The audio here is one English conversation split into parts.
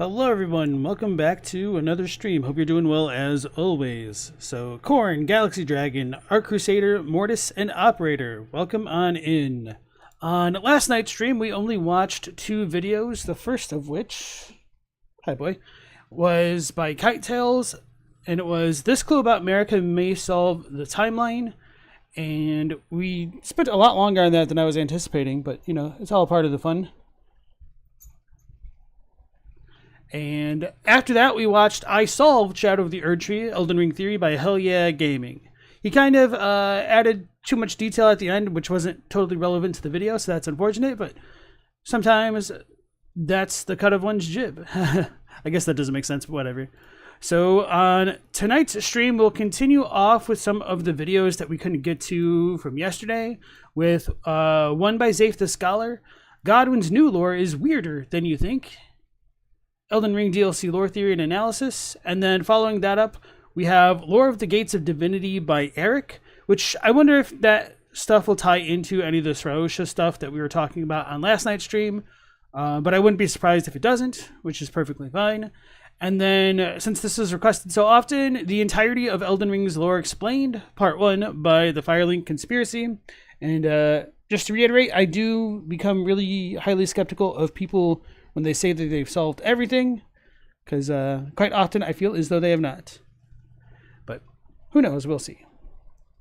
Hello everyone, welcome back to another stream. Hope you're doing well as always. So, Corn, Galaxy Dragon, Arc Crusader, Mortis, and Operator, welcome on in. On last night's stream, we only watched two videos, the first of which, hi boy, was by Kite Tales, and it was This Clue About America May Solve the Timeline, and we spent a lot longer on that than I was anticipating, but you know, it's all part of the fun. And after that, we watched I Solved Shadow of the Erdtree, Elden Ring Theory by Hell Yeah Gaming. He kind of added too much detail at the end, which wasn't totally relevant to the video, so that's unfortunate, but sometimes that's the cut of one's jib. I guess that doesn't make sense, but whatever. So on tonight's stream, we'll continue off with some of the videos that we couldn't get to from yesterday, with one by Zafe the Scholar. Godwyn's new lore is weirder than you think. Elden Ring DLC lore theory and analysis, and then following that up, we have Lore of the Gates of Divinity by Eric, which I wonder if that stuff will tie into any of the Sraosha stuff that we were talking about on last night's stream, but I wouldn't be surprised if it doesn't, which is perfectly fine. And then, since this is requested so often, the entirety of Elden Ring's lore explained, part 1 by the Firelink Conspiracy, and just to reiterate, I do become really highly skeptical of people when they say that they've solved everything, because quite often I feel as though they have not. But who knows? We'll see.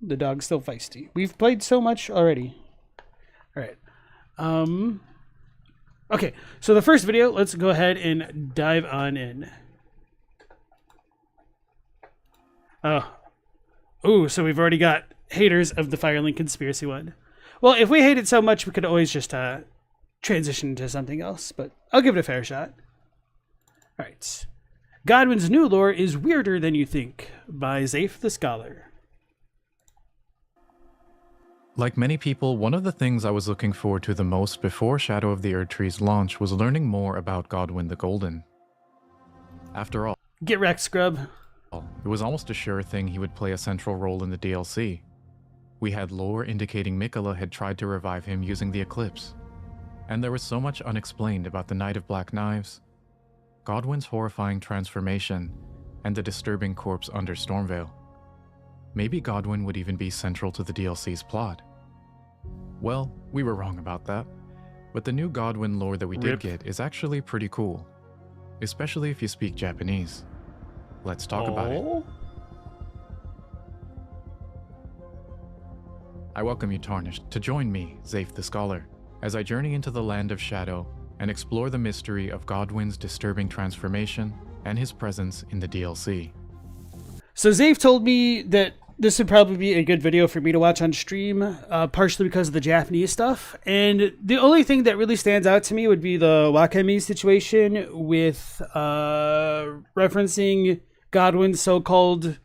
The dog's still feisty. We've played so much already. All right. Okay, so the first video, let's go ahead and dive on in. Ooh, so we've already got haters of the Firelink Conspiracy one. Well, if we hate it so much, we could always just transition to something else, but I'll give it a fair shot. All right. Godwyn's new lore is weirder than you think by Zafe the Scholar. Like many people, one of the things I was looking forward to the most before Shadow of the Erdtree's launch was learning more about Godwyn the Golden. After all, get wrecked, scrub. It was almost a sure thing he would play a central role in the DLC. We had lore indicating Miquella had tried to revive him using the Eclipse. And there was so much unexplained about the Knight of Black Knives, Godwyn's horrifying transformation, and the disturbing corpse under Stormveil. Maybe Godwyn would even be central to the DLC's plot. Well, we were wrong about that, but the new Godwyn lore that we did get is actually pretty cool, especially if you speak Japanese. Let's talk about it. I welcome you, Tarnished, to join me, Zafe the Scholar, as I journey into the land of shadow and explore the mystery of Godwyn's disturbing transformation and his presence in the DLC. So Zafe told me that this would probably be a good video for me to watch on stream, partially because of the Japanese stuff. And the only thing that really stands out to me would be the Wakemi situation with referencing Godwyn's so-called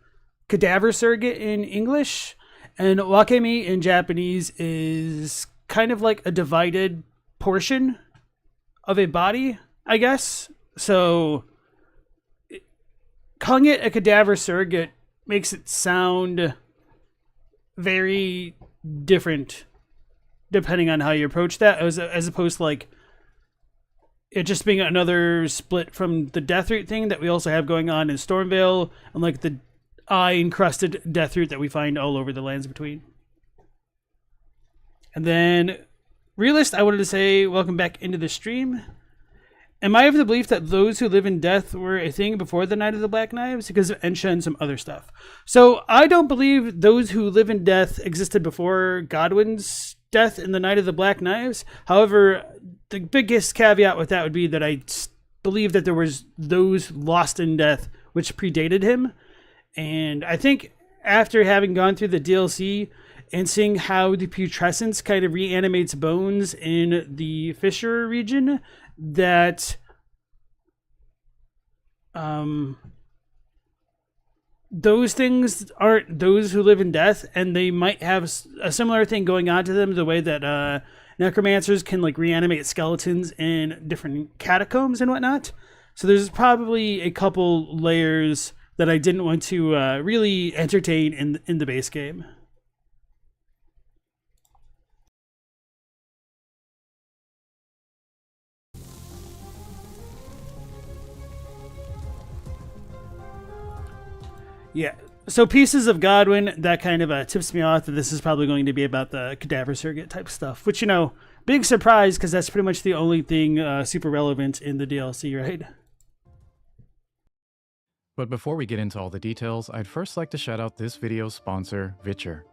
cadaver surrogate in English. And Wakemi in Japanese is kind of like a divided portion of a body, I guess. So calling it a cadaver surrogate makes it sound very different depending on how you approach that, as opposed to like it just being another split from the Deathroot thing that we also have going on in Stormveil, and like the eye-encrusted Deathroot that we find all over the lands between. And then, Realist, I wanted to say, welcome back into the stream. Am I of the belief that those who live in death were a thing before the Knight of the Black Knives? Because of Ensha and some other stuff. So, I don't believe those who live in death existed before Godwyn's death in the Knight of the Black Knives. However, the biggest caveat with that would be that I believe that there was those lost in death which predated him. And I think after having gone through the DLC and seeing how the putrescence kind of reanimates bones in the fissure region, that those things aren't those who live in death, and they might have a similar thing going on to them, the way that necromancers can like reanimate skeletons in different catacombs and whatnot. So there's probably a couple layers that I didn't want to really entertain in the base game. Yeah. So pieces of Godwyn, that kind of tips me off that this is probably going to be about the cadaver surrogate type stuff, which, you know, big surprise because that's pretty much the only thing super relevant in the DLC, right? But before we get into all the details, I'd first like to shout out this video's sponsor, Witcher.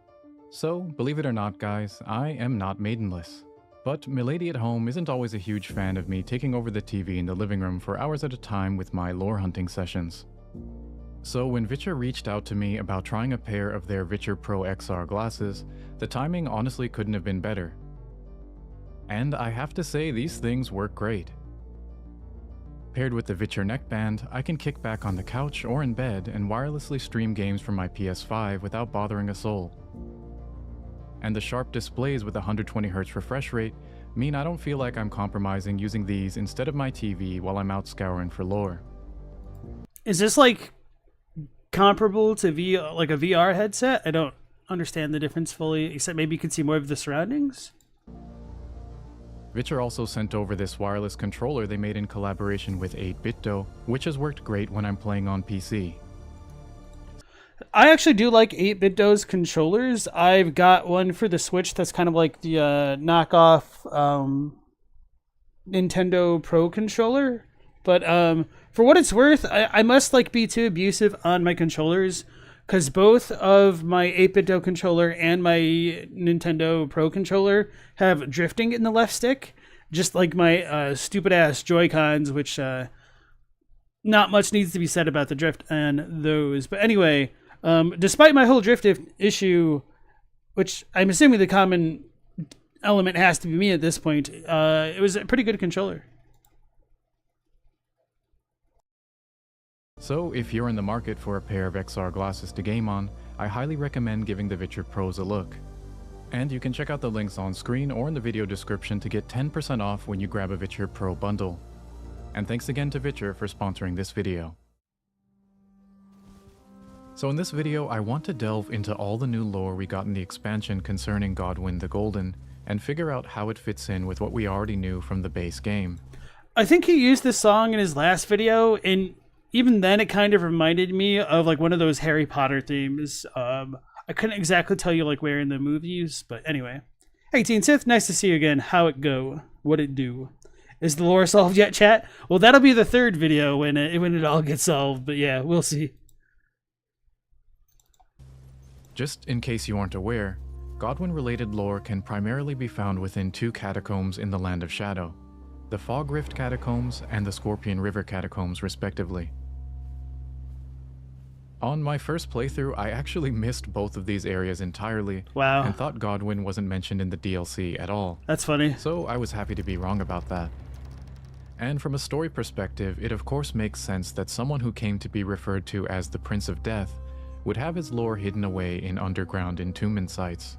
So, believe it or not guys, I am not maidenless. But Milady at home isn't always a huge fan of me taking over the TV in the living room for hours at a time with my lore hunting sessions. So when Witcher reached out to me about trying a pair of their Witcher Pro XR glasses, the timing honestly couldn't have been better. And I have to say these things work great. Paired with the Witcher neckband, I can kick back on the couch or in bed and wirelessly stream games from my PS5 without bothering a soul. And the sharp displays with 120Hz refresh rate mean I don't feel like I'm compromising using these instead of my TV while I'm out scouring for lore. Is this like comparable to like a VR headset? I don't understand the difference fully, except maybe you can see more of the surroundings. Witcher also sent over this wireless controller they made in collaboration with 8BitDo, which has worked great when I'm playing on PC. I actually do like 8BitDo's controllers. I've got one for the Switch that's kind of like the knockoff Nintendo Pro controller. But for what it's worth, I must like be too abusive on my controllers because both of my 8BitDo controller and my Nintendo Pro controller have drifting in the left stick, just like my stupid ass Joy-Cons, which not much needs to be said about the drift on those. But anyway, despite my whole drift issue, which I'm assuming the common element has to be me at this point, it was a pretty good controller. So if you're in the market for a pair of XR glasses to game on, I highly recommend giving the Witcher Pros a look. And you can check out the links on screen or in the video description to get 10% off when you grab a Witcher Pro bundle. And thanks again to Witcher for sponsoring this video. So in this video, I want to delve into all the new lore we got in the expansion concerning Godwyn the Golden, and figure out how it fits in with what we already knew from the base game. I think he used this song in his last video, and even then it kind of reminded me of like one of those Harry Potter themes. I couldn't exactly tell you like where in the movies, but anyway. Hey Teen Sith, nice to see you again. How it go? What it do? Is the lore solved yet, chat? Well, that'll be the third video when it all gets solved, but yeah, we'll see. Just in case you aren't aware, Godwyn-related lore can primarily be found within two catacombs in the Land of Shadow, the Fog Rift Catacombs and the Scorpion River Catacombs respectively. On my first playthrough, I actually missed both of these areas entirely. Wow. And thought Godwyn wasn't mentioned in the DLC at all. That's funny. So I was happy to be wrong about that. And from a story perspective, it of course makes sense that someone who came to be referred to as the Prince of Death would have his lore hidden away in underground entombment sites.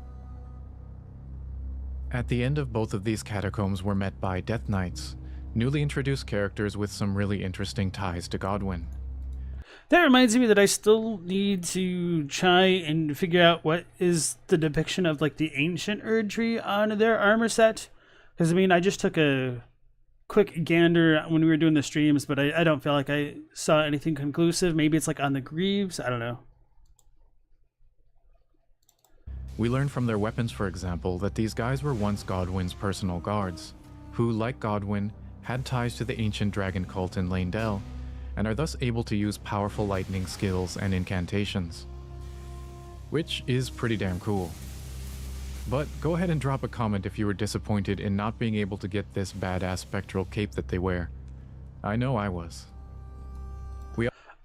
At the end of both of these catacombs we're met by Death Knights, newly introduced characters with some really interesting ties to Godwyn. That reminds me that I still need to try and figure out what is the depiction of like the ancient Erdtree on their armor set. Because I mean, I just took a quick gander when we were doing the streams, but I don't feel like I saw anything conclusive. Maybe it's like on the greaves. I don't know. We learn from their weapons, for example, that these guys were once Godwyn's personal guards, who, like Godwyn, had ties to the ancient dragon cult in Leyndell, and are thus able to use powerful lightning skills and incantations. Which is pretty damn cool. But go ahead and drop a comment if you were disappointed in not being able to get this badass spectral cape that they wear. I know I was.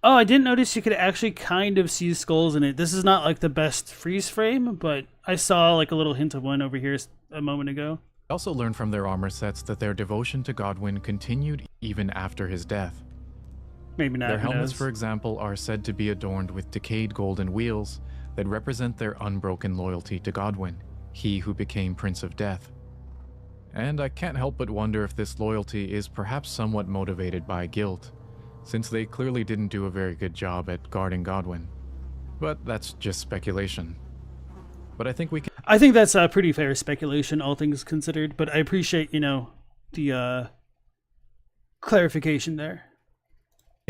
Oh, I didn't notice you could actually kind of see skulls in it. This is not like the best freeze frame, but I saw like a little hint of one over here a moment ago. We also learn from their armor sets that their devotion to Godwyn continued even after his death. Maybe not. Their helmets, for example, are said to be adorned with decayed golden wheels that represent their unbroken loyalty to Godwyn, he who became Prince of Death. And I can't help but wonder if this loyalty is perhaps somewhat motivated by guilt, since they clearly didn't do a very good job at guarding Godwyn. But that's just speculation. But I think that's a pretty fair speculation, all things considered, but I appreciate, the clarification there.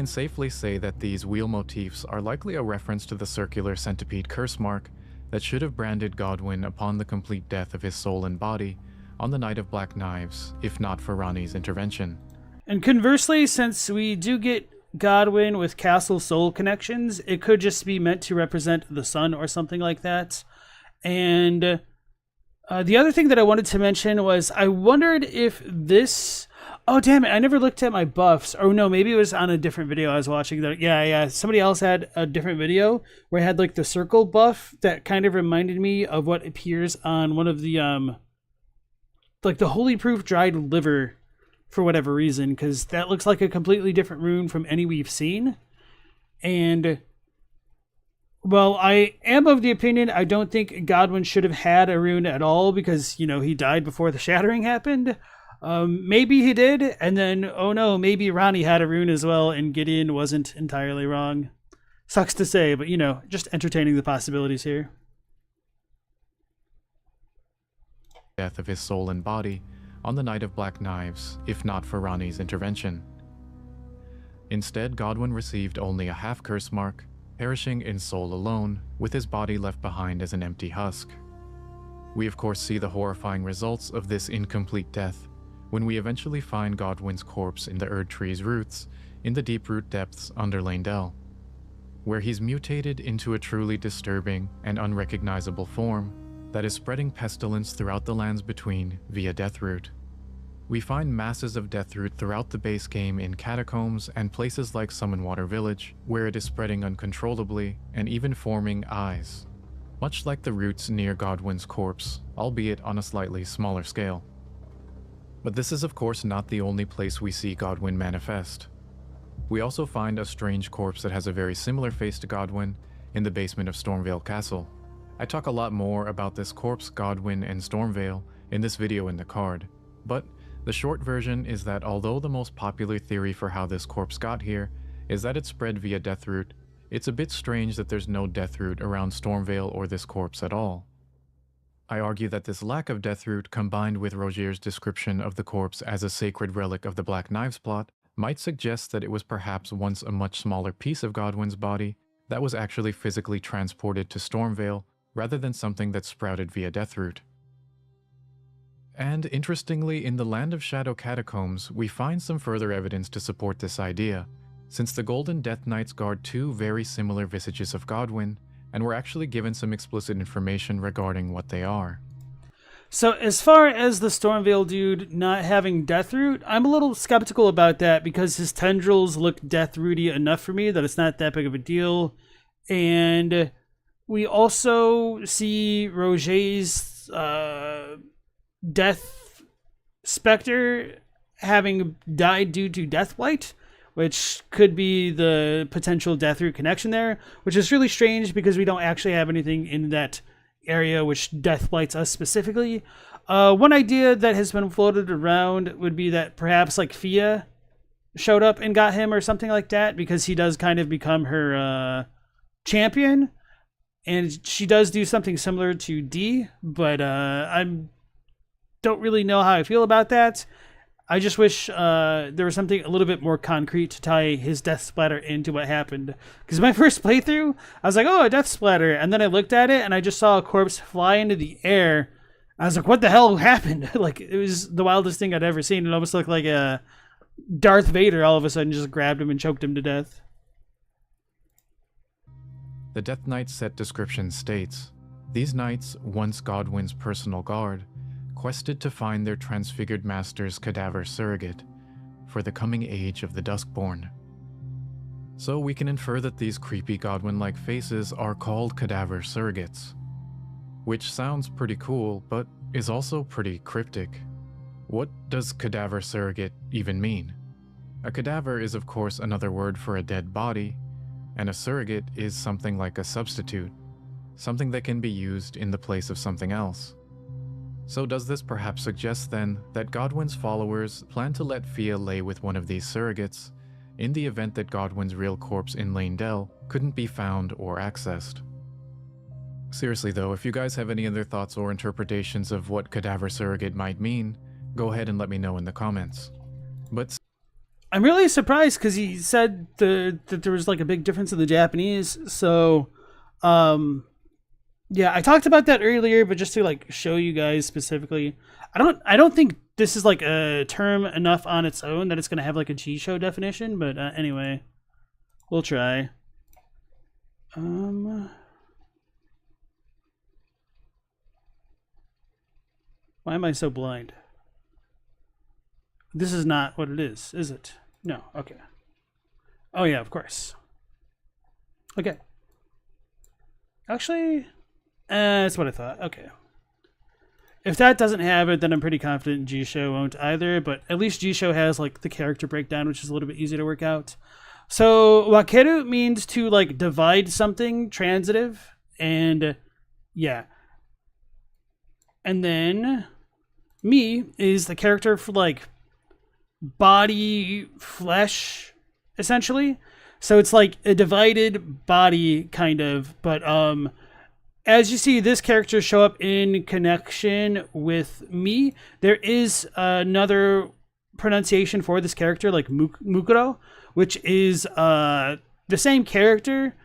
can safely say that these wheel motifs are likely a reference to the circular centipede curse mark that should have branded Godwyn upon the complete death of his soul and body on the Night of Black Knives, if not for Ranni's intervention. And conversely, since we do get Godwyn with Castle Soul connections, it could just be meant to represent the sun or something like that. And the other thing that I wanted to mention was I wondered if this... Oh, damn it, I never looked at my buffs. Or no, maybe it was on a different video I was watching. Yeah, somebody else had a different video where it had like the circle buff that kind of reminded me of what appears on one of the, like the Holy Proof dried liver for whatever reason, because that looks like a completely different rune from any we've seen. And, well, I am of the opinion I don't think Godwyn should have had a rune at all because, you know, he died before the shattering happened. Maybe he did, and then, oh no, maybe Ranni had a rune as well, and Gideon wasn't entirely wrong. Sucks to say, but, you know, just entertaining the possibilities here. Death of his soul and body on the Night of Black Knives, if not for Ranni's intervention. Instead, Godwyn received only a half curse mark, perishing in soul alone, with his body left behind as an empty husk. We of course see the horrifying results of this incomplete death when we eventually find Godwyn's corpse in the Erdtree's roots in the deep root depths under Leyndell, where he's mutated into a truly disturbing and unrecognizable form that is spreading pestilence throughout the lands between via Deathroot. We find masses of Deathroot throughout the base game in catacombs and places like Summonwater Village, where it is spreading uncontrollably and even forming eyes, much like the roots near Godwyn's corpse, albeit on a slightly smaller scale. But this is of course not the only place we see Godwyn manifest. We also find a strange corpse that has a very similar face to Godwyn in the basement of Stormveil Castle. I talk a lot more about this corpse, Godwyn, and Stormveil in this video in the card, but the short version is that although the most popular theory for how this corpse got here is that it spread via Deathroot, it's a bit strange that there's no Deathroot around Stormveil or this corpse at all. I argue that this lack of Deathroot, combined with Roger's description of the corpse as a sacred relic of the Black Knives plot, might suggest that it was perhaps once a much smaller piece of Godwyn's body that was actually physically transported to Stormveil, rather than something that sprouted via Deathroot. And interestingly, in the Land of Shadow catacombs, we find some further evidence to support this idea, since the Golden Death Knights guard two very similar visages of Godwyn, and we're actually given some explicit information regarding what they are. So as far as the Stormveil dude not having Deathroot, I'm a little skeptical about that because his tendrils look Deathrooty enough for me that it's not that big of a deal. And we also see Roger's Death Spectre having died due to Deathblight, which could be the potential Deathroot connection there, which is really strange because we don't actually have anything in that area which Deathblights us specifically. One idea that has been floated around would be that perhaps like Fia showed up and got him or something like that, because he does kind of become her champion, and she does do something similar to D, but I don't really know how I feel about that. I just wish there was something a little bit more concrete to tie his death splatter into what happened. Because my first playthrough, I was like, oh, a death splatter. And then I looked at it and I just saw a corpse fly into the air. I was like, what the hell happened? Like, it was the wildest thing I'd ever seen. It almost looked like a Darth Vader all of a sudden just grabbed him and choked him to death. The Death Knight's set description states, these knights, once Godwyn's personal guard, quested to find their transfigured master's cadaver surrogate for the coming age of the Duskborn. So we can infer that these creepy Godwyn-like faces are called cadaver surrogates, which sounds pretty cool, but is also pretty cryptic. What does cadaver surrogate even mean? A cadaver is of course another word for a dead body, and a surrogate is something like a substitute, something that can be used in the place of something else. So does this perhaps suggest then that Godwyn's followers plan to let Fia lay with one of these surrogates in the event that Godwyn's real corpse in Leyndell couldn't be found or accessed? Seriously though, if you guys have any other thoughts or interpretations of what cadaver surrogate might mean, go ahead and let me know in the comments. But I'm really surprised because he said that there was like a big difference in the Japanese. So, yeah, I talked about that earlier, but just to like show you guys specifically, I don't think this is like a term enough on its own that it's gonna have like a G show definition. But anyway, we'll try. Why am I so blind? This is not what it is it? No. Okay. Oh yeah, of course. Okay. Actually, that's what I thought. Okay. If that doesn't have it, then I'm pretty confident G-Show won't either, but at least G-Show has like the character breakdown, which is a little bit easier to work out. So wakeru means to like divide something, transitive, and yeah. And then mi is the character for like body, flesh, essentially. So it's like a divided body kind of, but as you see this character show up in connection with mi, there is another pronunciation for this character, like mukuro, which is the same character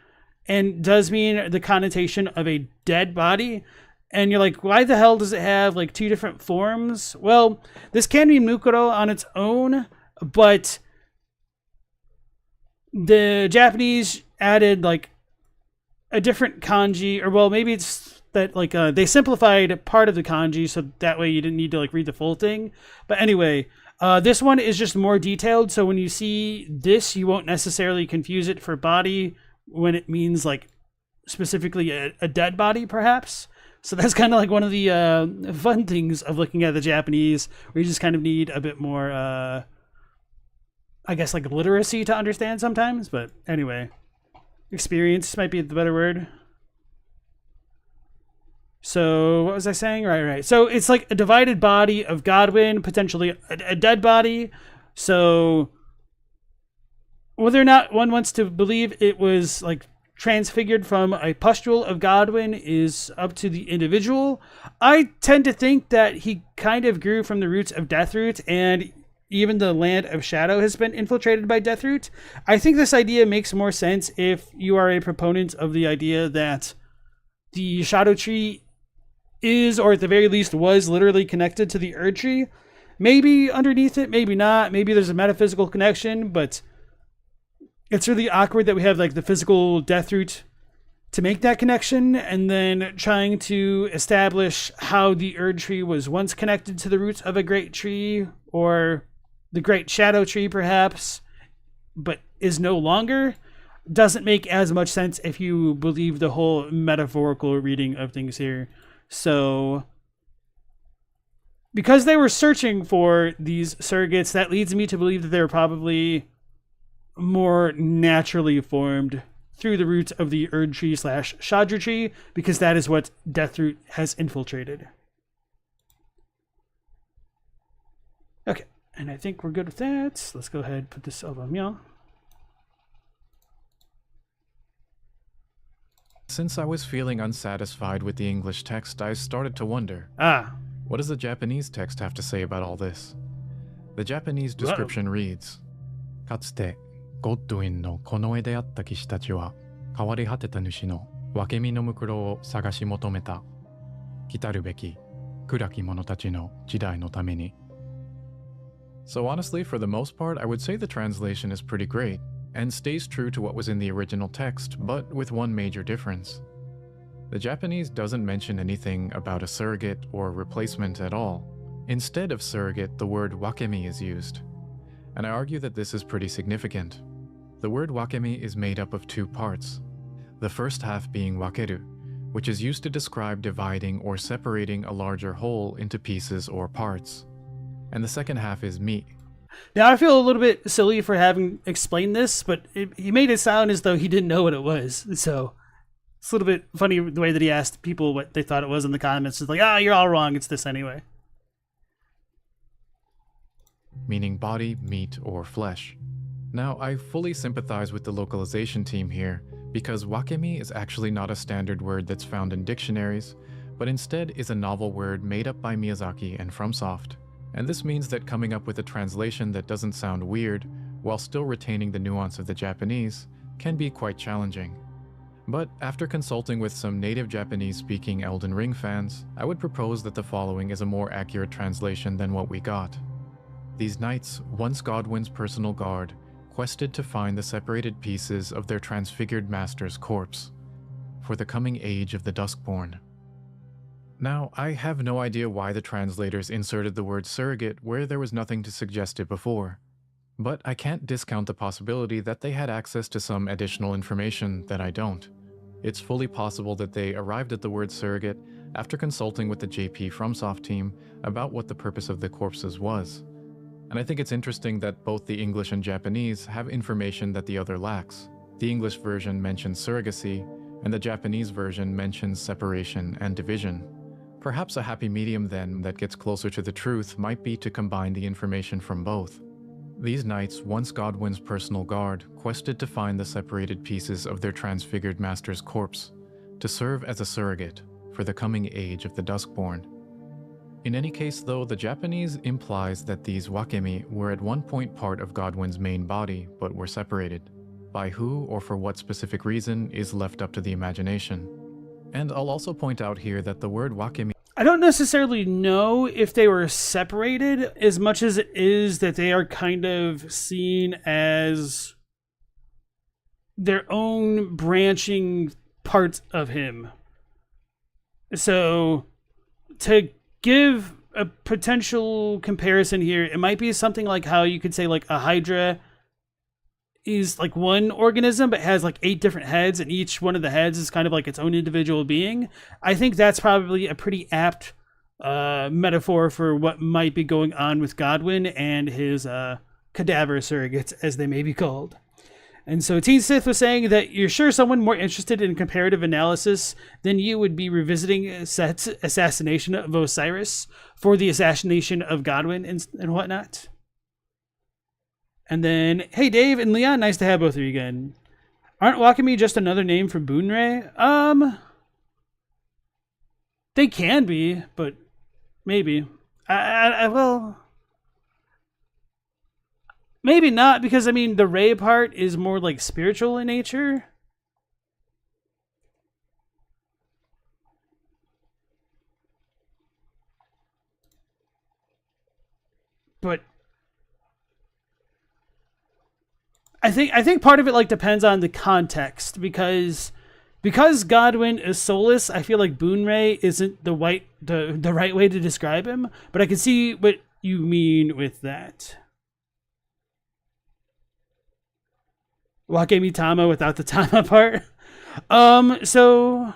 and does mean the connotation of a dead body. And you're like, why the hell does it have like two different forms? Well, this can be mukuro on its own, but the Japanese added like a different kanji, or well, maybe it's that like they simplified part of the kanji so that way you didn't need to like read the full thing. But anyway, this one is just more detailed, so when you see this, you won't necessarily confuse it for body when it means like specifically a dead body, perhaps. So that's kind of like one of the fun things of looking at the Japanese, where you just kind of need a bit more, I guess, like literacy to understand sometimes. But anyway, experience might be the better word. So what was I saying? Right. So it's like a divided body of Godwyn, potentially a dead body. So whether or not one wants to believe it was like transfigured from a pustule of Godwyn is up to the individual. I tend to think that he kind of grew from the roots of Deathroot, and even the land of Shadow has been infiltrated by Deathroot. I think this idea makes more sense if you are a proponent of the idea that the Shadow Tree is, or at the very least was, literally connected to the Erdtree. Maybe underneath it, maybe not. Maybe there's a metaphysical connection, but it's really awkward that we have like the physical Deathroot to make that connection, and then trying to establish how the Erdtree was once connected to the roots of a great tree, or the great Shadow Tree perhaps, but is no longer, doesn't make as much sense if you believe the whole metaphorical reading of things here. So because they were searching for these surrogates, that leads me to believe that they were probably more naturally formed through the roots of the Erdtree / Shadra Tree, because that is what Deathroot has infiltrated. Okay, and I think we're good with that. Let's go ahead and put this over Myeon. Since I was feeling unsatisfied with the English text, I started to wonder, what does the Japanese text have to say about all this? The Japanese description reads, Katsute, Godwyn no konoe de atta kishi tachi wa, kawari hateta nushi no wakemi no mukuro o sagashi motometa, kitaru beki, kuraki mono tachi no jidai no tame ni. So honestly, for the most part, I would say the translation is pretty great, and stays true to what was in the original text, but with one major difference. The Japanese doesn't mention anything about a surrogate or replacement at all. Instead of surrogate, the word wakemi is used. And I argue that this is pretty significant. The word wakemi is made up of two parts. The first half being wakeru, which is used to describe dividing or separating a larger whole into pieces or parts. And the second half is mi. Now, I feel a little bit silly for having explained this, but he made it sound as though he didn't know what it was. So it's a little bit funny the way that he asked people what they thought it was in the comments. It's like, you're all wrong. It's this anyway. Meaning body, meat, or flesh. Now, I fully sympathize with the localization team here, because wakemi is actually not a standard word that's found in dictionaries, but instead is a novel word made up by Miyazaki and FromSoft. And this means that coming up with a translation that doesn't sound weird while still retaining the nuance of the Japanese, can be quite challenging. But after consulting with some native Japanese-speaking Elden Ring fans, I would propose that the following is a more accurate translation than what we got. These knights, once Godwyn's personal guard, quested to find the separated pieces of their transfigured master's corpse for the coming age of the Duskborn. Now, I have no idea why the translators inserted the word surrogate where there was nothing to suggest it before, but I can't discount the possibility that they had access to some additional information that I don't. It's fully possible that they arrived at the word surrogate after consulting with the JP FromSoft team about what the purpose of the corpses was. And I think it's interesting that both the English and Japanese have information that the other lacks. The English version mentions surrogacy, and the Japanese version mentions separation and division. Perhaps a happy medium then that gets closer to the truth might be to combine the information from both. These knights, once Godwyn's personal guard, quested to find the separated pieces of their transfigured master's corpse, to serve as a surrogate for the coming age of the Duskborn. In any case though, the Japanese implies that these wakemi were at one point part of Godwyn's main body, but were separated. By who or for what specific reason is left up to the imagination. And I'll also point out here that the word wakemi I don't necessarily know if they were separated as much as it is that they are kind of seen as their own branching parts of him. So, to give a potential comparison here, it might be something like how you could say like a Hydra is like one organism but has like 8 different heads, and each one of the heads is kind of like its own individual being. I think that's probably a pretty apt metaphor for what might be going on with Godwyn and his cadaver surrogates, as they may be called. And so Teen Sith was saying that you're sure someone more interested in comparative analysis than you would be revisiting Set's assassination of Osiris for the assassination of Godwyn and whatnot. And then, hey Dave and Leon, nice to have both of you again. Aren't Wakami just another name for Boonray? They can be, but maybe. Well, maybe not, because I mean the Ray part is more like spiritual in nature. But I think part of it like depends on the context, because Godwyn is soulless. I feel like Boonray isn't the right way to describe him, but I can see what you mean with that. Wake Mitama without the Tama part. So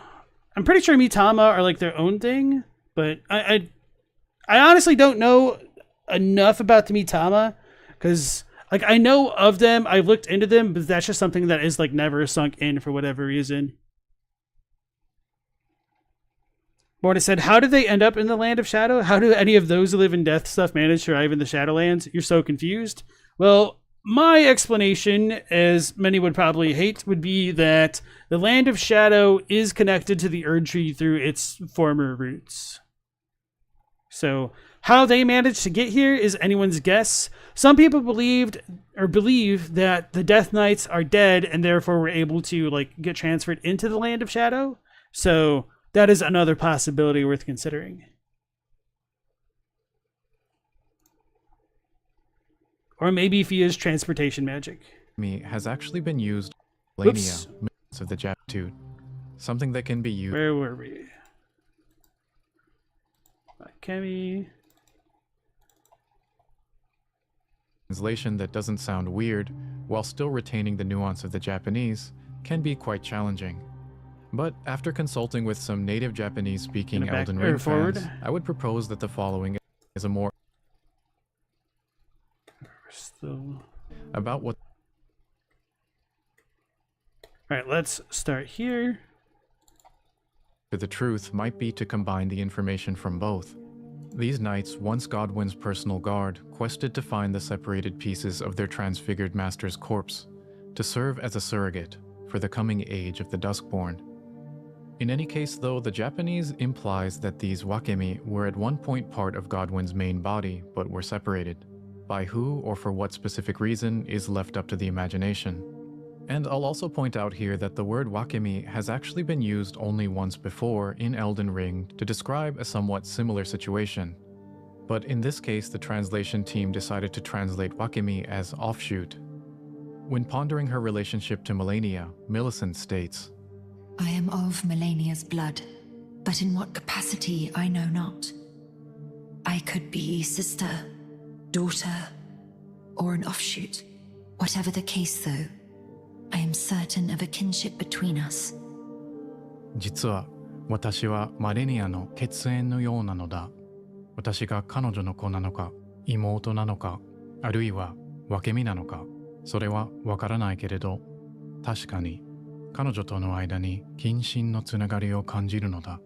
I'm pretty sure Mitama are like their own thing, but I honestly don't know enough about the Mitama, because like I know of them, I've looked into them, but that's just something that is like never sunk in for whatever reason. Mortis said, how did they end up in the Land of Shadow? How do any of those who live in death stuff manage to arrive in the Shadowlands? You're so confused. Well, my explanation, as many would probably hate, would be that the Land of Shadow is connected to the Erdtree through its former roots. So how they managed to get here is anyone's guess. Some people believe that the Death Knights are dead and therefore were able to like get transferred into the Land of Shadow. So that is another possibility worth considering. Or maybe if he is transportation magic. has actually been used in Lania of the Japtude. Something that can be used. Where were we? Kemi. Translation that doesn't sound weird, while still retaining the nuance of the Japanese, can be quite challenging. But after consulting with some native Japanese-speaking Elden Ring fans, I would propose that the following is a more about what. All right, let's start here. The truth might be to combine the information from both. These knights, once Godwyn's personal guard, quested to find the separated pieces of their transfigured master's corpse, to serve as a surrogate for the coming age of the Duskborn. In any case though, the Japanese implies that these wakemi were at one point part of Godwyn's main body, but were separated. by who or for what specific reason is left up to the imagination. And I'll also point out here that the word wakemi has actually been used only once before in Elden Ring to describe a somewhat similar situation. But in this case, the translation team decided to translate wakemi as offshoot. When pondering her relationship to Melania, Millicent states, I am of Melania's blood, but in what capacity I know not. I could be sister, daughter, or an offshoot. Whatever the case though, I am certain of a kinship between us. 実は私はマレニアの血縁のようなのだ。私が彼女の子なのか、妹なのか、あるいは分け身なのか、それはわからないけれど、確かに彼女との間に近親のつながりを感じるのだ。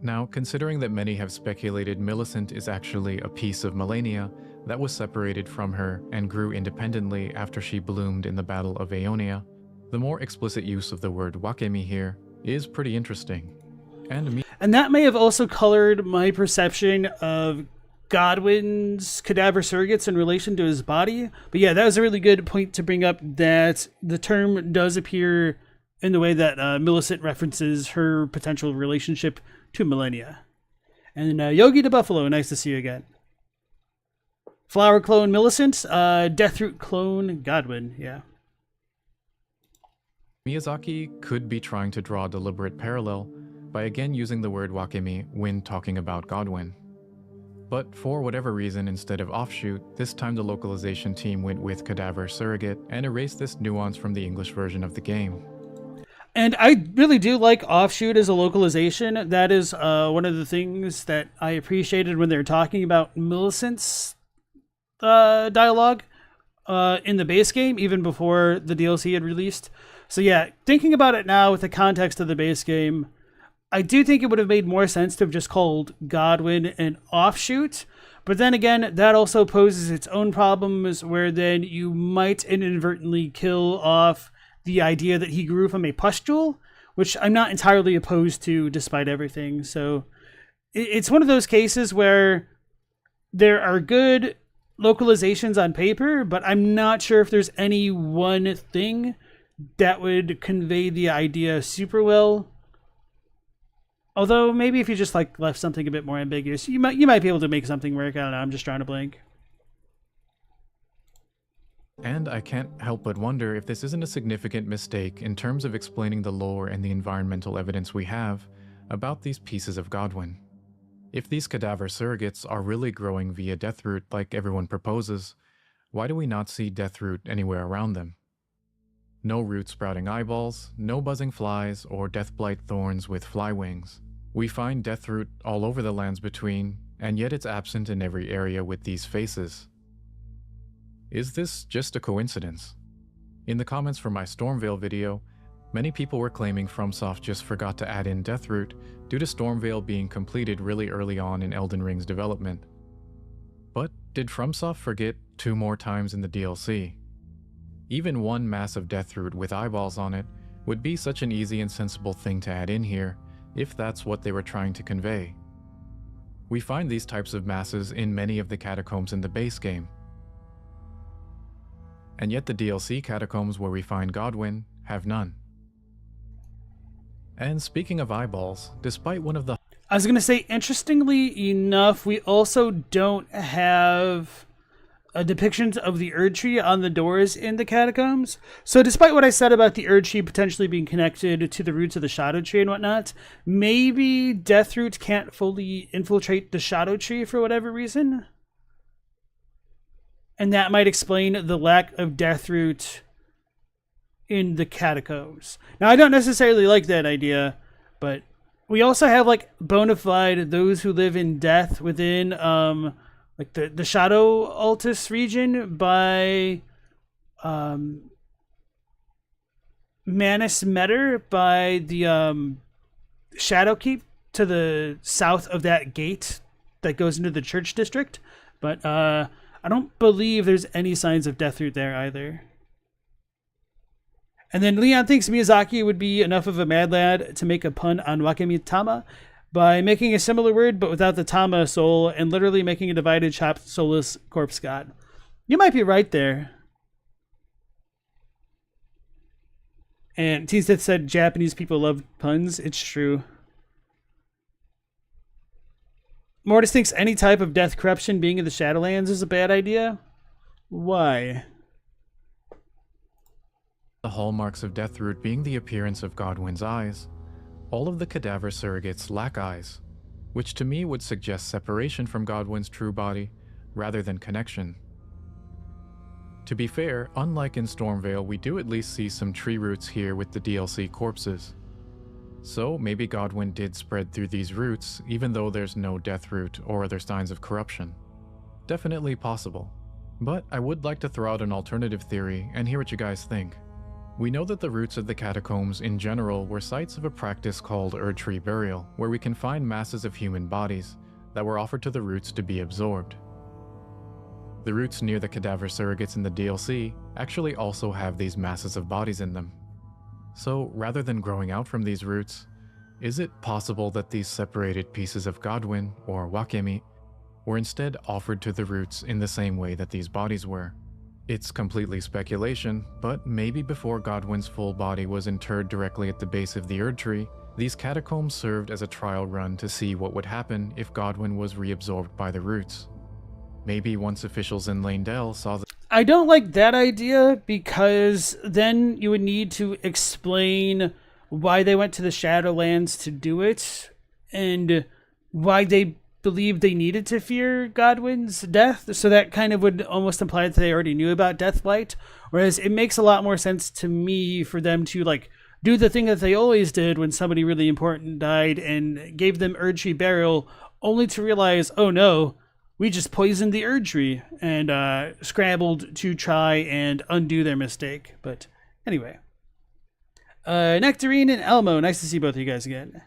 Now, considering that many have speculated Millicent is actually a piece of Melania that was separated from her and grew independently after she bloomed in the Battle of Aeonia, the more explicit use of the word wakemi here is pretty interesting. And that may have also colored my perception of Godwyn's cadaver surrogates in relation to his body. But yeah, that was a really good point to bring up, that the term does appear in the way that Millicent references her potential relationship to Melania. And Yogi the Buffalo, nice to see you again. Flower clone Millicent, Deathroot clone Godwyn, yeah. Miyazaki could be trying to draw a deliberate parallel by again using the word wakemi when talking about Godwyn. But for whatever reason, instead of offshoot, this time the localization team went with cadaver surrogate and erased this nuance from the English version of the game. And I really do like offshoot as a localization. That is one of the things that I appreciated when they were talking about Millicent's dialogue in the base game, even before the DLC had released. So yeah, thinking about it now with the context of the base game, I do think it would have made more sense to have just called Godwyn an offshoot. But then again, that also poses its own problems, where then you might inadvertently kill off the idea that he grew from a pustule, which I'm not entirely opposed to despite everything. So it's one of those cases where there are good localizations on paper, but I'm not sure if there's any one thing that would convey the idea super well. Although maybe if you just like left something a bit more ambiguous, you might be able to make something work. I don't know, I'm just trying to blank. And I can't help but wonder if this isn't a significant mistake in terms of explaining the lore and the environmental evidence we have about these pieces of Godwyn. If these cadaver surrogates are really growing via Deathroot like everyone proposes, why do we not see Deathroot anywhere around them? No root sprouting eyeballs, no buzzing flies, or deathblight thorns with fly wings. We find Deathroot all over the lands between, and yet it's absent in every area with these faces. Is this just a coincidence? In the comments for my Stormveil video, many people were claiming FromSoft just forgot to add in Deathroot due to Stormveil being completed really early on in Elden Ring's development. But did FromSoft forget 2 more times in the DLC? Even one massive Deathroot with eyeballs on it would be such an easy and sensible thing to add in here, if that's what they were trying to convey. We find these types of masses in many of the catacombs in the base game. And yet the DLC catacombs where we find Godwyn have none. And speaking of eyeballs, despite one of the... I was going to say, interestingly enough, we also don't have depictions of the Erdtree on the doors in the catacombs. So despite what I said about the Erdtree potentially being connected to the roots of the Shadow Tree and whatnot, maybe Deathroot can't fully infiltrate the Shadow Tree for whatever reason. And that might explain the lack of Deathroot in the catacombs. Now, I don't necessarily like that idea, but we also have like bona fide those who live in death within like the Shadow Altus region by Manus Metter, by the Shadow Keep to the south of that gate that goes into the church district. But I don't believe there's any signs of Deathroot there either. And then Leon thinks Miyazaki would be enough of a mad lad to make a pun on Wakemitama, by making a similar word but without the Tama soul and literally making a divided, chopped, soulless corpse god. You might be right there. And T-Sith said Japanese people love puns. It's true. Mortis thinks any type of death corruption being in the Shadowlands is a bad idea. Why? The hallmarks of Deathroot being the appearance of Godwyn's eyes. All of the cadaver surrogates lack eyes, which to me would suggest separation from Godwyn's true body, rather than connection. To be fair, unlike in Stormveil, we do at least see some tree roots here with the DLC corpses. So maybe Godwyn did spread through these roots, even though there's no Deathroot or other signs of corruption. Definitely possible. But I would like to throw out an alternative theory and hear what you guys think. We know that the roots of the catacombs in general were sites of a practice called Erdtree burial, where we can find masses of human bodies that were offered to the roots to be absorbed. The roots near the cadaver surrogates in the DLC actually also have these masses of bodies in them. So rather than growing out from these roots, is it possible that these separated pieces of Godwyn, or Wakemi, were instead offered to the roots in the same way that these bodies were? It's completely speculation, but maybe before Godwyn's full body was interred directly at the base of the Erdtree, these catacombs served as a trial run to see what would happen if Godwyn was reabsorbed by the roots. Maybe once officials in Leyndell saw the— I don't like that idea, because then you would need to explain why they went to the Shadowlands to do it, and why they believed they needed to fear Godwyn's death. So that kind of would almost imply that they already knew about Deathblight, whereas it makes a lot more sense to me for them to like do the thing that they always did when somebody really important died and gave them Erdtree burial, only to realize, oh no, we just poisoned the Erdtree, and scrambled to try and undo their mistake. But anyway. Nectarine and Elmo, nice to see both of you guys again.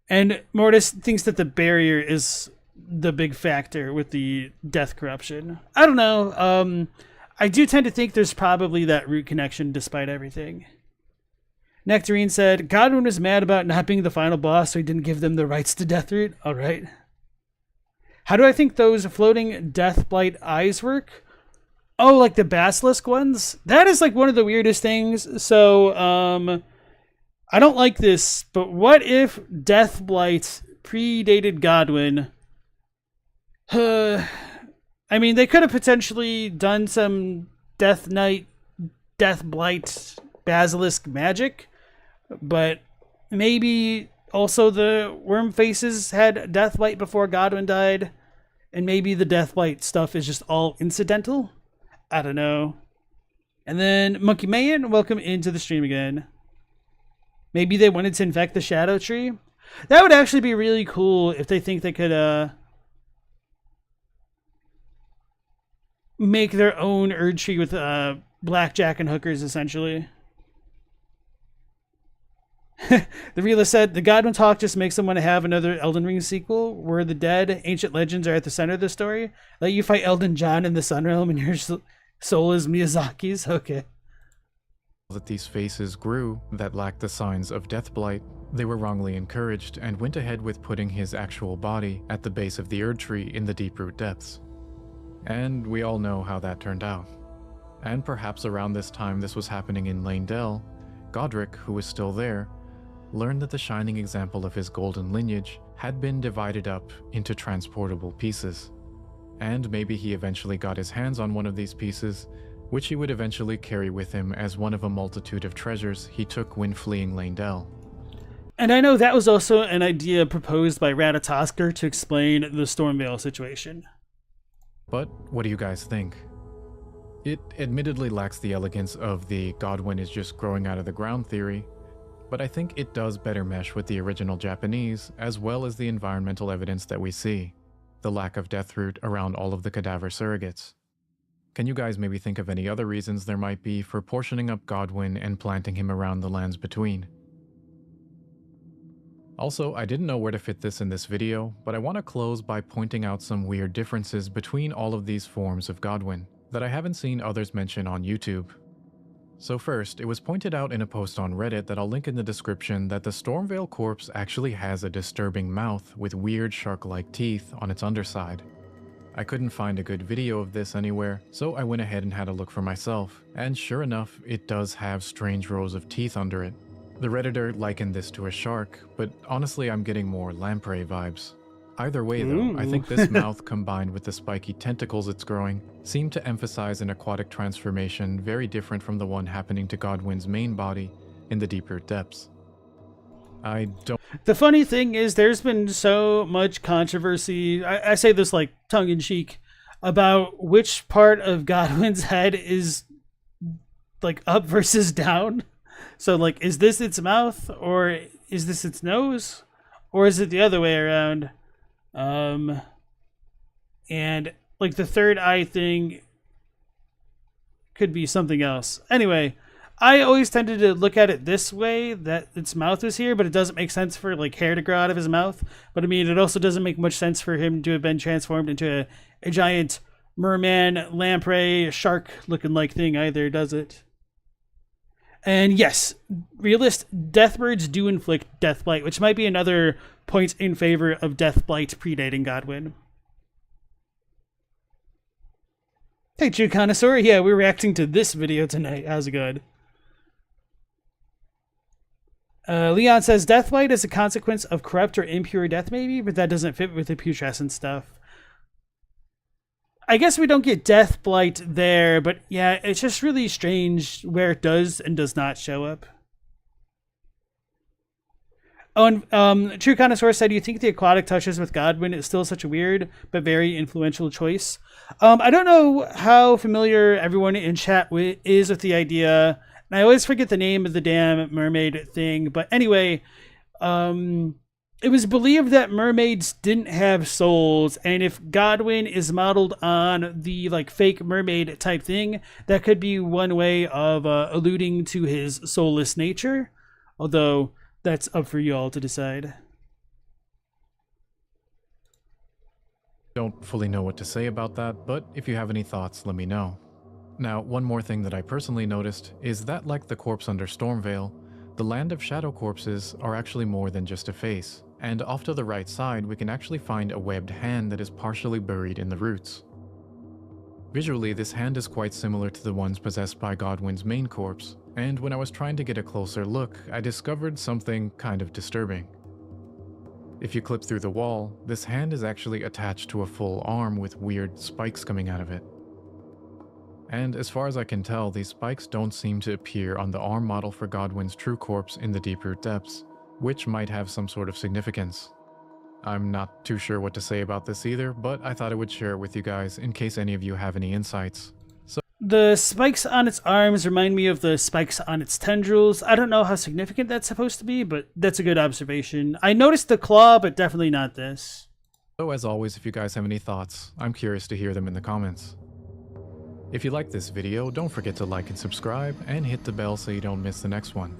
And Mortis thinks that the barrier is the big factor with the death corruption. I don't know. I do tend to think there's probably that root connection despite everything. Nectarine said, Godwyn was mad about not being the final boss, so he didn't give them the rights to Deathroot. All right. How do I think those floating Deathblight eyes work? Oh, like the basilisk ones? That is like one of the weirdest things. So, I don't like this, but what if Deathblight predated Godwyn? I mean, they could have potentially done some Death Knight, Deathblight, basilisk magic, but maybe also the worm faces had Deathblight before Godwyn died, and maybe the Deathblight stuff is just all incidental. I don't know. And then Monkey Man, welcome into the stream again. Maybe they wanted to infect the Shadow Tree. That would actually be really cool if they think they could make their own Erdtree with blackjack and hookers, essentially. The realist said, the Godwyn talk just makes them want to have another Elden Ring sequel where the dead ancient legends are at the center of the story. Let you fight Elden John in the Sunrealm and your soul is Miyazaki's. Okay. that these faces grew that lacked the signs of Deathblight. They were wrongly encouraged and went ahead with putting his actual body at the base of the Erdtree in the Deeproot depths. And we all know how that turned out. And perhaps around this time this was happening in Leyndell, Godric, who was still there, learned that the shining example of his golden lineage had been divided up into transportable pieces. And maybe he eventually got his hands on one of these pieces, which he would eventually carry with him as one of a multitude of treasures he took when fleeing Leyndell. And I know that was also an idea proposed by Ratatoskr to explain the Stormveil situation. But what do you guys think? It admittedly lacks the elegance of the Godwyn is just growing out of the ground theory, but I think it does better mesh with the original Japanese, as well as the environmental evidence that we see, the lack of Deathroot around all of the cadaver surrogates. Can you guys maybe think of any other reasons there might be for portioning up Godwyn and planting him around the lands between? Also, I didn't know where to fit this in this video, but I want to close by pointing out some weird differences between all of these forms of Godwyn that I haven't seen others mention on YouTube. So first, it was pointed out in a post on Reddit that I'll link in the description that the Stormveil corpse actually has a disturbing mouth with weird shark-like teeth on its underside. I couldn't find a good video of this anywhere, so I went ahead and had a look for myself, and sure enough, it does have strange rows of teeth under it. The Redditor likened this to a shark, but honestly I'm getting more lamprey vibes. Either way though, I think this mouth combined with the spiky tentacles it's growing seem to emphasize an aquatic transformation very different from the one happening to Godwyn's main body in the deeper depths. The funny thing is there's been so much controversy, I say this like tongue-in-cheek, about which part of Godwyn's head is like up versus down. So like, is this its mouth, or is this its nose, or is it the other way around? And like the third eye thing could be something else. Anyway, I always tended to look at it this way, that its mouth is here, but it doesn't make sense for like hair to grow out of his mouth. But I mean, it also doesn't make much sense for him to have been transformed into a giant merman, lamprey, shark looking like thing either, does it? And yes, realist deathbirds do inflict deathblight, which might be another point in favor of deathblight predating Godwyn. Hey, True Connoisseur. Yeah, we're reacting to this video tonight. How's it going? Leon says, Deathblight is a consequence of corrupt or impure death, maybe, but that doesn't fit with the putrescent stuff. I guess we don't get Deathblight there, but yeah, it's just really strange where it does and does not show up. Oh, and True Connoisseur said, do you think the aquatic touches with Godwyn is still such a weird but very influential choice? I don't know how familiar everyone in chat is with the idea, and I always forget the name of the damn mermaid thing, but anyway, it was believed that mermaids didn't have souls, and if Godwyn is modeled on the like fake mermaid type thing, that could be one way of alluding to his soulless nature, although that's up for you all to decide. Don't fully know what to say about that, but if you have any thoughts, let me know. Now, one more thing that I personally noticed is that, like the corpse under Stormveil, the Land of Shadow corpses are actually more than just a face, and off to the right side we can actually find a webbed hand that is partially buried in the roots. Visually, this hand is quite similar to the ones possessed by Godwyn's main corpse, and when I was trying to get a closer look, I discovered something kind of disturbing. If you clip through the wall, this hand is actually attached to a full arm with weird spikes coming out of it. And as far as I can tell, these spikes don't seem to appear on the arm model for Godwyn's true corpse in the deeper depths, which might have some sort of significance. I'm not too sure what to say about this either, but I thought I would share it with you guys in case any of you have any insights. The spikes on its arms remind me of the spikes on its tendrils. I don't know how significant that's supposed to be, but that's a good observation. I noticed the claw, but definitely not this. So as always, if you guys have any thoughts, I'm curious to hear them in the comments. If you like this video, don't forget to like and subscribe, and hit the bell so you don't miss the next one.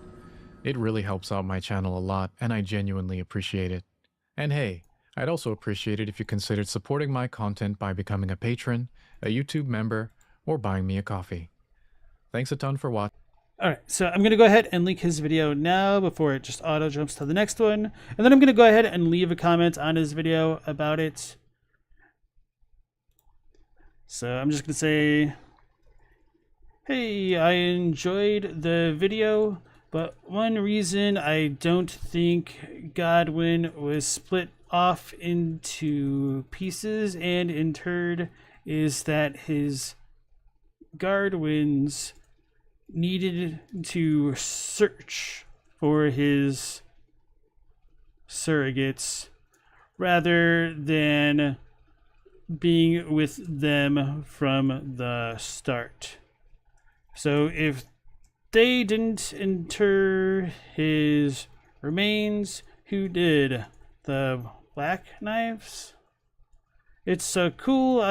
It really helps out my channel a lot, and I genuinely appreciate it. And hey, I'd also appreciate it if you considered supporting my content by becoming a patron, a YouTube member, or buying me a coffee. Thanks a ton for watching. Alright, so I'm going to go ahead and link his video now before it just auto jumps to the next one. And then I'm going to go ahead and leave a comment on his video about it. So I'm just going to say, hey, I enjoyed the video, but one reason I don't think Godwyn was split off into pieces and interred is that his Godwyn's needed to search for his surrogates rather than being with them from the start. So if they didn't inter his remains, who did? The Black Knives? It's a cool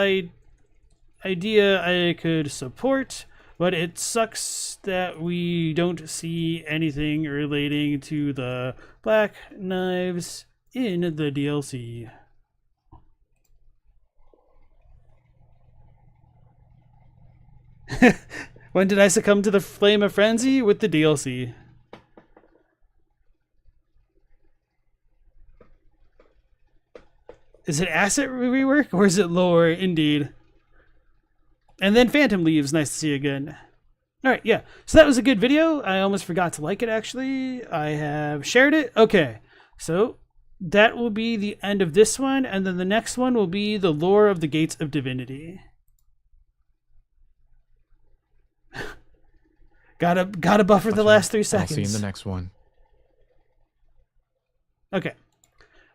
idea I could support, but it sucks that we don't see anything relating to the Black Knives in the DLC. When did I succumb to the flame of frenzy? With the DLC. Is it asset rework or is it lore? Indeed. And then Phantom leaves. Nice to see you again. All right, yeah. So that was a good video. I almost forgot to like it, actually. I have shared it. Okay, so that will be the end of this one. And then the next one will be the lore of the Gates of Divinity. Gotta buffer the last 3 seconds. I'll see you in the next one. Okay.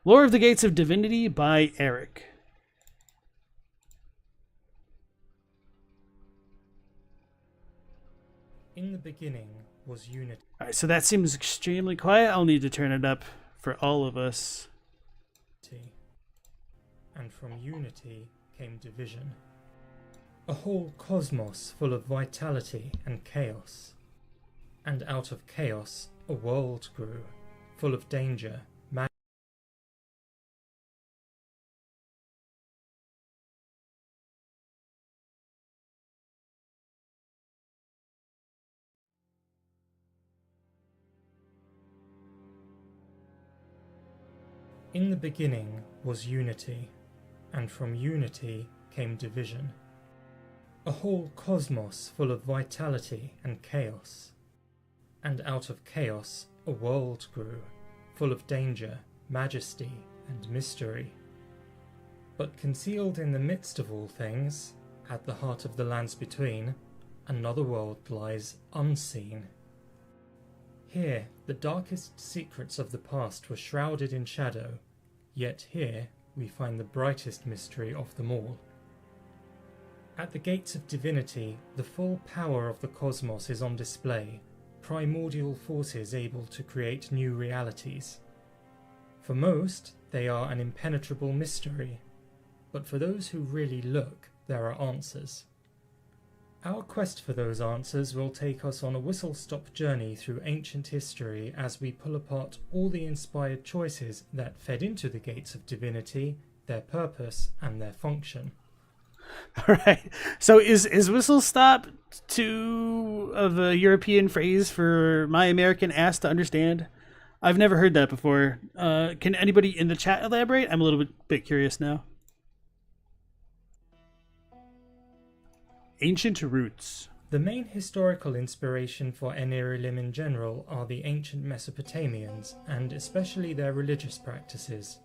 Lore of the Gates of Divinity by Eric. In the beginning was unity. Alright, so that seems extremely quiet. I'll need to turn it up for all of us. And from unity came division. A whole cosmos full of vitality and chaos. And out of chaos a world grew, full of danger, In the beginning was unity, and from unity came division. A whole cosmos full of vitality and chaos. And out of chaos a world grew, full of danger, majesty, and mystery. But concealed in the midst of all things, at the heart of the lands between, another world lies unseen. Here, the darkest secrets of the past were shrouded in shadow, yet here we find the brightest mystery of them all. At the gates of divinity, the full power of the cosmos is on display, primordial forces able to create new realities. For most, they are an impenetrable mystery, but for those who really look, there are answers. Our quest for those answers will take us on a whistle-stop journey through ancient history as we pull apart all the inspired choices that fed into the gates of divinity, their purpose, and their function. All right. So is whistle stop too of a European phrase for my American ass to understand? I've never heard that before. Can anybody in the chat elaborate? I'm a little bit curious now. Ancient roots. The main historical inspiration for Enerilim in general are the ancient Mesopotamians, and especially their religious practices.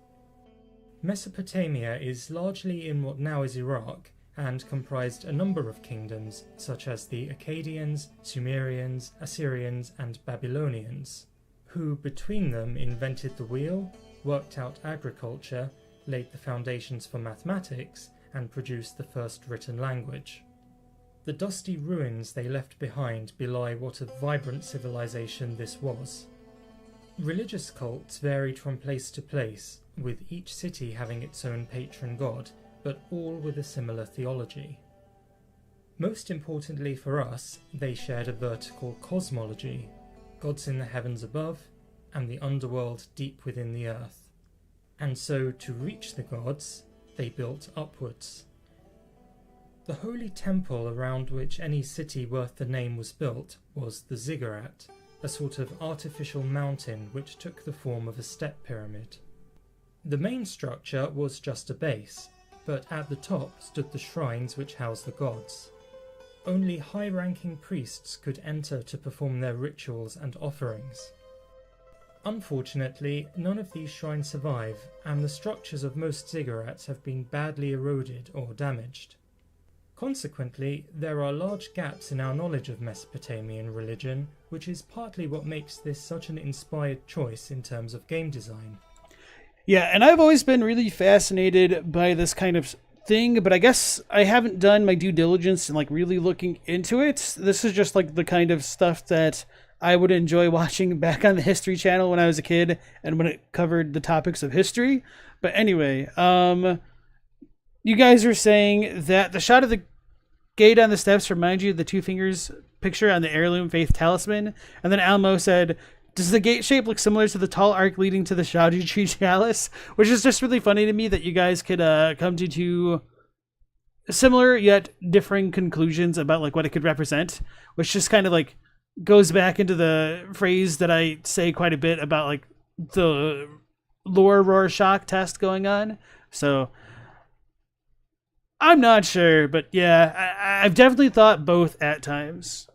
Mesopotamia is largely in what now is Iraq, and comprised a number of kingdoms, such as the Akkadians, Sumerians, Assyrians, and Babylonians, who between them invented the wheel, worked out agriculture, laid the foundations for mathematics, and produced the first written language. The dusty ruins they left behind belie what a vibrant civilization this was. Religious cults varied from place to place, with each city having its own patron god, but all with a similar theology. Most importantly for us, they shared a vertical cosmology, gods in the heavens above, and the underworld deep within the earth. And so, to reach the gods, they built upwards. The holy temple around which any city worth the name was built was the ziggurat, a sort of artificial mountain which took the form of a step pyramid. The main structure was just a base, but at the top stood the shrines which housed the gods. Only high-ranking priests could enter to perform their rituals and offerings. Unfortunately, none of these shrines survive, and the structures of most ziggurats have been badly eroded or damaged. Consequently, there are large gaps in our knowledge of Mesopotamian religion, which is partly what makes this such an inspired choice in terms of game design. Yeah, and I've always been really fascinated by this kind of thing, but I guess I haven't done my due diligence in really looking into it. This is just the kind of stuff that I would enjoy watching back on the History Channel when I was a kid and when it covered the topics of history. But anyway, you guys are saying that the shot of the gate on the steps reminds you of the two fingers picture on the heirloom faith talisman. And then Almo said, does the gate shape look similar to the tall arc leading to the Shadi Tree Chalice? Which is just really funny to me that you guys could come to two similar yet differing conclusions about like what it could represent, which just kind of like goes back into the phrase that I say quite a bit about like the lore Rorschach test going on. So I'm not sure, but yeah, I've definitely thought both at times.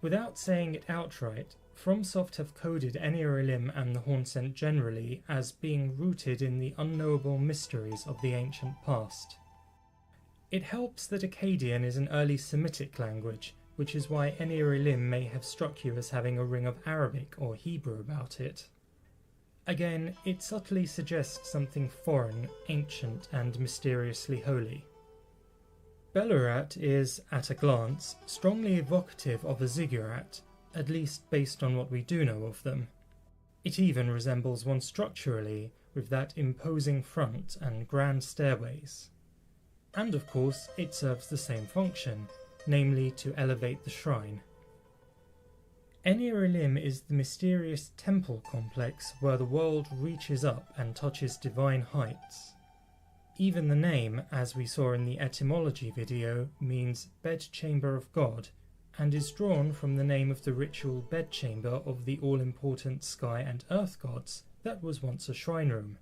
Without saying it outright, FromSoft have coded Enim and the Hornsent generally as being rooted in the unknowable mysteries of the ancient past. It helps that Akkadian is an early Semitic language, which is why Enim may have struck you as having a ring of Arabic or Hebrew about it. Again, it subtly suggests something foreign, ancient, and mysteriously holy. Belurat is, at a glance, strongly evocative of a ziggurat, at least based on what we do know of them. It even resembles one structurally, with that imposing front and grand stairways. And of course, it serves the same function, namely to elevate the shrine. Enim is the mysterious temple complex where the world reaches up and touches divine heights. Even the name, as we saw in the etymology video, means bedchamber of God, and is drawn from the name of the ritual bedchamber of the all-important sky and earth gods that was once a shrine room.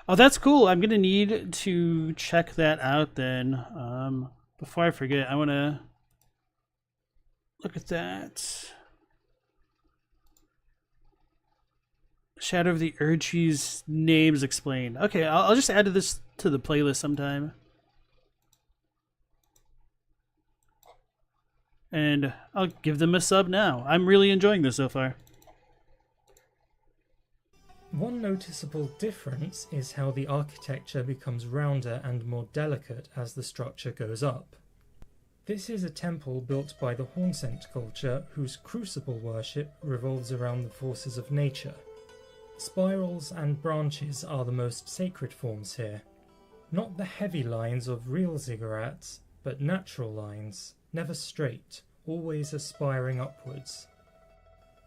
Oh, that's cool. I'm going to need to check that out then. Before I forget, I want to look at that. Shadow of the Erdtree's names explained. Okay, I'll just add this to the playlist sometime. And I'll give them a sub now. I'm really enjoying this so far. One noticeable difference is how the architecture becomes rounder and more delicate as the structure goes up. This is a temple built by the Hornsent culture whose crucible worship revolves around the forces of nature. Spirals and branches are the most sacred forms here. Not the heavy lines of real ziggurats, but natural lines, never straight, always aspiring upwards.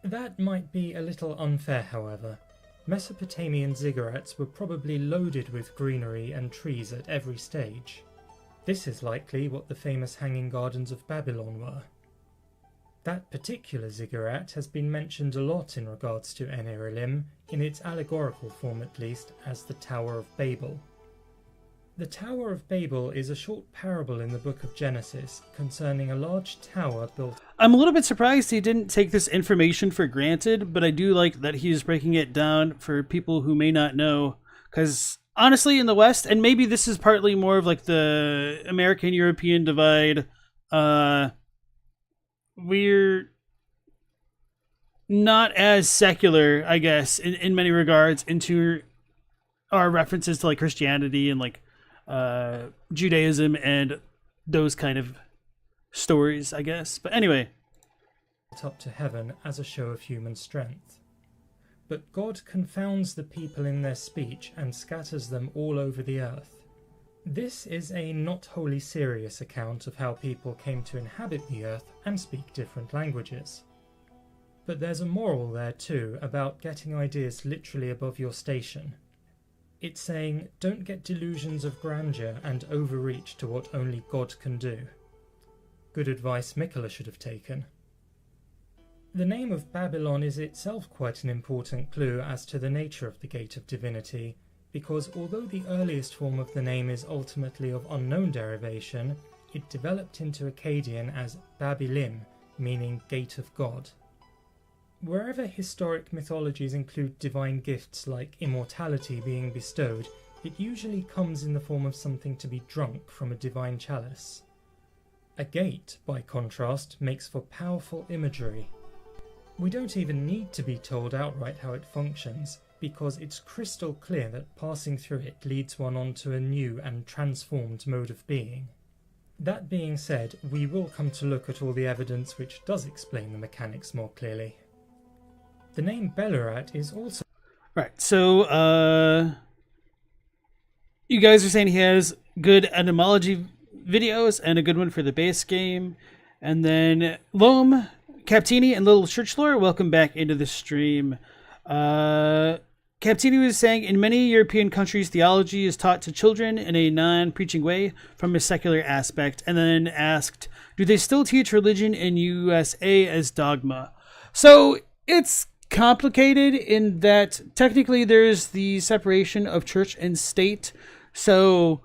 That might be a little unfair, however. Mesopotamian ziggurats were probably loaded with greenery and trees at every stage. This is likely what the famous Hanging Gardens of Babylon were. That particular ziggurat has been mentioned a lot in regards to Enim, in its allegorical form at least, as the Tower of Babel. The Tower of Babel is a short parable in the book of Genesis concerning a large tower built... I'm a little bit surprised he didn't take this information for granted, but I do like that he's breaking it down for people who may not know, because honestly in the West, and maybe this is partly more of like the American-European divide, we're not as secular, I guess, in many regards into our references to like Christianity and like Judaism and those kind of stories, I guess. But anyway, up to heaven as a show of human strength. But God confounds the people in their speech and scatters them all over the earth. This is a not wholly serious account of how people came to inhabit the earth and speak different languages. But there's a moral there too about getting ideas literally above your station. It's saying, don't get delusions of grandeur and overreach to what only God can do. Good advice Mikola should have taken. The name of Babylon is itself quite an important clue as to the nature of the Gate of Divinity, because although the earliest form of the name is ultimately of unknown derivation, it developed into Akkadian as Babilim, meaning Gate of God. Wherever historic mythologies include divine gifts like immortality being bestowed, it usually comes in the form of something to be drunk from a divine chalice. A gate, by contrast, makes for powerful imagery. We don't even need to be told outright how it functions, because it's crystal clear that passing through it leads one onto a new and transformed mode of being. That being said, we will come to look at all the evidence which does explain the mechanics more clearly. The name Belurat is also... right, so, you guys are saying he has good etymology videos and a good one for the base game. And then Loam, Captini, and Little Church Lore, welcome back into the stream. Captini, Captini was saying, in many European countries, theology is taught to children in a non-preaching way from a secular aspect, and then asked, do they still teach religion in USA as dogma? So it's complicated in that technically there's the separation of church and state. So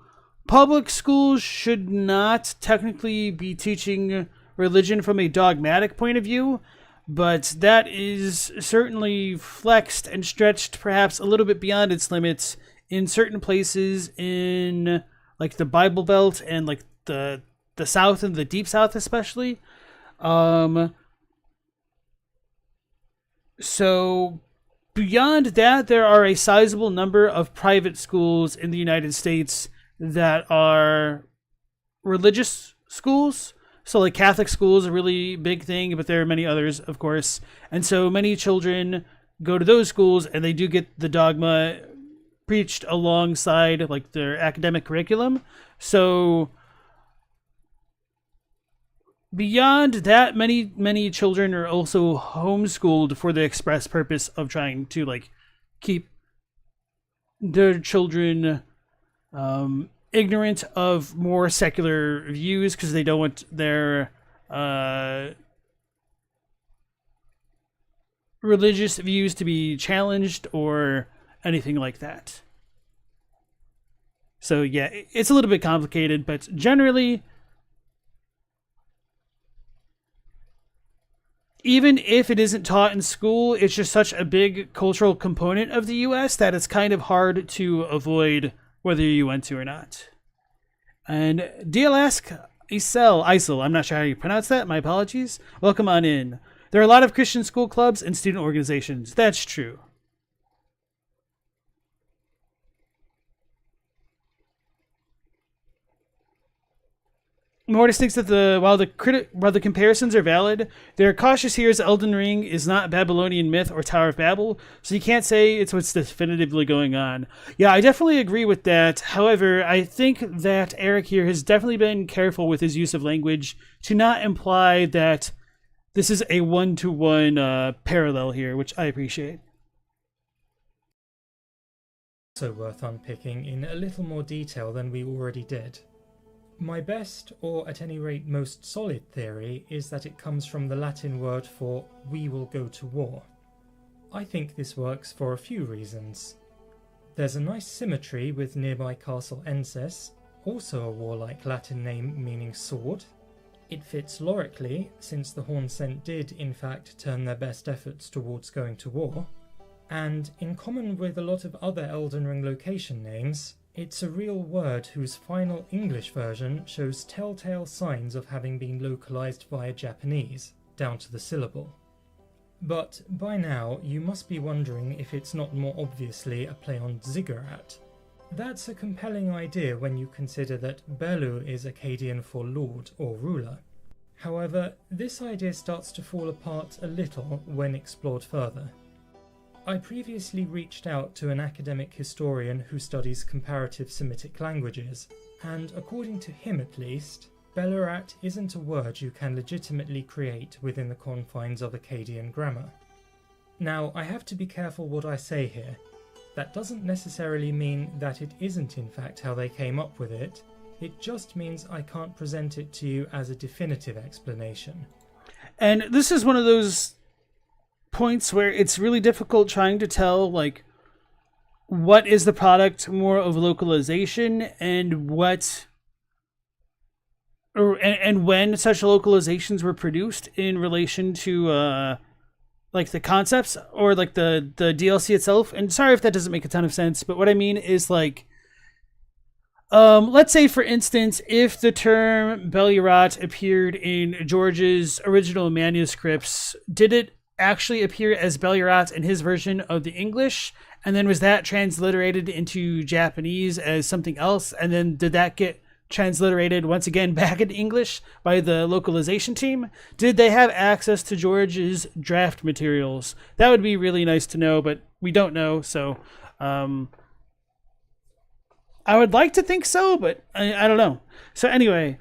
public schools should not technically be teaching religion from a dogmatic point of view, but that is certainly flexed and stretched perhaps a little bit beyond its limits in certain places in like the Bible Belt and like the South and the Deep South especially. So beyond that, there are a sizable number of private schools in the United States that are religious schools. So like Catholic school is a really big thing, but there are many others, of course. And so many children go to those schools and they do get the dogma preached alongside like their academic curriculum. So beyond that, many children are also homeschooled for the express purpose of trying to like keep their children ignorant of more secular views because they don't want their religious views to be challenged or anything like that. So yeah, it's a little bit complicated, but generally, even if it isn't taught in school, it's just such a big cultural component of the US that it's kind of hard to avoid whether you went to or not. And DLS Isel, I'm not sure how you pronounce that, my apologies. Welcome on in. There are a lot of Christian school clubs and student organizations. That's true. Mortis thinks that while the comparisons are valid, they're cautious here as Elden Ring is not Babylonian myth or Tower of Babel, so you can't say it's what's definitively going on. Yeah, I definitely agree with that. However, I think that Eric here has definitely been careful with his use of language to not imply that this is a one-to-one parallel here, which I appreciate. Also worth unpicking in a little more detail than we already did. My best, or at any rate most solid theory, is that it comes from the Latin word for "we will go to war." I think this works for a few reasons. There's a nice symmetry with nearby Castle Ences, also a warlike Latin name meaning sword. It fits lorically, since the Hornsent did in fact turn their best efforts towards going to war. And in common with a lot of other Elden Ring location names, it's a real word whose final English version shows telltale signs of having been localized via Japanese, down to the syllable. But by now, you must be wondering if it's not more obviously a play on ziggurat. That's a compelling idea when you consider that Belu is Akkadian for lord or ruler. However, this idea starts to fall apart a little when explored further. I previously reached out to an academic historian who studies comparative Semitic languages, and according to him at least, Belurat isn't a word you can legitimately create within the confines of Akkadian grammar. Now, I have to be careful what I say here. That doesn't necessarily mean that it isn't in fact how they came up with it, it just means I can't present it to you as a definitive explanation. And this is one of those points where it's really difficult trying to tell, like, what is the product more of localization and what, and when such localizations were produced in relation to, like, the concepts or, like, the DLC itself. And sorry if that doesn't make a ton of sense, but what I mean is, like, let's say, for instance, if the term Belurat appeared in George's original manuscripts, did it actually appear as Belurat in his version of the English, and then was that transliterated into Japanese as something else, and then did that get transliterated once again back into English by the localization team? Did they have access to George's draft materials? That would be really nice to know, but we don't know, so I would like to think so, but I don't know. So anyway,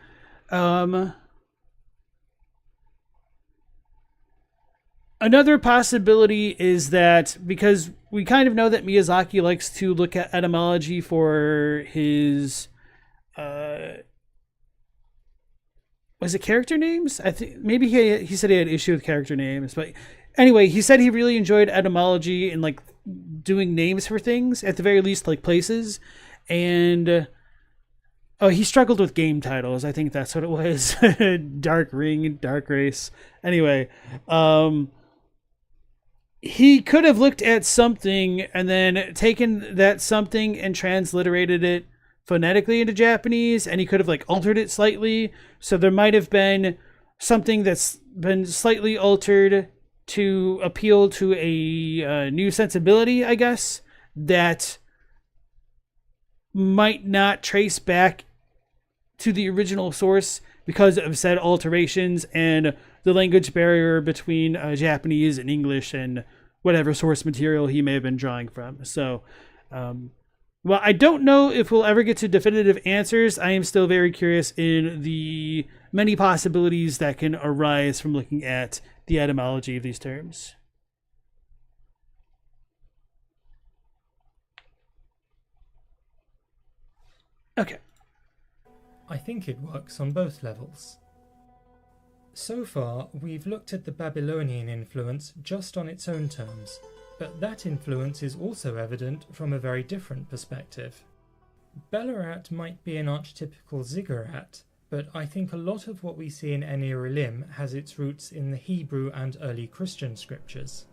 Another possibility is that because we kind of know that Miyazaki likes to look at etymology for his was it character names? I think maybe he said he had issue with character names, but anyway, he said he really enjoyed etymology and like doing names for things, at the very least, like places. And he struggled with game titles. I think that's what it was. Dark Ring, Dark Race. Anyway, he could have looked at something and then taken that something and transliterated it phonetically into Japanese, and he could have like altered it slightly. So there might have been something that's been slightly altered to appeal to a new sensibility, I guess, that might not trace back to the original source because of said alterations and the language barrier between Japanese and English and whatever source material he may have been drawing from. So, well, I don't know if we'll ever get to definitive answers. I am still very curious in the many possibilities that can arise from looking at the etymology of these terms. Okay. I think it works on both levels. So far, we've looked at the Babylonian influence just on its own terms, but that influence is also evident from a very different perspective. Belorat might be an archetypical ziggurat, but I think a lot of what we see in Enir Elim has its roots in the Hebrew and early Christian scriptures.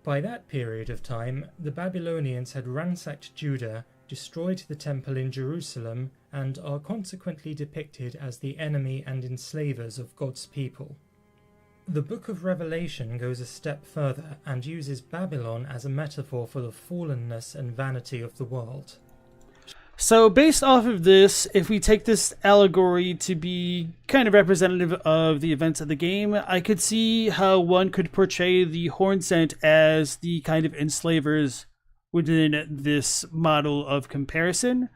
By that period of time, the Babylonians had ransacked Judah, destroyed the temple in Jerusalem, and are consequently depicted as the enemy and enslavers of God's people. The Book of Revelation goes a step further and uses Babylon as a metaphor for the fallenness and vanity of the world. So based off of this, if we take this allegory to be kind of representative of the events of the game, I could see how one could portray the Hornsent as the kind of enslavers within this model of comparison.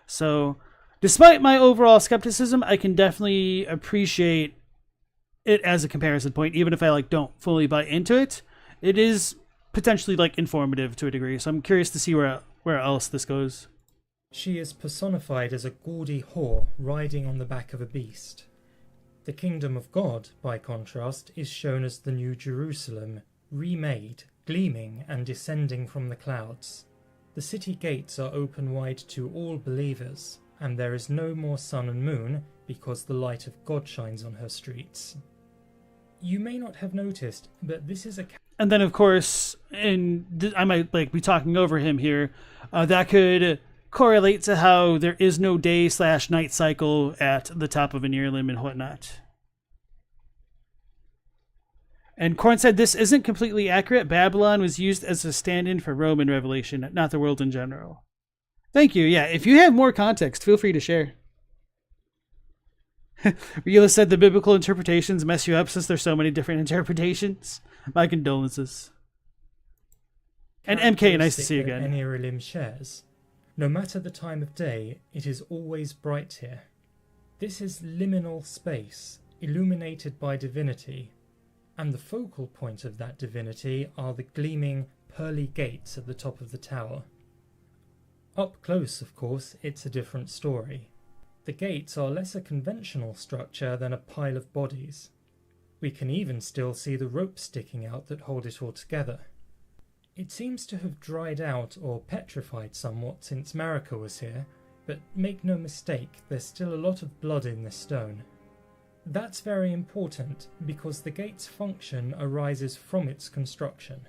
So despite my overall skepticism, I can definitely appreciate it as a comparison point, even if I don't fully buy into it. It is potentially informative to a degree, so I'm curious to see where else this goes. She is personified as a gaudy whore riding on the back of a beast. The kingdom of God, by contrast, is shown as the New Jerusalem, remade, gleaming and descending from the clouds. The city gates are open wide to all believers, and there is no more sun and moon because the light of God shines on her streets. You may not have noticed, but this is a... And then, of course, I might be talking over him here, that could correlate to how there is no day/night cycle at the top of Enir Elim and whatnot. And Korn said this isn't completely accurate. Babylon was used as a stand-in for Rome in Revelation, not the world in general. Thank you. Yeah, if you have more context, feel free to share. Rila said the biblical interpretations mess you up since there's so many different interpretations. My condolences. And MK, nice to see you again. Enir Elim shares. No matter the time of day, it is always bright here. This is liminal space, illuminated by divinity, and the focal point of that divinity are the gleaming, pearly gates at the top of the tower. Up close, of course, it's a different story. The gates are less a conventional structure than a pile of bodies. We can even still see the ropes sticking out that hold it all together. It seems to have dried out or petrified somewhat since Marika was here, but make no mistake, there's still a lot of blood in this stone. That's very important because the gate's function arises from its construction.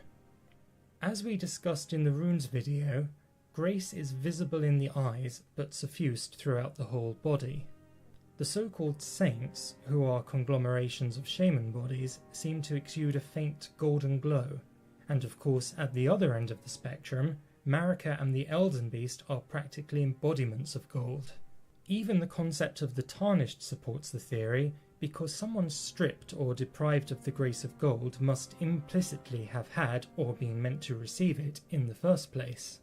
As we discussed in the runes video, grace is visible in the eyes but suffused throughout the whole body. The so-called saints, who are conglomerations of shaman bodies, seem to exude a faint golden glow, and of course at the other end of the spectrum, Marika and the Elden Beast are practically embodiments of gold. Even the concept of the tarnished supports the theory, because someone stripped or deprived of the grace of gold must implicitly have had or been meant to receive it in the first place.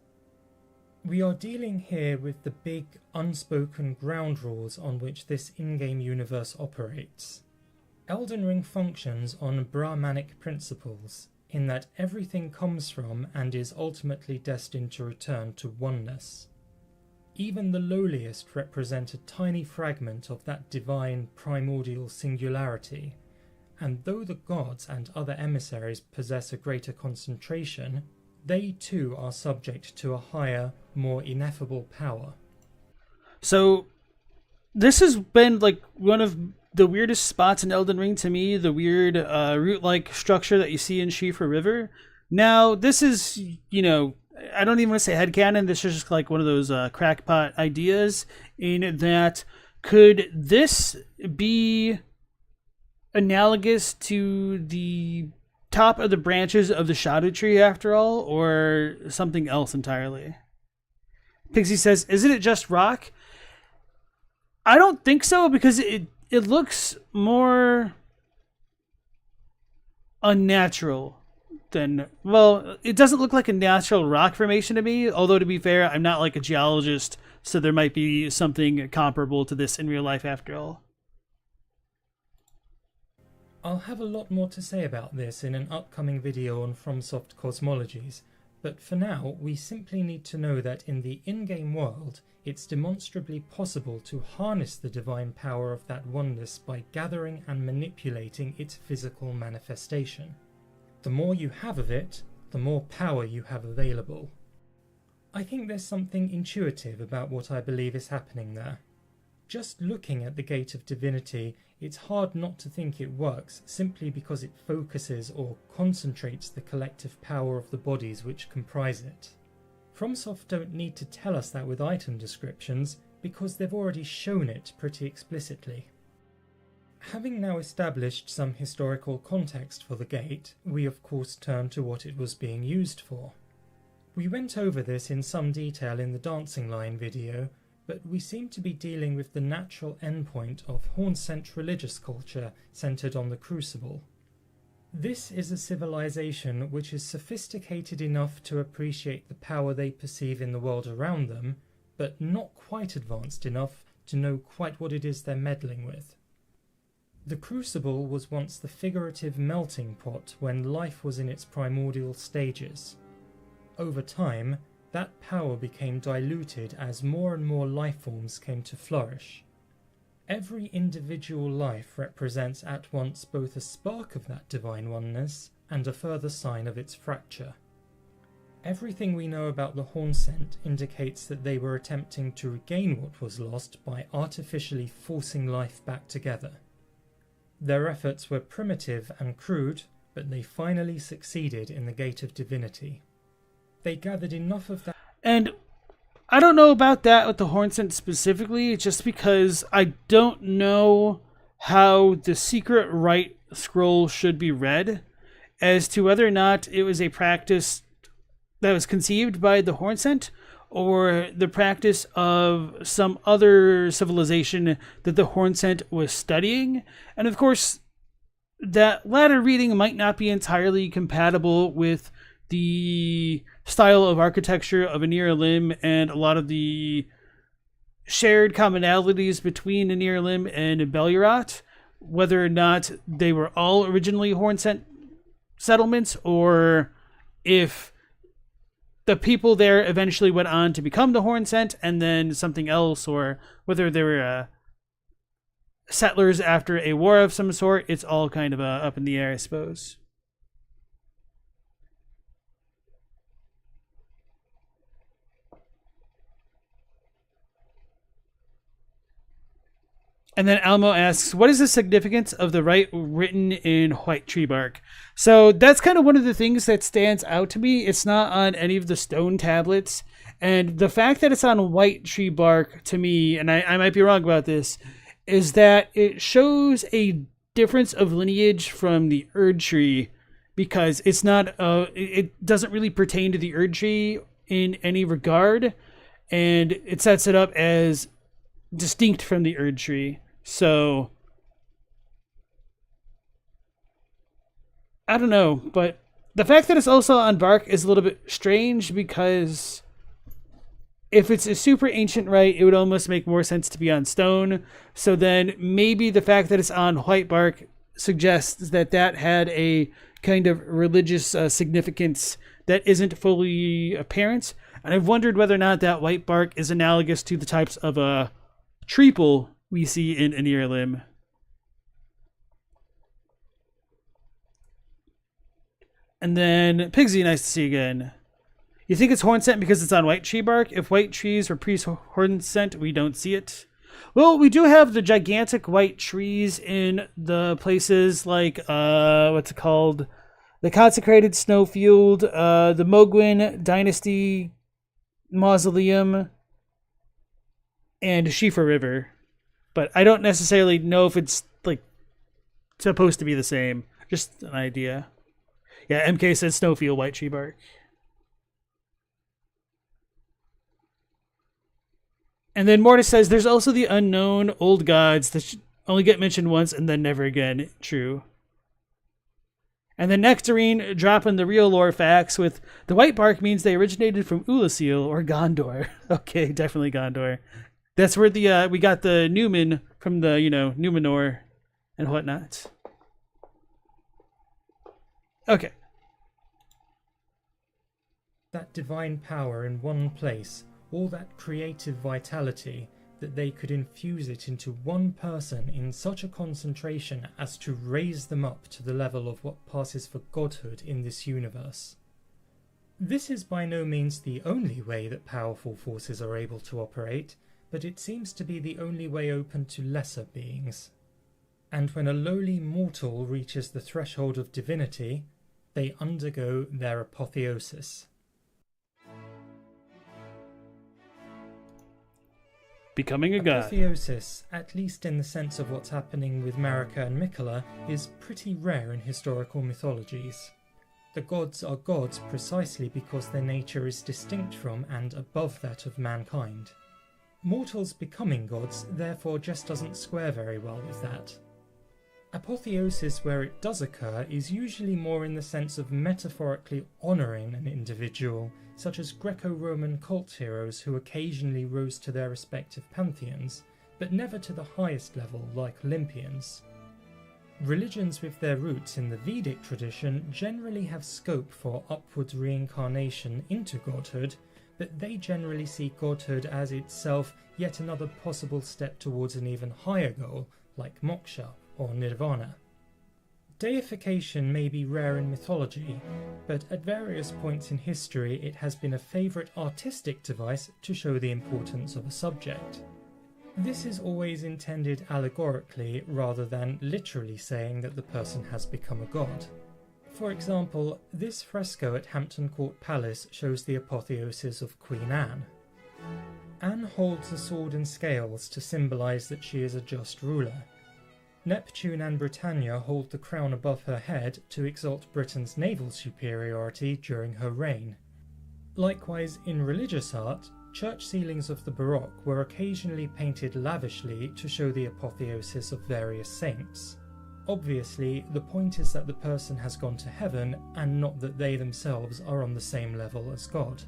We are dealing here with the big, unspoken ground rules on which this in-game universe operates. Elden Ring functions on Brahmanic principles, in that everything comes from and is ultimately destined to return to oneness. Even the lowliest represent a tiny fragment of that divine primordial singularity, and though the gods and other emissaries possess a greater concentration, they too are subject to a higher, more ineffable power. So this has been like one of the weirdest spots in Elden Ring to me, the weird root-like structure that you see in Shifa River. Now, this is, I don't even want to say headcanon, this is just like one of those crackpot ideas, in that could this be analogous to the top of the branches of the Shadow Tree after all, or something else entirely? Pixie says, isn't it just rock? I don't think so, because it looks more unnatural than, well, it doesn't look like a natural rock formation to me, although to be fair, I'm not like a geologist, so there might be something comparable to this in real life after all. I'll have a lot more to say about this in an upcoming video on FromSoft cosmologies, but for now we simply need to know that in the in-game world it's demonstrably possible to harness the divine power of that oneness by gathering and manipulating its physical manifestation. The more you have of it, the more power you have available. I think there's something intuitive about what I believe is happening there. Just looking at the Gate of Divinity, it's hard not to think it works simply because it focuses or concentrates the collective power of the bodies which comprise it. FromSoft don't need to tell us that with item descriptions because they've already shown it pretty explicitly. Having now established some historical context for the gate, we of course turn to what it was being used for. We went over this in some detail in the Dancing Line video, but we seem to be dealing with the natural endpoint of Hornsent religious culture centered on the Crucible. This is a civilization which is sophisticated enough to appreciate the power they perceive in the world around them, but not quite advanced enough to know quite what it is they're meddling with. The Crucible was once the figurative melting pot when life was in its primordial stages. Over time, that power became diluted as more and more life forms came to flourish. Every individual life represents at once both a spark of that divine oneness and a further sign of its fracture. Everything we know about the Hornsent indicates that they were attempting to regain what was lost by artificially forcing life back together. Their efforts were primitive and crude, but they finally succeeded in the Gate of Divinity. They gathered enough of that. And I don't know about that with the Hornsent specifically, just because I don't know how the secret rite scroll should be read, as to whether or not it was a practice that was conceived by the Hornsent, or the practice of some other civilization that the Hornsent was studying. And of course, that latter reading might not be entirely compatible with the style of architecture of Anir Lim and a lot of the shared commonalities between Anir Lim and Belurot, whether or not they were all originally Hornsent settlements, or if the people there eventually went on to become the Hornsent and then something else, or whether they were settlers after a war of some sort. It's all kind of up in the air, I suppose. And then Almo asks, what is the significance of the rite written in white tree bark? So that's kind of one of the things that stands out to me. It's not on any of the stone tablets. And the fact that it's on white tree bark to me, and I might be wrong about this, is that it shows a difference of lineage from the Erdtree, because it's not, it doesn't really pertain to the Erdtree in any regard. And it sets it up as distinct from the Erdtree. So I don't know, but the fact that it's also on bark is a little bit strange, because if it's a super ancient rite, it would almost make more sense to be on stone. So then maybe the fact that it's on white bark suggests that that had a kind of religious significance that isn't fully apparent. And I've wondered whether or not that white bark is analogous to the types of treeple we see in Aenir Lim. And then Pigsy, nice to see you again. You think it's horn scent because it's on white tree bark? If white trees were pre-horn scent, we don't see it. Well, we do have the gigantic white trees in the places like, what's it called? The Consecrated Snowfield, the Mogwin Dynasty Mausoleum, and Shifa River. But I don't necessarily know if it's, like, supposed to be the same. Just an idea. Yeah, MK says Snowfield, white tree bark. And then Mortis says, there's also the unknown old gods that only get mentioned once and then never again. True. And then Nectarine dropping the real lore facts with the white bark means they originated from Ulasil or Gondor. Okay, definitely Gondor. That's where the we got the Numen from the, Numenor and whatnot. Okay. That divine power in one place, all that creative vitality, that they could infuse it into one person in such a concentration as to raise them up to the level of what passes for godhood in this universe. This is by no means the only way that powerful forces are able to operate, but it seems to be the only way open to lesser beings. And when a lowly mortal reaches the threshold of divinity, they undergo their apotheosis. Becoming a god. Apotheosis, at least in the sense of what's happening with Marika and Mikola, is pretty rare in historical mythologies. The gods are gods precisely because their nature is distinct from and above that of mankind. Mortals becoming gods therefore just doesn't square very well with that. Apotheosis where it does occur is usually more in the sense of metaphorically honouring an individual, such as Greco-Roman cult heroes who occasionally rose to their respective pantheons, but never to the highest level like Olympians. Religions with their roots in the Vedic tradition generally have scope for upward reincarnation into godhood, but they generally see godhood as itself yet another possible step towards an even higher goal, like moksha or nirvana. Deification may be rare in mythology, but at various points in history it has been a favourite artistic device to show the importance of a subject. This is always intended allegorically rather than literally saying that the person has become a god. For example, this fresco at Hampton Court Palace shows the apotheosis of Queen Anne. Anne holds a sword and scales to symbolise that she is a just ruler. Neptune and Britannia hold the crown above her head to exalt Britain's naval superiority during her reign. Likewise, in religious art, church ceilings of the Baroque were occasionally painted lavishly to show the apotheosis of various saints. Obviously, the point is that the person has gone to heaven and not that they themselves are on the same level as God.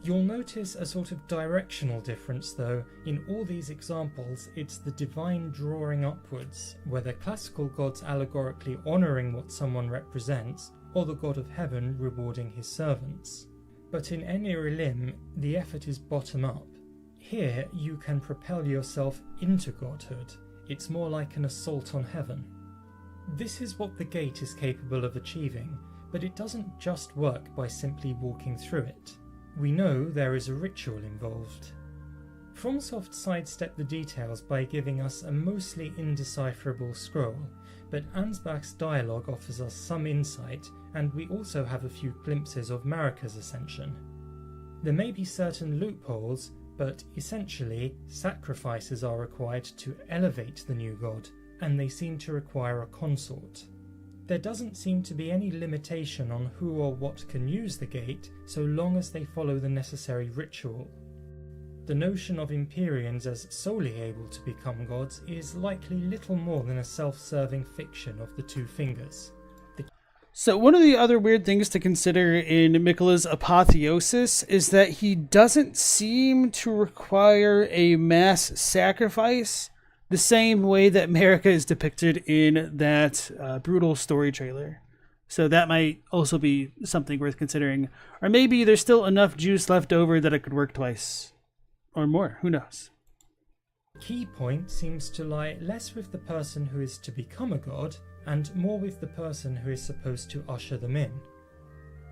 You'll notice a sort of directional difference though. In all these examples, it's the divine drawing upwards, whether classical gods allegorically honouring what someone represents, or the god of heaven rewarding his servants. But in Aenir Lim, the effort is bottom up. Here, you can propel yourself into godhood. It's more like an assault on heaven. This is what the gate is capable of achieving, but it doesn't just work by simply walking through it. We know there is a ritual involved. FromSoft sidestepped the details by giving us a mostly indecipherable scroll, but Ansbach's dialogue offers us some insight, and we also have a few glimpses of Marika's ascension. There may be certain loopholes, but essentially, sacrifices are required to elevate the new god, and they seem to require a consort. There doesn't seem to be any limitation on who or what can use the gate, so long as they follow the necessary ritual. The notion of Empyreans as solely able to become gods is likely little more than a self-serving fiction of the two fingers. So one of the other weird things to consider in Mikola's apotheosis is that he doesn't seem to require a mass sacrifice the same way that America is depicted in that brutal story trailer. So that might also be something worth considering. Or maybe there's still enough juice left over that it could work twice. Or more, who knows? Key point seems to lie less with the person who is to become a god, and more with the person who is supposed to usher them in.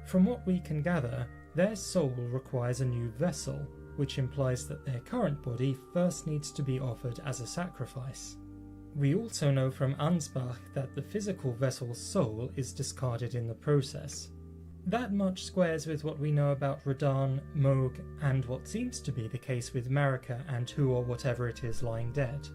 From what we can gather, their soul requires a new vessel, which implies that their current body first needs to be offered as a sacrifice. We also know from Ansbach that the physical vessel's soul is discarded in the process. That much squares with what we know about Radahn, Mohg, and what seems to be the case with Marika and who or whatever it is lying dead.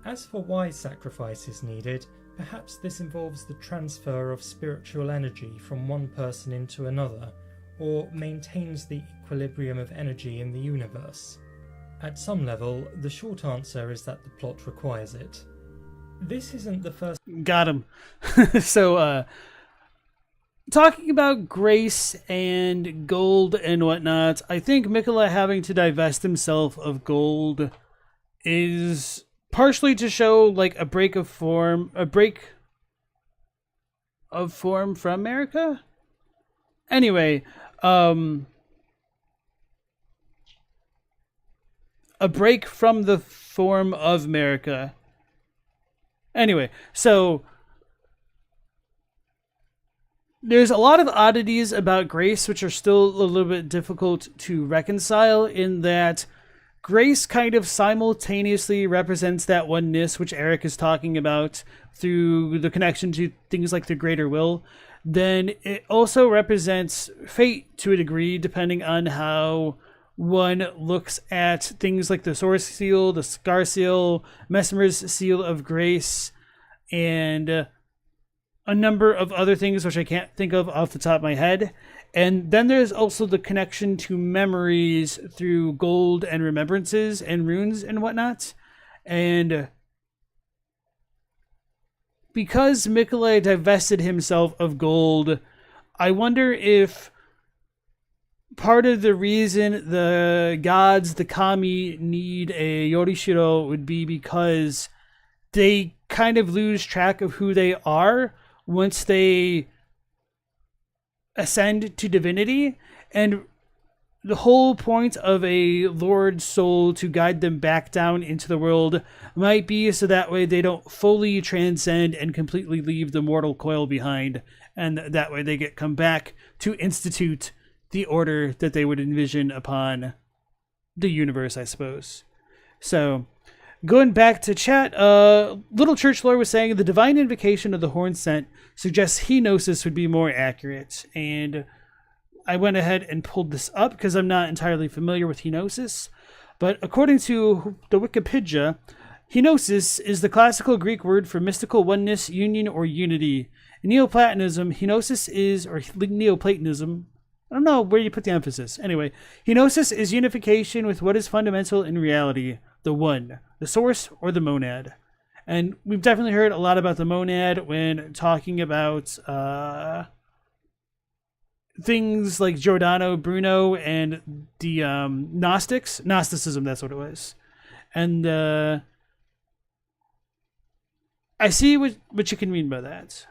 As for why sacrifice is needed, perhaps this involves the transfer of spiritual energy from one person into another, or maintains the equilibrium of energy in the universe. At some level, the short answer is that the plot requires it. This isn't the first... Got him. So, talking about grace and gold and whatnot, I think Miquella having to divest himself of gold is partially to show like a break of form from America? Anyway, a break from the form of America. Anyway, so there's a lot of oddities about grace which are still a little bit difficult to reconcile, in that grace kind of simultaneously represents that oneness which Eric is talking about through the connection to things like the greater will. Then it also represents fate to a degree, depending on how one looks at things like the Source Seal, the Scar Seal, Messmer's Seal of Grace, and a number of other things which I can't think of off the top of my head. And then there's also the connection to memories through gold and remembrances and runes and whatnot. And because Miquella divested himself of gold, I wonder if part of the reason the gods, the kami, need a Yorishiro would be because they kind of lose track of who they are once they ascend to divinity. And the whole point of a Lord's soul to guide them back down into the world might be so that way they don't fully transcend and completely leave the mortal coil behind, and that way they get come back to institute the order that they would envision upon the universe, I suppose. So, going back to chat, Little Church Lore was saying the divine invocation of the horn scent suggests Henosis would be more accurate, and I went ahead and pulled this up because I'm not entirely familiar with Henosis, but according to the Wikipedia, Henosis is the classical Greek word for mystical oneness, union, or unity. In Neoplatonism, Henosis is, or Neoplatonism, I don't know where you put the emphasis. Anyway, Henosis is unification with what is fundamental in reality, the one, the source, or the monad. And we've definitely heard a lot about the monad when talking about things like Giordano Bruno and the Gnosticism, that's what it was. And I see what you can mean by that.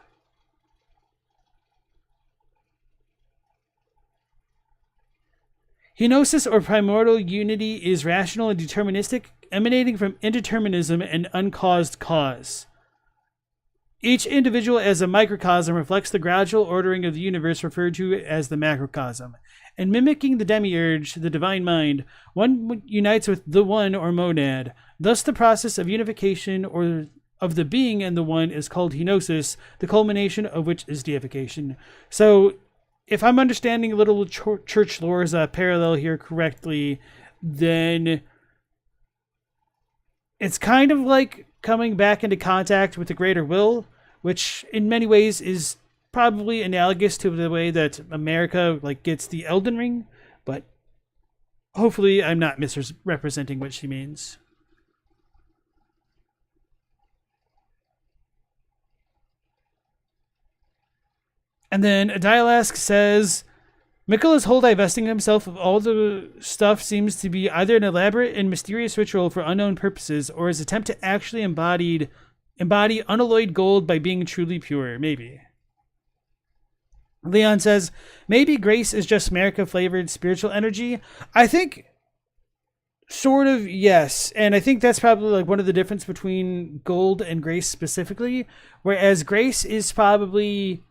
Henosis, or primordial unity, is rational and deterministic, emanating from indeterminism and uncaused cause. Each individual as a microcosm reflects the gradual ordering of the universe referred to as the macrocosm. And mimicking the demiurge, the divine mind, one unites with the one or monad. Thus the process of unification or of the being and the one is called henosis, the culmination of which is deification. So if I'm understanding Little Church Lore's parallel here correctly, then it's kind of like coming back into contact with the greater will, which in many ways is probably analogous to the way that America gets the Elden Ring, but hopefully I'm not misrepresenting what she means. And then Dialask says, Miquella's whole divesting himself of all the stuff seems to be either an elaborate and mysterious ritual for unknown purposes or his attempt to actually embody unalloyed gold by being truly pure. Maybe. Leon says, maybe grace is just America-flavored spiritual energy. I think sort of, yes. And I think that's probably like one of the difference between gold and grace specifically. Whereas grace is probably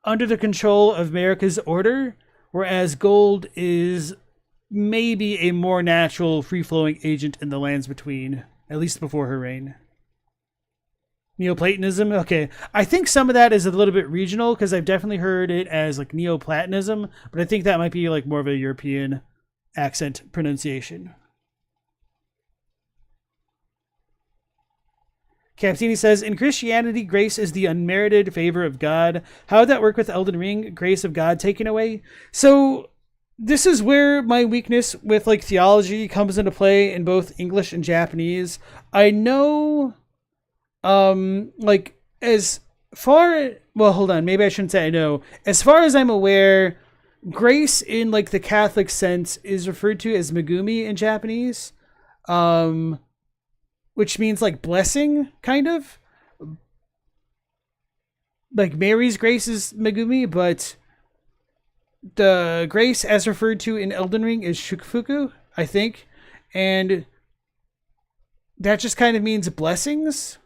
under the control of America's order, whereas gold is maybe a more natural, free-flowing agent in the lands between, at least before her reign. Neoplatonism? Okay. I think some of that is a little bit regional, because I've definitely heard it as like Neoplatonism, but I think that might be like more of a European accent pronunciation. Captini says, in Christianity, grace is the unmerited favor of God. How would that work with Elden Ring? Grace of God taken away? So this is where my weakness with like theology comes into play in both English and Japanese. I know, like as far, well, hold on, maybe I shouldn't say I know. As far as I'm aware, grace in like the Catholic sense is referred to as megumi in Japanese. Which means like blessing, kind of. Like Mary's grace is Megumi, but the grace as referred to in Elden Ring is Shukufuku, I think. And that just kind of means blessings.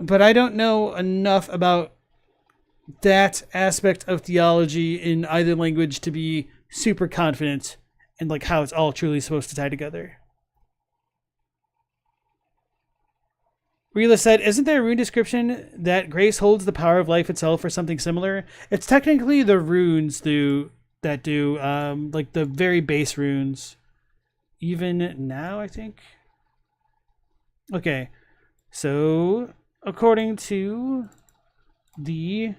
But I don't know enough about that aspect of theology in either language to be super confident and like how it's all truly supposed to tie together. Rila said, isn't there a rune description that grace holds the power of life itself or something similar? It's technically the runes that do like the very base runes. Even now, I think. Okay. So according to the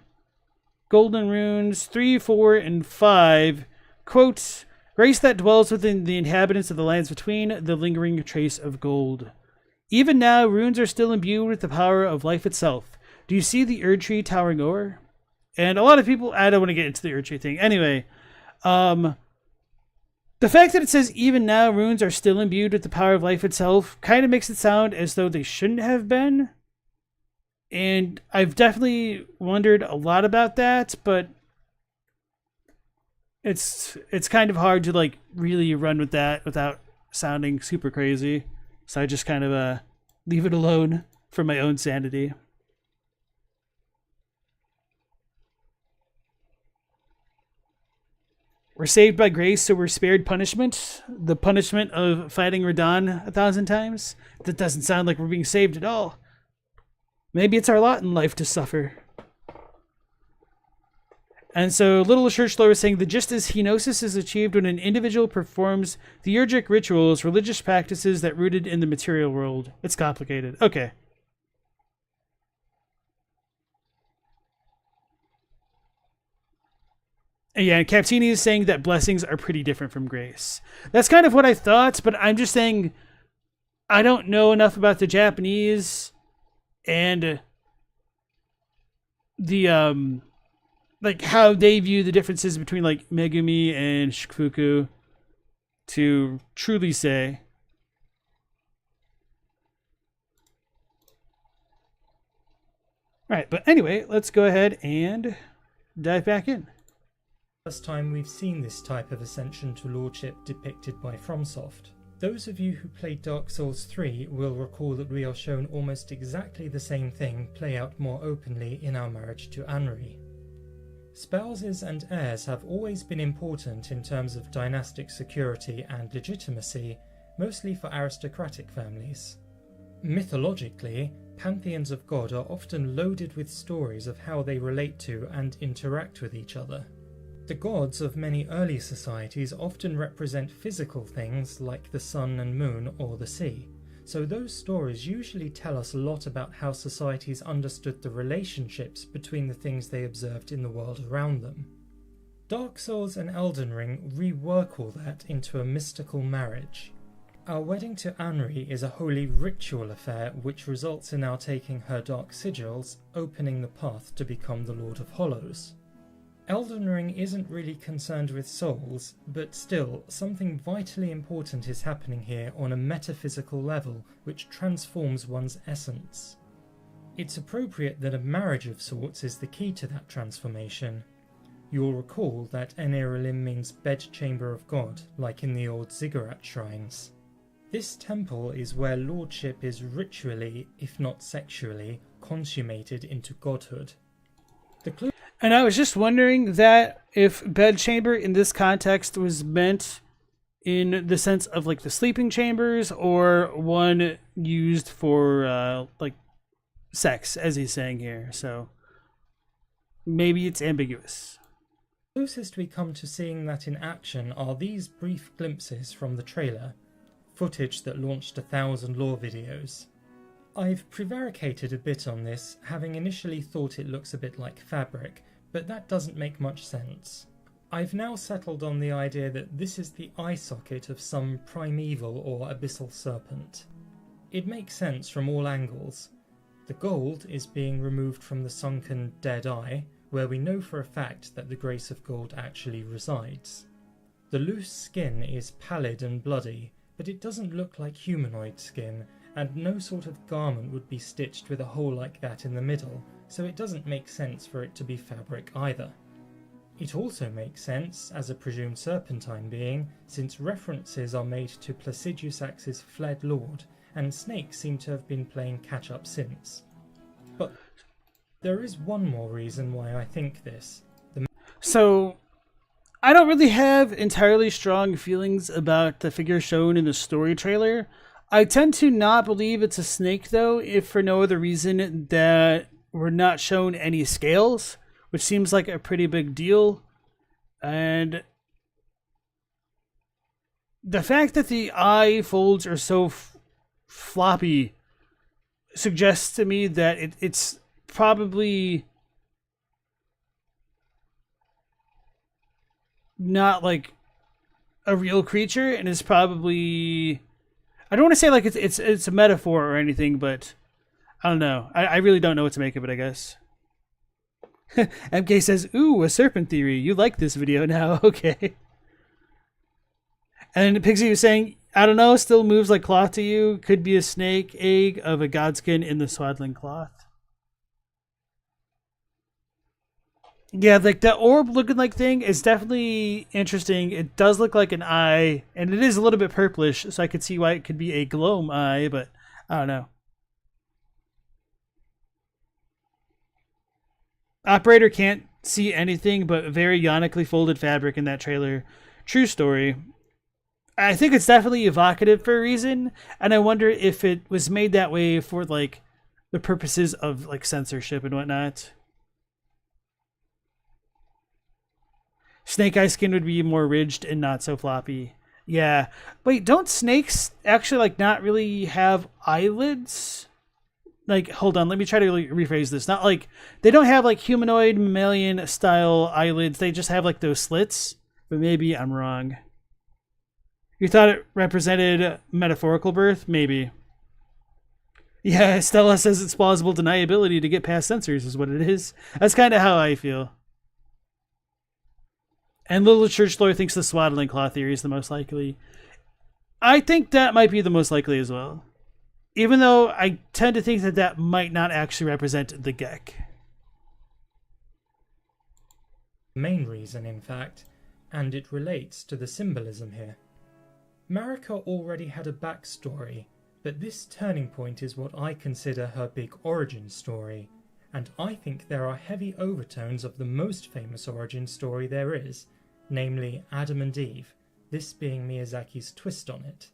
Golden Runes 3, 4, and 5, quote, grace that dwells within the inhabitants of the lands between, the lingering trace of gold. Even now, runes are still imbued with the power of life itself. Do you see the Erdtree towering over? And a lot of people, I don't want to get into the Erdtree thing. Anyway, the fact that it says even now, runes are still imbued with the power of life itself kind of makes it sound as though they shouldn't have been. And I've definitely wondered a lot about that, but it's kind of hard to like really run with that without sounding super crazy. So I just kind of leave it alone for my own sanity. We're saved by grace, so we're spared punishment. The punishment of fighting Radahn 1,000 times. That doesn't sound like we're being saved at all. Maybe it's our lot in life to suffer. And so Little Churchlore is saying the gist is henosis is achieved when an individual performs theurgic rituals, religious practices that rooted in the material world. It's complicated. Okay. And yeah, Captini is saying that blessings are pretty different from grace. That's kind of what I thought, but I'm just saying I don't know enough about the Japanese and the like how they view the differences between like Megumi and Shukufuku to truly say. All right, but anyway, let's go ahead and dive back in. First time we've seen this type of ascension to lordship depicted by FromSoft. Those of you who played Dark Souls 3 will recall that we are shown almost exactly the same thing play out more openly in our marriage to Anri. Spouses and heirs have always been important in terms of dynastic security and legitimacy, mostly for aristocratic families. Mythologically, pantheons of God are often loaded with stories of how they relate to and interact with each other. The gods of many early societies often represent physical things like the sun and moon or the sea, so those stories usually tell us a lot about how societies understood the relationships between the things they observed in the world around them. Dark Souls and Elden Ring rework all that into a mystical marriage. Our wedding to Anri is a wholly ritual affair which results in our taking her dark sigils, opening the path to become the Lord of Hollows. Elden Ring isn't really concerned with souls, but still, something vitally important is happening here on a metaphysical level which transforms one's essence. It's appropriate that a marriage of sorts is the key to that transformation. You'll recall that Eneralim means bedchamber of God, like in the old ziggurat shrines. This temple is where lordship is ritually, if not sexually, consummated into godhood. And I was just wondering that if bedchamber in this context was meant in the sense of like the sleeping chambers, or one used for like sex, as he's saying here. So maybe it's ambiguous. The closest we come to seeing that in action are these brief glimpses from the trailer, footage that launched 1,000 lore videos. I've prevaricated a bit on this, having initially thought it looks a bit like fabric, but that doesn't make much sense. I've now settled on the idea that this is the eye socket of some primeval or abyssal serpent. It makes sense from all angles. The gold is being removed from the sunken dead eye, where we know for a fact that the grace of gold actually resides. The loose skin is pallid and bloody, but it doesn't look like humanoid skin, and no sort of garment would be stitched with a hole like that in the middle, so it doesn't make sense for it to be fabric either. It also makes sense as a presumed serpentine being, since references are made to Placidusax's fled lord, and snakes seem to have been playing catch-up since. But there is one more reason why I think this. So I don't really have entirely strong feelings about the figure shown in the story trailer. I tend to not believe it's a snake, though, if for no other reason that we're not shown any scales, which seems like a pretty big deal. And the fact that the eye folds are so floppy suggests to me that it's probably not like a real creature, and is probably, I don't want to say like it's a metaphor or anything, but I don't know. I really don't know what to make of it, I guess. MK says, ooh, a serpent theory. You like this video now. Okay. And Pixie was saying, I don't know, still moves like cloth to you. Could be a snake egg of a godskin in the swaddling cloth. Yeah, like the orb looking like thing is definitely interesting. It does look like an eye, and it is a little bit purplish, so I could see why it could be a gloam eye, but I don't know. Operator can't see anything but very yonically folded fabric in that trailer. True story. I think it's definitely evocative for a reason, and I wonder if it was made that way for like the purposes of like censorship and whatnot. Snake eye skin would be more ridged and not so floppy. Yeah. Wait, don't snakes actually like not really have eyelids? Like, hold on, let me try to rephrase this. Not like, they don't have like humanoid mammalian style eyelids. They just have like those slits. But maybe I'm wrong. You thought it represented metaphorical birth? Maybe. Yeah, Stella says it's plausible deniability to get past censors is what it is. That's kind of how I feel. And Little Church Lore thinks the swaddling cloth theory is the most likely. I think that might be the most likely as well. Even though I tend to think that that might not actually represent the Gek. Main reason, in fact, and it relates to the symbolism here. Marika already had a backstory, but this turning point is what I consider her big origin story, and I think there are heavy overtones of the most famous origin story there is, namely Adam and Eve, this being Miyazaki's twist on it.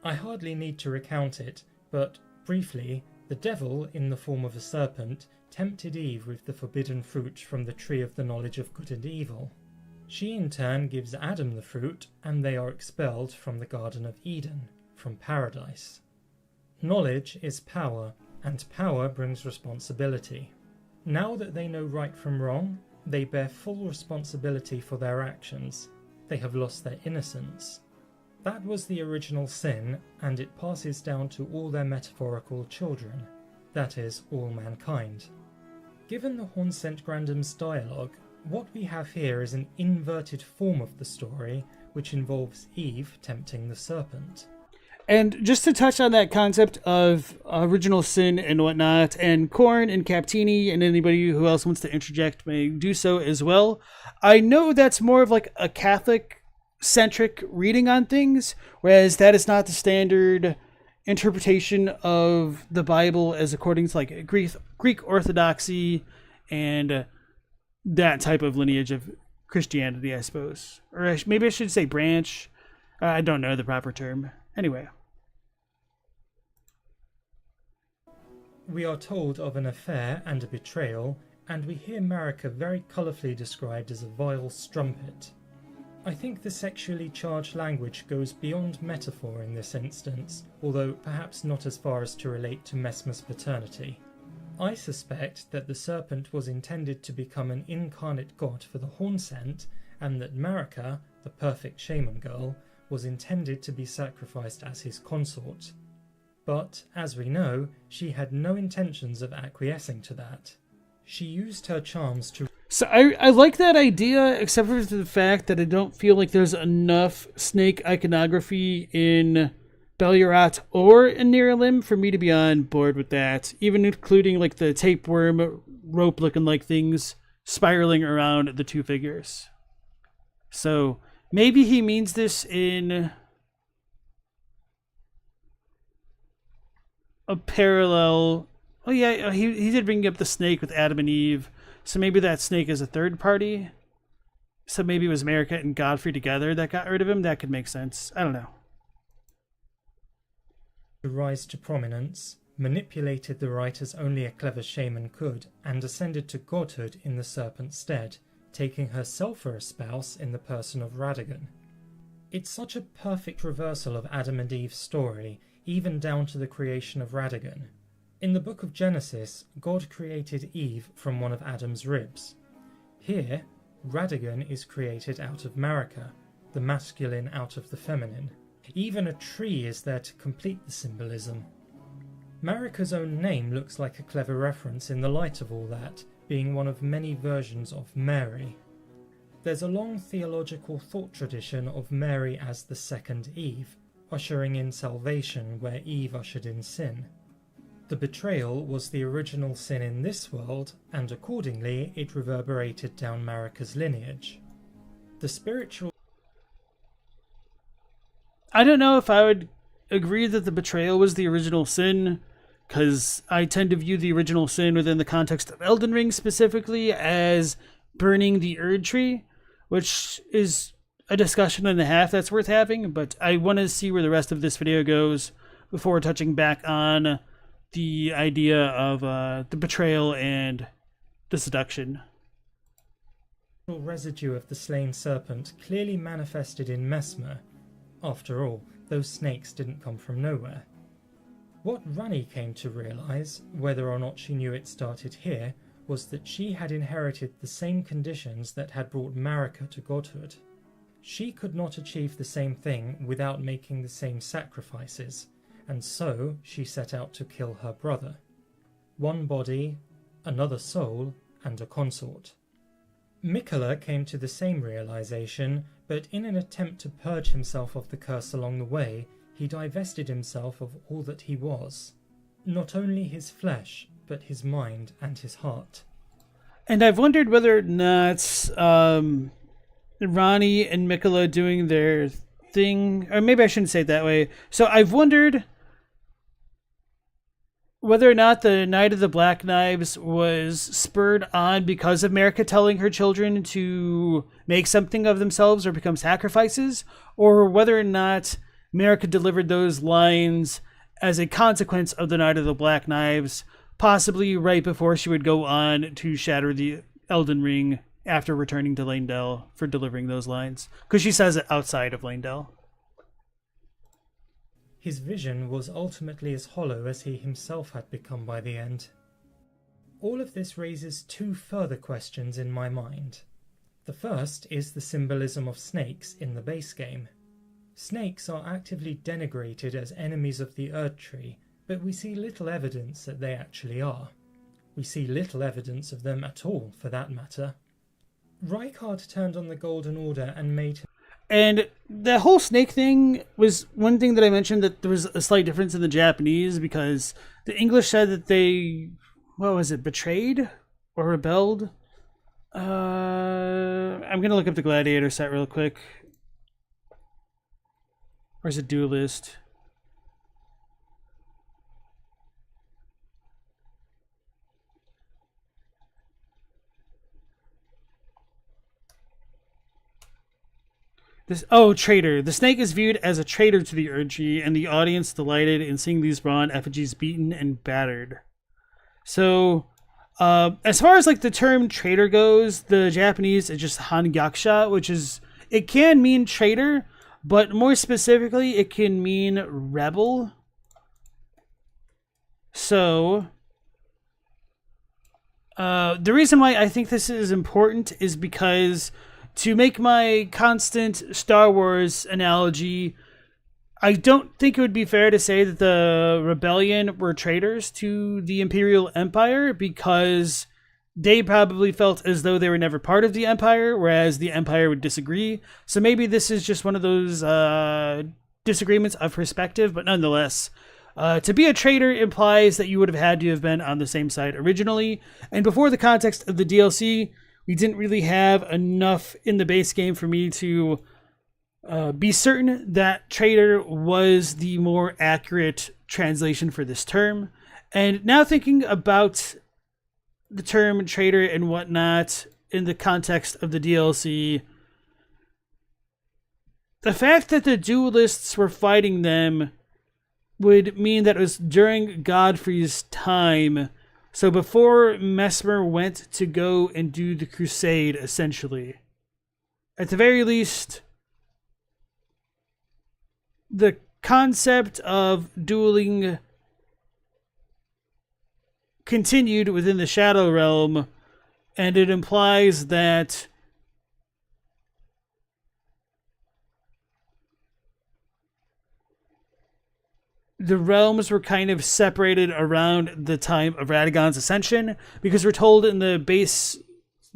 I hardly need to recount it, but briefly, the devil, in the form of a serpent, tempted Eve with the forbidden fruit from the tree of the knowledge of good and evil. She in turn gives Adam the fruit, and they are expelled from the Garden of Eden, from paradise. Knowledge is power, and power brings responsibility. Now that they know right from wrong, they bear full responsibility for their actions. They have lost their innocence. That was the original sin, and it passes down to all their metaphorical children, that is, all mankind. Given the Hornsent Grandam's dialogue, what we have here is an inverted form of the story, which involves Eve tempting the serpent. And just to touch on that concept of original sin and whatnot, and Korn and Captini and anybody who else wants to interject may do so as well. I know that's more of like a Catholic-centric reading on things, whereas that is not the standard interpretation of the Bible as according to like Greek Orthodoxy and that type of lineage of Christianity, I suppose. Or maybe I should say branch. I don't know the proper term. Anyway. We are told of an affair and a betrayal, and we hear Marika very colourfully described as a vile strumpet. I think the sexually charged language goes beyond metaphor in this instance, although perhaps not as far as to relate to Messmer's paternity. I suspect that the serpent was intended to become an incarnate god for the Hornsent, and that Marika, the perfect shaman girl, was intended to be sacrificed as his consort. But, as we know, she had no intentions of acquiescing to that. She used her charms to... So I like that idea, except for the fact that I don't feel like there's enough snake iconography in Beluriat or in Niralim for me to be on board with that, even including like the tapeworm rope-looking like things spiraling around the two figures. So maybe he means this in a parallel. Oh yeah, he did bring up the snake with Adam and Eve. So maybe that snake is a third party. So maybe it was Marika and Godfrey together that got rid of him. That could make sense. I don't know. To rise to prominence, manipulated the right as only a clever shaman could, and ascended to godhood in the serpent's stead, taking herself for a spouse in the person of Radagon. It's such a perfect reversal of Adam and Eve's story, even down to the creation of Radagon. In the book of Genesis, God created Eve from one of Adam's ribs. Here, Radagon is created out of Marika, the masculine out of the feminine. Even a tree is there to complete the symbolism. Marika's own name looks like a clever reference in the light of all that, being one of many versions of Mary. There's a long theological thought tradition of Mary as the second Eve, ushering in salvation where Eve ushered in sin. The betrayal was the original sin in this world, and accordingly it reverberated down Marika's lineage. The spiritual... I don't know if I would agree that the betrayal was the original sin, because I tend to view the original sin within the context of Elden Ring specifically as burning the Erdtree, which is a discussion and a half that's worth having, but I want to see where the rest of this video goes before touching back on the idea of the betrayal and the seduction. The residue of the slain serpent clearly manifested in Messmer. After all, those snakes didn't come from nowhere. What Rani came to realise, whether or not she knew it started here, was that she had inherited the same conditions that had brought Marika to godhood. She could not achieve the same thing without making the same sacrifices, and so she set out to kill her brother. One body, another soul, and a consort. Mikola came to the same realization, but in an attempt to purge himself of the curse along the way, he divested himself of all that he was. Not only his flesh, but his mind and his heart. And I've wondered whether or not Ronnie and Mikola doing their thing, or maybe I shouldn't say it that way. So I've wondered whether or not the Night of the Black Knives was spurred on because of Marika telling her children to make something of themselves or become sacrifices, or whether or not Marika delivered those lines as a consequence of the Night of the Black Knives, possibly right before she would go on to shatter the Elden Ring after returning to Leyndell for delivering those lines, because she says it outside of Leyndell. His vision was ultimately as hollow as he himself had become by the end. All of this raises two further questions in my mind. The first is the symbolism of snakes in the base game. Snakes are actively denigrated as enemies of the Erdtree, but we see little evidence that they actually are. We see little evidence of them at all, for that matter. Rykard turned on the Golden Order and made him... And the whole snake thing was one thing that I mentioned, that there was a slight difference in the Japanese, because the English said that they, what was it, betrayed or rebelled? I'm going to look up the Gladiator set real quick. Or is it Duelist? Traitor. The snake is viewed as a traitor to the Erdtree, and the audience delighted in seeing these bronze effigies beaten and battered. So, as far as like the term traitor goes, the Japanese is just Hangyakusha, which is, it can mean traitor, but more specifically, it can mean rebel. So, the reason why I think this is important is because, to make my constant Star Wars analogy, I don't think it would be fair to say that the rebellion were traitors to the Imperial Empire, because they probably felt as though they were never part of the Empire, whereas the Empire would disagree. So maybe this is just one of those disagreements of perspective, but nonetheless, to be a traitor implies that you would have had to have been on the same side originally. And before the context of the DLC, we didn't really have enough in the base game for me to be certain that traitor was the more accurate translation for this term. And now thinking about the term traitor and whatnot in the context of the DLC, the fact that the duelists were fighting them would mean that it was during Godfrey's time. So before Mesmer went to go and do the crusade, essentially. At the very least, the concept of dueling continued within the Shadow Realm, and it implies that the realms were kind of separated around the time of Radagon's ascension, because we're told in the base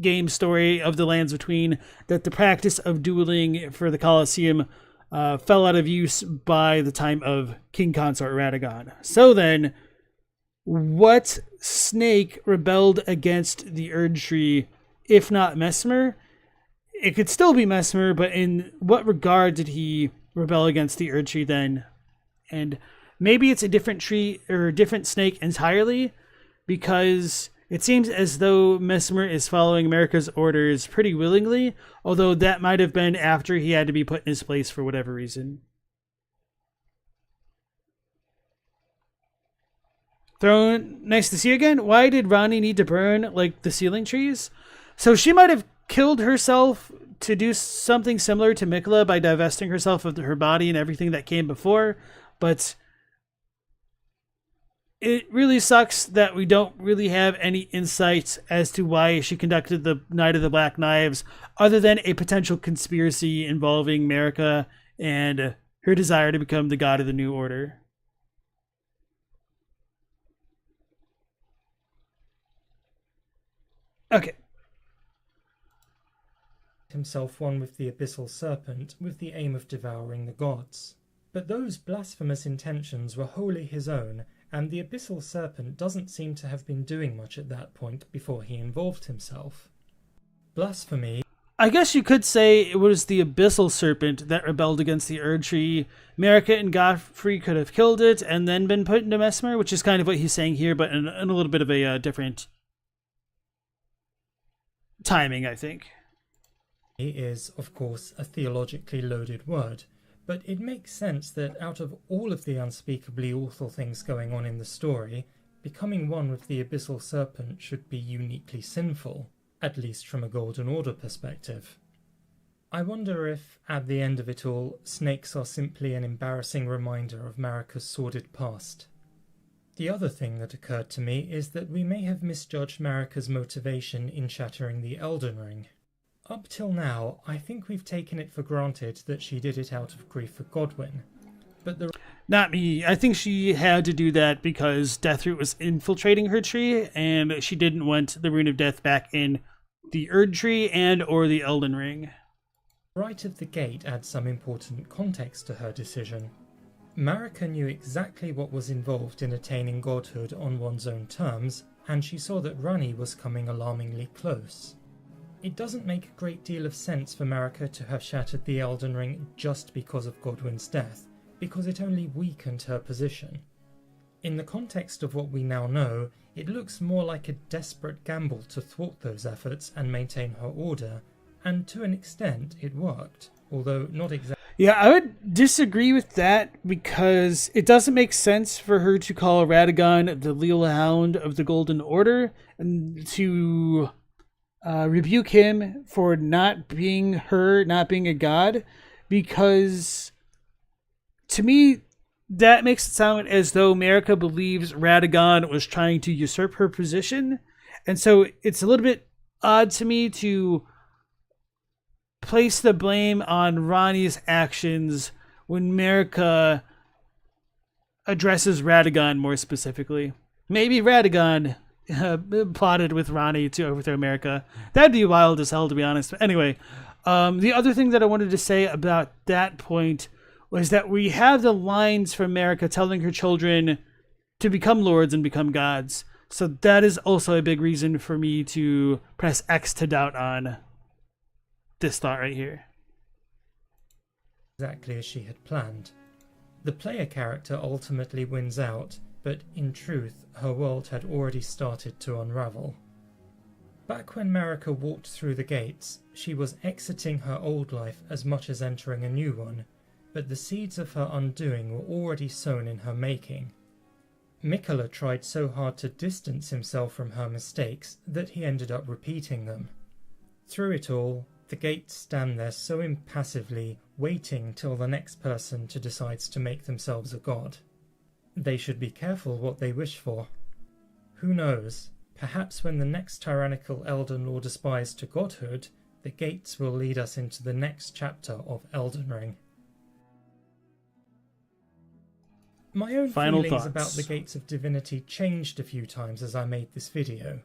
game story of the Lands Between that the practice of dueling for the Colosseum fell out of use by the time of King Consort Radagon. So then, what snake rebelled against the Erdtree, if not Mesmer? It could still be Mesmer, but in what regard did he rebel against the Erdtree then? And maybe it's a different tree or a different snake entirely, because it seems as though Mesmer is following America's orders pretty willingly, although that might have been after he had to be put in his place for whatever reason. Throne, nice to see you again. Why did Ronnie need to burn like the ceiling trees? So she might have killed herself to do something similar to Mikola by divesting herself of her body and everything that came before, but it really sucks that we don't really have any insight as to why she conducted the Night of the Black Knives, other than a potential conspiracy involving Marika and her desire to become the god of the New Order. Okay. Himself one with the Abyssal Serpent with the aim of devouring the gods. But those blasphemous intentions were wholly his own, and the Abyssal Serpent doesn't seem to have been doing much at that point before he involved himself. Blasphemy... I guess you could say it was the Abyssal Serpent that rebelled against the Erdtree. Marika and Godfrey could have killed it and then been put into Mesmer, which is kind of what he's saying here, but in a little bit of a different timing, I think. Is, of course, a theologically loaded word, but it makes sense that out of all of the unspeakably awful things going on in the story, becoming one with the Abyssal Serpent should be uniquely sinful, at least from a Golden Order perspective. I wonder if, at the end of it all, snakes are simply an embarrassing reminder of Marika's sordid past. The other thing that occurred to me is that we may have misjudged Marika's motivation in shattering the Elden Ring. Up till now, I think we've taken it for granted that she did it out of grief for Godwyn. But Not me. I think she had to do that because Deathroot was infiltrating her tree, and she didn't want the Rune of Death back in the Erdtree and or the Elden Ring. Right of the Gate adds some important context to her decision. Marika knew exactly what was involved in attaining godhood on one's own terms, and she saw that Ranni was coming alarmingly close. It doesn't make a great deal of sense for Marika to have shattered the Elden Ring just because of Godwyn's death, because it only weakened her position. In the context of what we now know, it looks more like a desperate gamble to thwart those efforts and maintain her order, and to an extent it worked, although not exactly. Yeah, I would disagree with that because it doesn't make sense for her to call Radagon the Leal Hound of the Golden Order and to rebuke him for not being a god, because to me that makes it sound as though Marika believes Radagon was trying to usurp her position, and so it's a little bit odd to me to place the blame on Ranni's actions when Marika addresses Radagon more specifically. Maybe Radagon plotted with Ranni to overthrow Marika. That'd be wild as hell, to be honest. But anyway, the other thing that I wanted to say about that point was that we have the lines from Marika telling her children to become lords and become gods. So that is also a big reason for me to press X to doubt on this thought right here. Exactly as she had planned. The player character ultimately wins out, but in truth, her world had already started to unravel. Back when Marika walked through the gates, she was exiting her old life as much as entering a new one, but the seeds of her undoing were already sown in her making. Miquella tried so hard to distance himself from her mistakes that he ended up repeating them. Through it all, the gates stand there so impassively, waiting till the next person decides to make themselves a god. They should be careful what they wish for. Who knows, perhaps when the next tyrannical Elden Lord aspires to godhood, the gates will lead us into the next chapter of Elden Ring. My own Final feelings thoughts about the Gates of Divinity changed a few times as I made this video.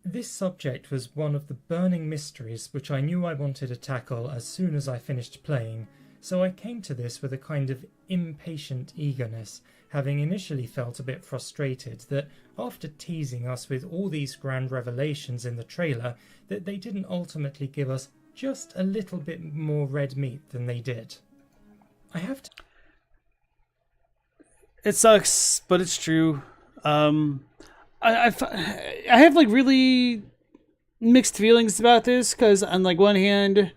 This subject was one of the burning mysteries which I knew I wanted to tackle as soon as I finished playing, so I came to this with a kind of impatient eagerness, having initially felt a bit frustrated that after teasing us with all these grand revelations in the trailer, that they didn't ultimately give us just a little bit more red meat than they did. I have to... It sucks, but it's true. I have like really mixed feelings about this because on like one hand,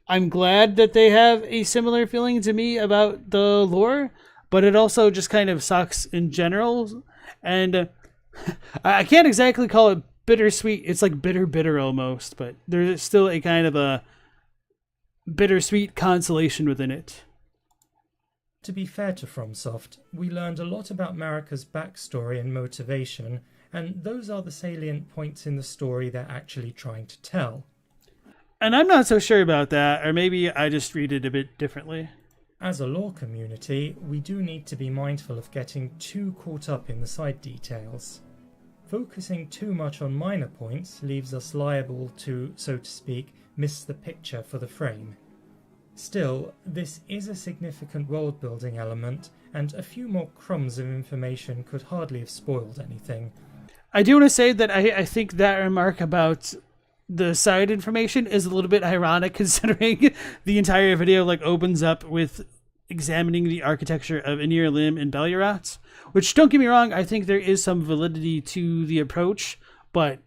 I'm glad that they have a similar feeling to me about the lore, but it also just kind of sucks in general. And I can't exactly call it bittersweet. It's like bitter almost, but there's still a kind of a bittersweet consolation within it. To be fair to FromSoft, we learned a lot about Marika's backstory and motivation, and those are the salient points in the story they're actually trying to tell. And I'm not so sure about that, or maybe I just read it a bit differently. As a lore community, we do need to be mindful of getting too caught up in the side details. Focusing too much on minor points leaves us liable to, so to speak, miss the picture for the frame. Still, this is a significant world-building element, and a few more crumbs of information could hardly have spoiled anything. I do want to say that I think that remark about the side information is a little bit ironic considering the entire video like opens up with examining the architecture of Anir Lim and Bel'Yarat, which, don't get me wrong, I think there is some validity to the approach, but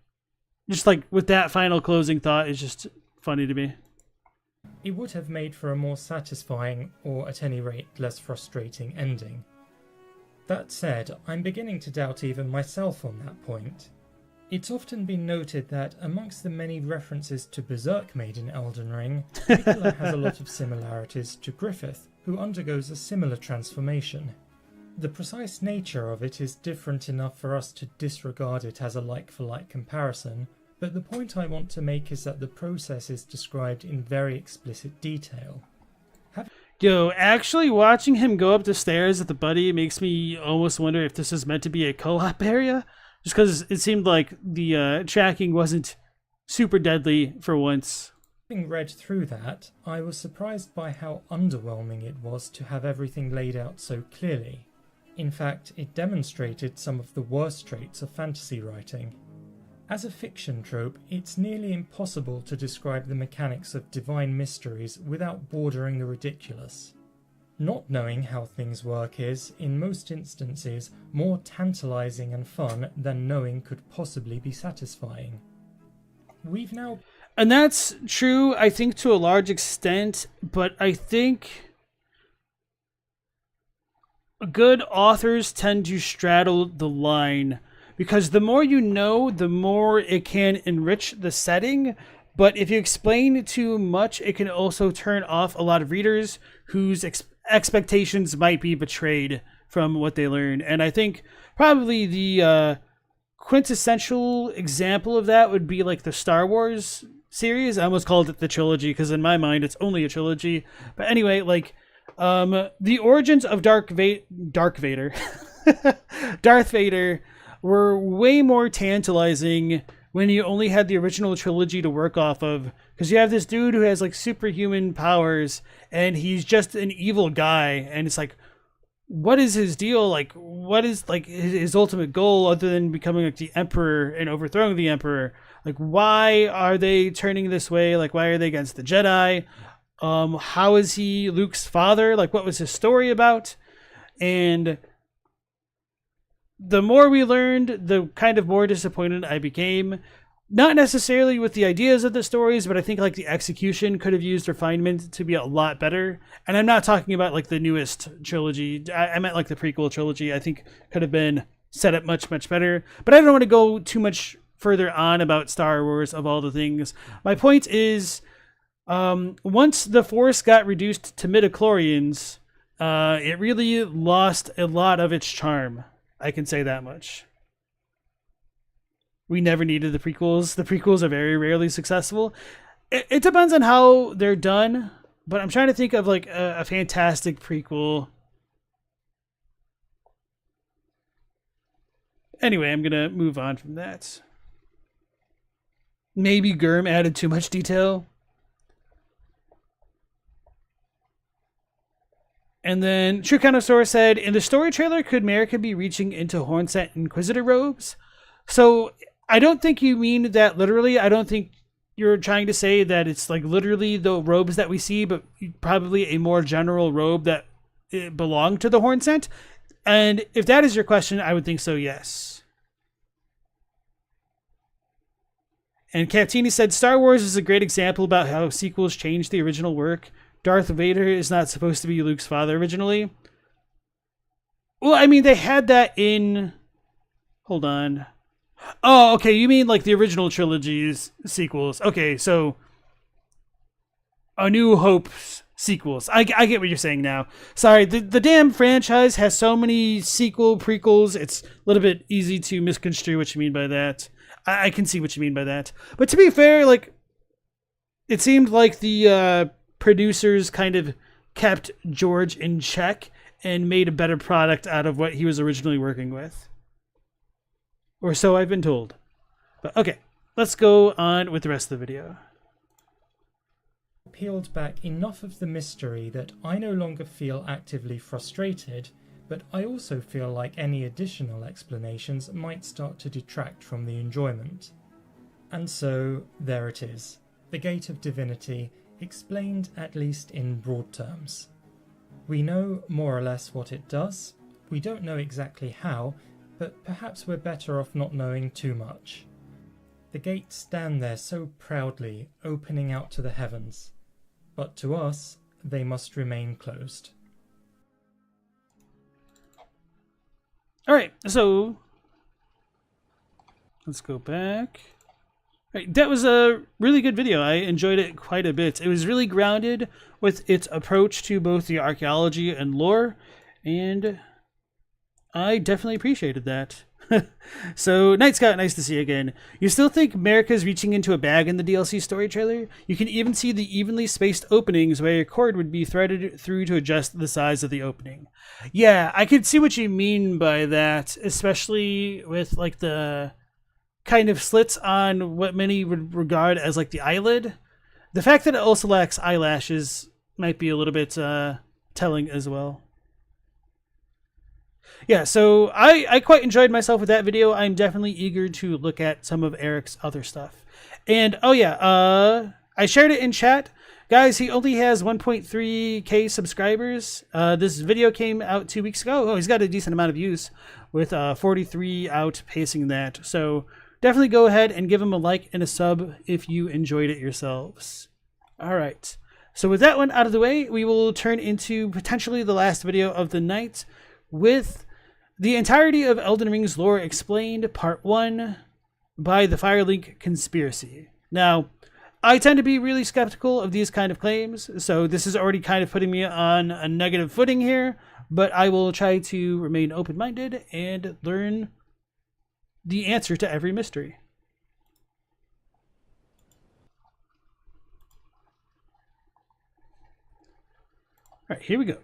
just like with that final closing thought is just funny to me. It would have made for a more satisfying, or at any rate less frustrating, ending. That said, I'm beginning to doubt even myself on that point. It's often been noted that amongst the many references to Berserk made in Elden Ring, Miquella has a lot of similarities to Griffith, who undergoes a similar transformation. The precise nature of it is different enough for us to disregard it as a like-for-like comparison, But the point I want to make is that the process is described in very explicit detail. Yo, actually watching him go up the stairs at the buddy makes me almost wonder if this is meant to be a co-op area. Just because it seemed like the tracking wasn't super deadly for once. Having read through that, I was surprised by how underwhelming it was to have everything laid out so clearly. In fact, it demonstrated some of the worst traits of fantasy writing. As a fiction trope, it's nearly impossible to describe the mechanics of divine mysteries without bordering the ridiculous. Not knowing how things work is, in most instances, more tantalizing and fun than knowing could possibly be satisfying. We've now... And that's true, I think, to a large extent, but I think good authors tend to straddle the line, because the more you know, the more it can enrich the setting, but if you explain too much, it can also turn off a lot of readers whose expectations might be betrayed from what they learn. And I think probably the quintessential example of that would be like the Star Wars series. I almost called it the trilogy because in my mind it's only a trilogy. But anyway, like the origins of Darth Vader were way more tantalizing when you only had the original trilogy to work off of, because you have this dude who has like superhuman powers and he's just an evil guy, and it's like, what is his deal? Like, what is like his ultimate goal other than becoming like the emperor and overthrowing the emperor? Like, why are they turning this way? Like, why are they against the Jedi? How is he Luke's father? Like, what was his story about? And the more we learned, the kind of more disappointed I became. Not necessarily with the ideas of the stories, but I think like the execution could have used refinement to be a lot better. And I'm not talking about like the newest trilogy. I meant like the prequel trilogy. I think could have been set up much, much better. But I don't want to go too much further on about Star Wars of all the things. My point is, once the Force got reduced to midichlorians, it really lost a lot of its charm. I can say that much. We never needed the prequels. The prequels are very rarely successful. It depends on how they're done, but I'm trying to think of like a fantastic prequel. Anyway, I'm going to move on from that. Maybe Gurm added too much detail. And then True Connoisseur said, in the story trailer, could Marika be reaching into Hornsent Inquisitor robes? So I don't think you mean that literally. I don't think you're trying to say that it's like literally the robes that we see, but probably a more general robe that belonged to the Hornsent. And if that is your question, I would think so, yes. And Captini said, Star Wars is a great example about how sequels change the original work. Darth Vader is not supposed to be Luke's father originally. Well, I mean, they had that in... Hold on. Oh, okay, you mean like the original trilogy's sequels. Okay, so A New Hope's sequels. I get what you're saying now. Sorry, the damn franchise has so many prequels, it's a little bit easy to misconstrue what you mean by that. I can see what you mean by that. But to be fair, like, it seemed like the producers kind of kept George in check and made a better product out of what he was originally working with. Or so I've been told. But okay, let's go on with the rest of the video. Peeled back enough of the mystery that I no longer feel actively frustrated, but I also feel like any additional explanations might start to detract from the enjoyment. And so, there it is. The Gate of Divinity, explained at least in broad terms. We know more or less what it does. We don't know exactly how, but perhaps we're better off not knowing too much. The gates stand there so proudly, opening out to the heavens. But to us, they must remain closed. Alright, so let's go back. Right, that was a really good video. I enjoyed it quite a bit. It was really grounded with its approach to both the archaeology and lore, and I definitely appreciated that. So, Night Scout, nice to see you again. You still think America's reaching into a bag in the DLC story trailer? You can even see the evenly spaced openings where a cord would be threaded through to adjust the size of the opening. Yeah, I could see what you mean by that, especially with like the kind of slits on what many would regard as like the eyelid. The fact that it also lacks eyelashes might be a little bit telling as well. Yeah, so I quite enjoyed myself with that video. I'm definitely eager to look at some of Eric's other stuff. And, oh yeah, I shared it in chat. Guys, he only has 1.3k subscribers. This video came out 2 weeks ago. Oh, he's got a decent amount of views with 43 outpacing that. So definitely go ahead and give him a like and a sub if you enjoyed it yourselves. All right. So with that one out of the way, we will turn into potentially the last video of the night with the entirety of Elden Ring's lore explained, part 1, by the Firelink Conspiracy. Now, I tend to be really skeptical of these kind of claims, so this is already kind of putting me on a negative footing here, but I will try to remain open-minded and learn the answer to every mystery. All right, here we go.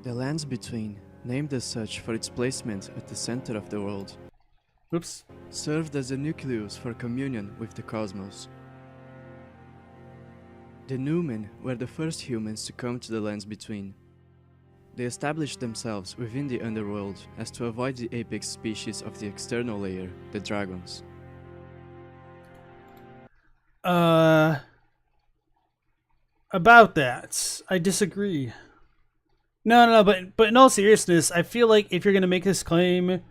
The lands between, named as such for its placement at the center of the world, Oops. served as a nucleus for communion with the cosmos. The Numen were the first humans to come to the lands between. They established themselves within the underworld as to avoid the apex species of the external layer, the dragons. About that, I disagree. No, but in all seriousness, I feel like if you're going to make this claim,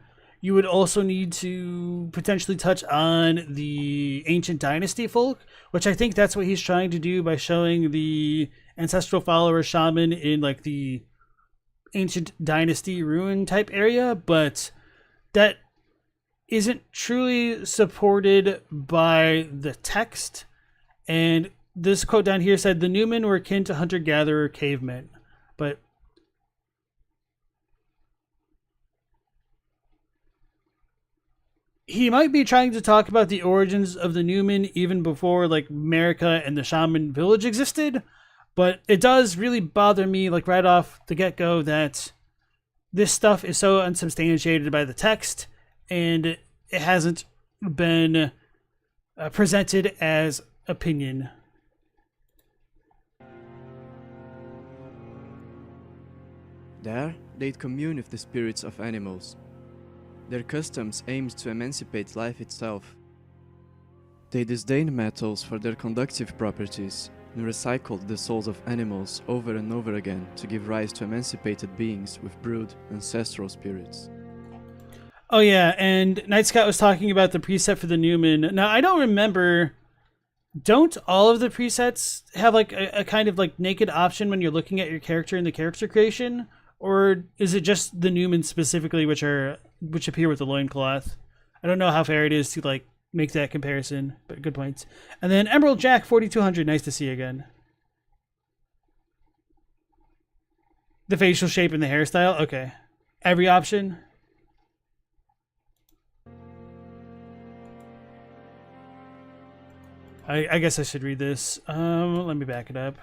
you would also need to potentially touch on the ancient dynasty folk, which I think that's what he's trying to do by showing the ancestral follower shaman in like the ancient dynasty ruin type area, but that isn't truly supported by the text. And this quote down here said the Numen were akin to hunter-gatherer cavemen, but he might be trying to talk about the origins of the Numen even before like America and the shaman village existed, but it does really bother me like right off the get-go that this stuff is so unsubstantiated by the text and it hasn't been presented as opinion. There, they'd commune with the spirits of animals. Their customs aimed to emancipate life itself. They disdained metals for their conductive properties, and recycled the souls of animals over and over again to give rise to emancipated beings with brood, ancestral spirits. Oh yeah, and Night Scout was talking about the preset for the Numen. Now, I don't remember, don't all of the presets have like a kind of like naked option when you're looking at your character in the character creation? Or is it just the Numen specifically which appear with the loincloth? I don't know how fair it is to like make that comparison, but good points. And then Emerald Jack 4200, nice to see you again. The facial shape and the hairstyle, okay. Every option. I guess I should read this. Let me back it up.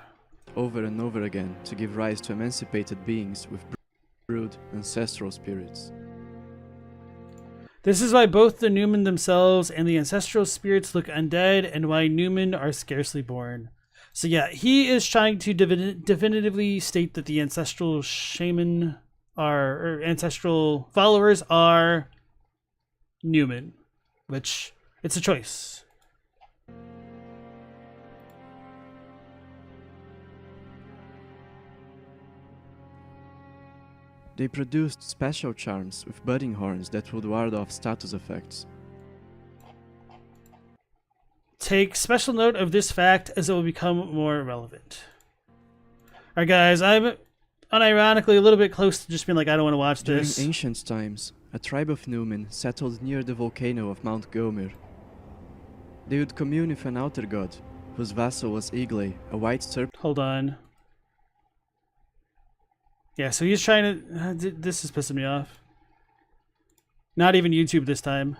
Over and over again to give rise to emancipated beings with brood, ancestral spirits. This is why both the Numen themselves and the ancestral spirits look undead, and why Numen are scarcely born. So yeah, he is trying to definitively state that the ancestral shaman or ancestral followers are Numen, which it's a choice. They produced special charms with budding horns that would ward off status effects. Take special note of this fact as it will become more relevant. Alright guys, I'm unironically a little bit close to just being like, I don't want to watch this. During ancient times, a tribe of Numen settled near the volcano of Mount Gomir. They would commune with an outer god, whose vassal was Igle, a white serpent. Hold on. Yeah, so he's trying to... this is pissing me off. Not even YouTube this time.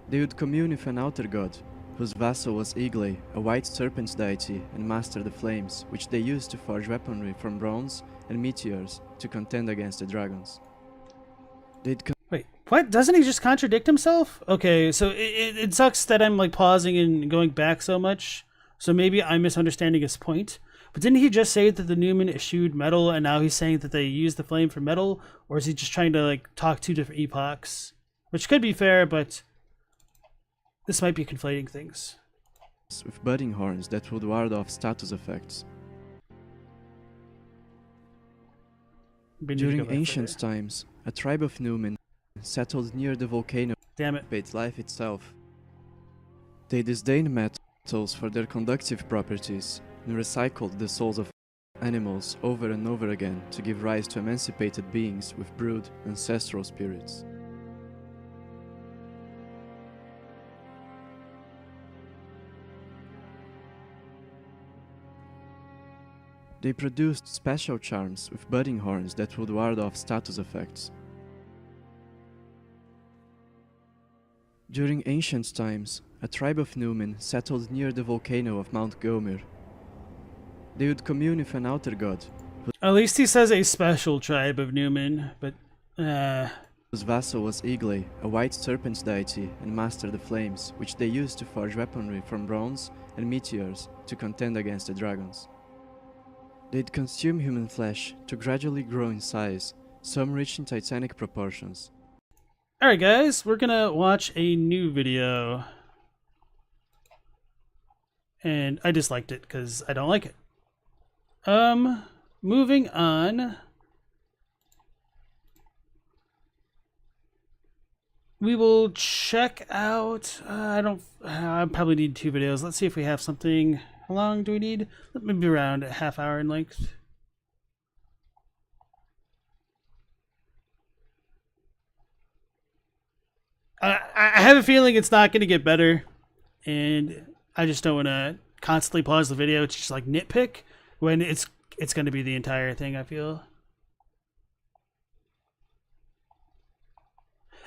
They would commune with an outer god, whose vassal was Igle, a white serpent deity, and master the flames, which they used to forge weaponry from bronze and meteors to contend against the dragons. Wait, what? Doesn't he just contradict himself? Okay, so it sucks that I'm like pausing and going back so much. So maybe I'm misunderstanding his point. But didn't he just say that the Newman eschewed metal and now he's saying that they used the flame for metal? Or is he just trying to like talk two different epochs? Which could be fair, but this might be conflating things. With budding horns that would ward off status effects. During ancient times, a tribe of Newmen settled near the volcano. Damn it. Made life itself. They disdained metals for their conductive properties and recycled the souls of animals over and over again to give rise to emancipated beings with brood ancestral spirits. They produced special charms with budding horns that would ward off status effects. During ancient times, a tribe of Newmen settled near the volcano of Mount Gomir. They would commune with an outer god, At least he says a special tribe of Newmen, but whose vassal was Igle, a white serpent deity, and master the flames, which they used to forge weaponry from bronze and meteors to contend against the dragons. They'd consume human flesh to gradually grow in size, some reaching titanic proportions. alright guys, we're gonna watch a new video. And I disliked it because I don't like it. Moving on. We will check out, I probably need 2 videos. Let's see if we have something. How long do we need? Maybe around a half hour in length. I have a feeling it's not going to get better. And I just don't want to constantly pause the video. It's just like nitpick when it's going to be the entire thing, I feel.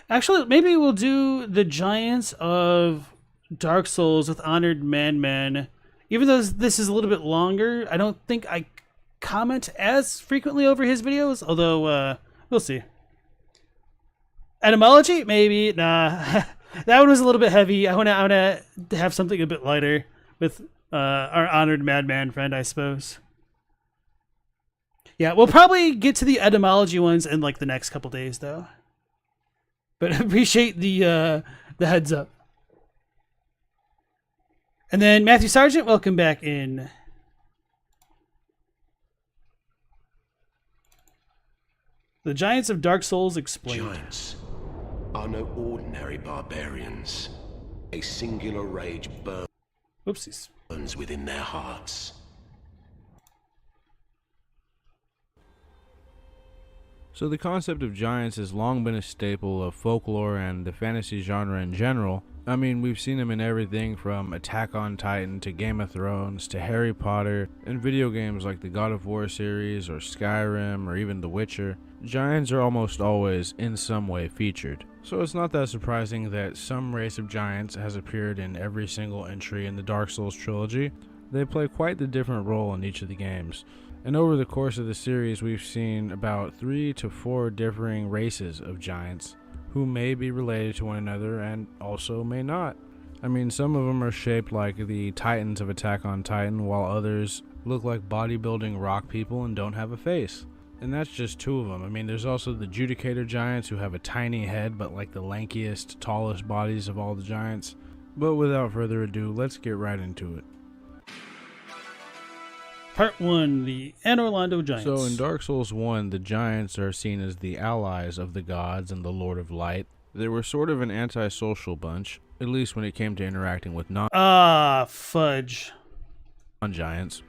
Actually, maybe we'll do the Giants of Dark Souls with Honored Man. Even though this is a little bit longer, I don't think I comment as frequently over his videos, although we'll see. Etymology? Maybe. Nah. That one was a little bit heavy. I want to have something a bit lighter with our Honored Madman friend, I suppose. Yeah, we'll probably get to the etymology ones in like the next couple days, though. But appreciate the heads up. And then Matthew Sargent, welcome back in. The Giants of Dark Souls Explained. Giants are no ordinary barbarians. A singular rage Oopsies. burns within their hearts. So the concept of giants has long been a staple of folklore and the fantasy genre in general. I mean, we've seen them in everything from Attack on Titan to Game of Thrones to Harry Potter, and video games like the God of War series or Skyrim or even The Witcher. Giants are almost always in some way featured. So it's not that surprising that some race of giants has appeared in every single entry in the Dark Souls trilogy. They play quite the different role in each of the games. And over the course of the series, we've seen about 3 to 4 differing races of giants who may be related to one another and also may not. I mean, some of them are shaped like the Titans of Attack on Titan, while others look like bodybuilding rock people and don't have a face. And that's just 2 of them. I mean, there's also the Judicator giants who have a tiny head but like the lankiest, tallest bodies of all the giants. But without further ado, let's get right into it. Part 1, the Anor Londo Giants. So in Dark Souls 1, the giants are seen as the allies of the gods and the Lord of Light. They were sort of an antisocial bunch, at least when it came to interacting with fudge. non-giants.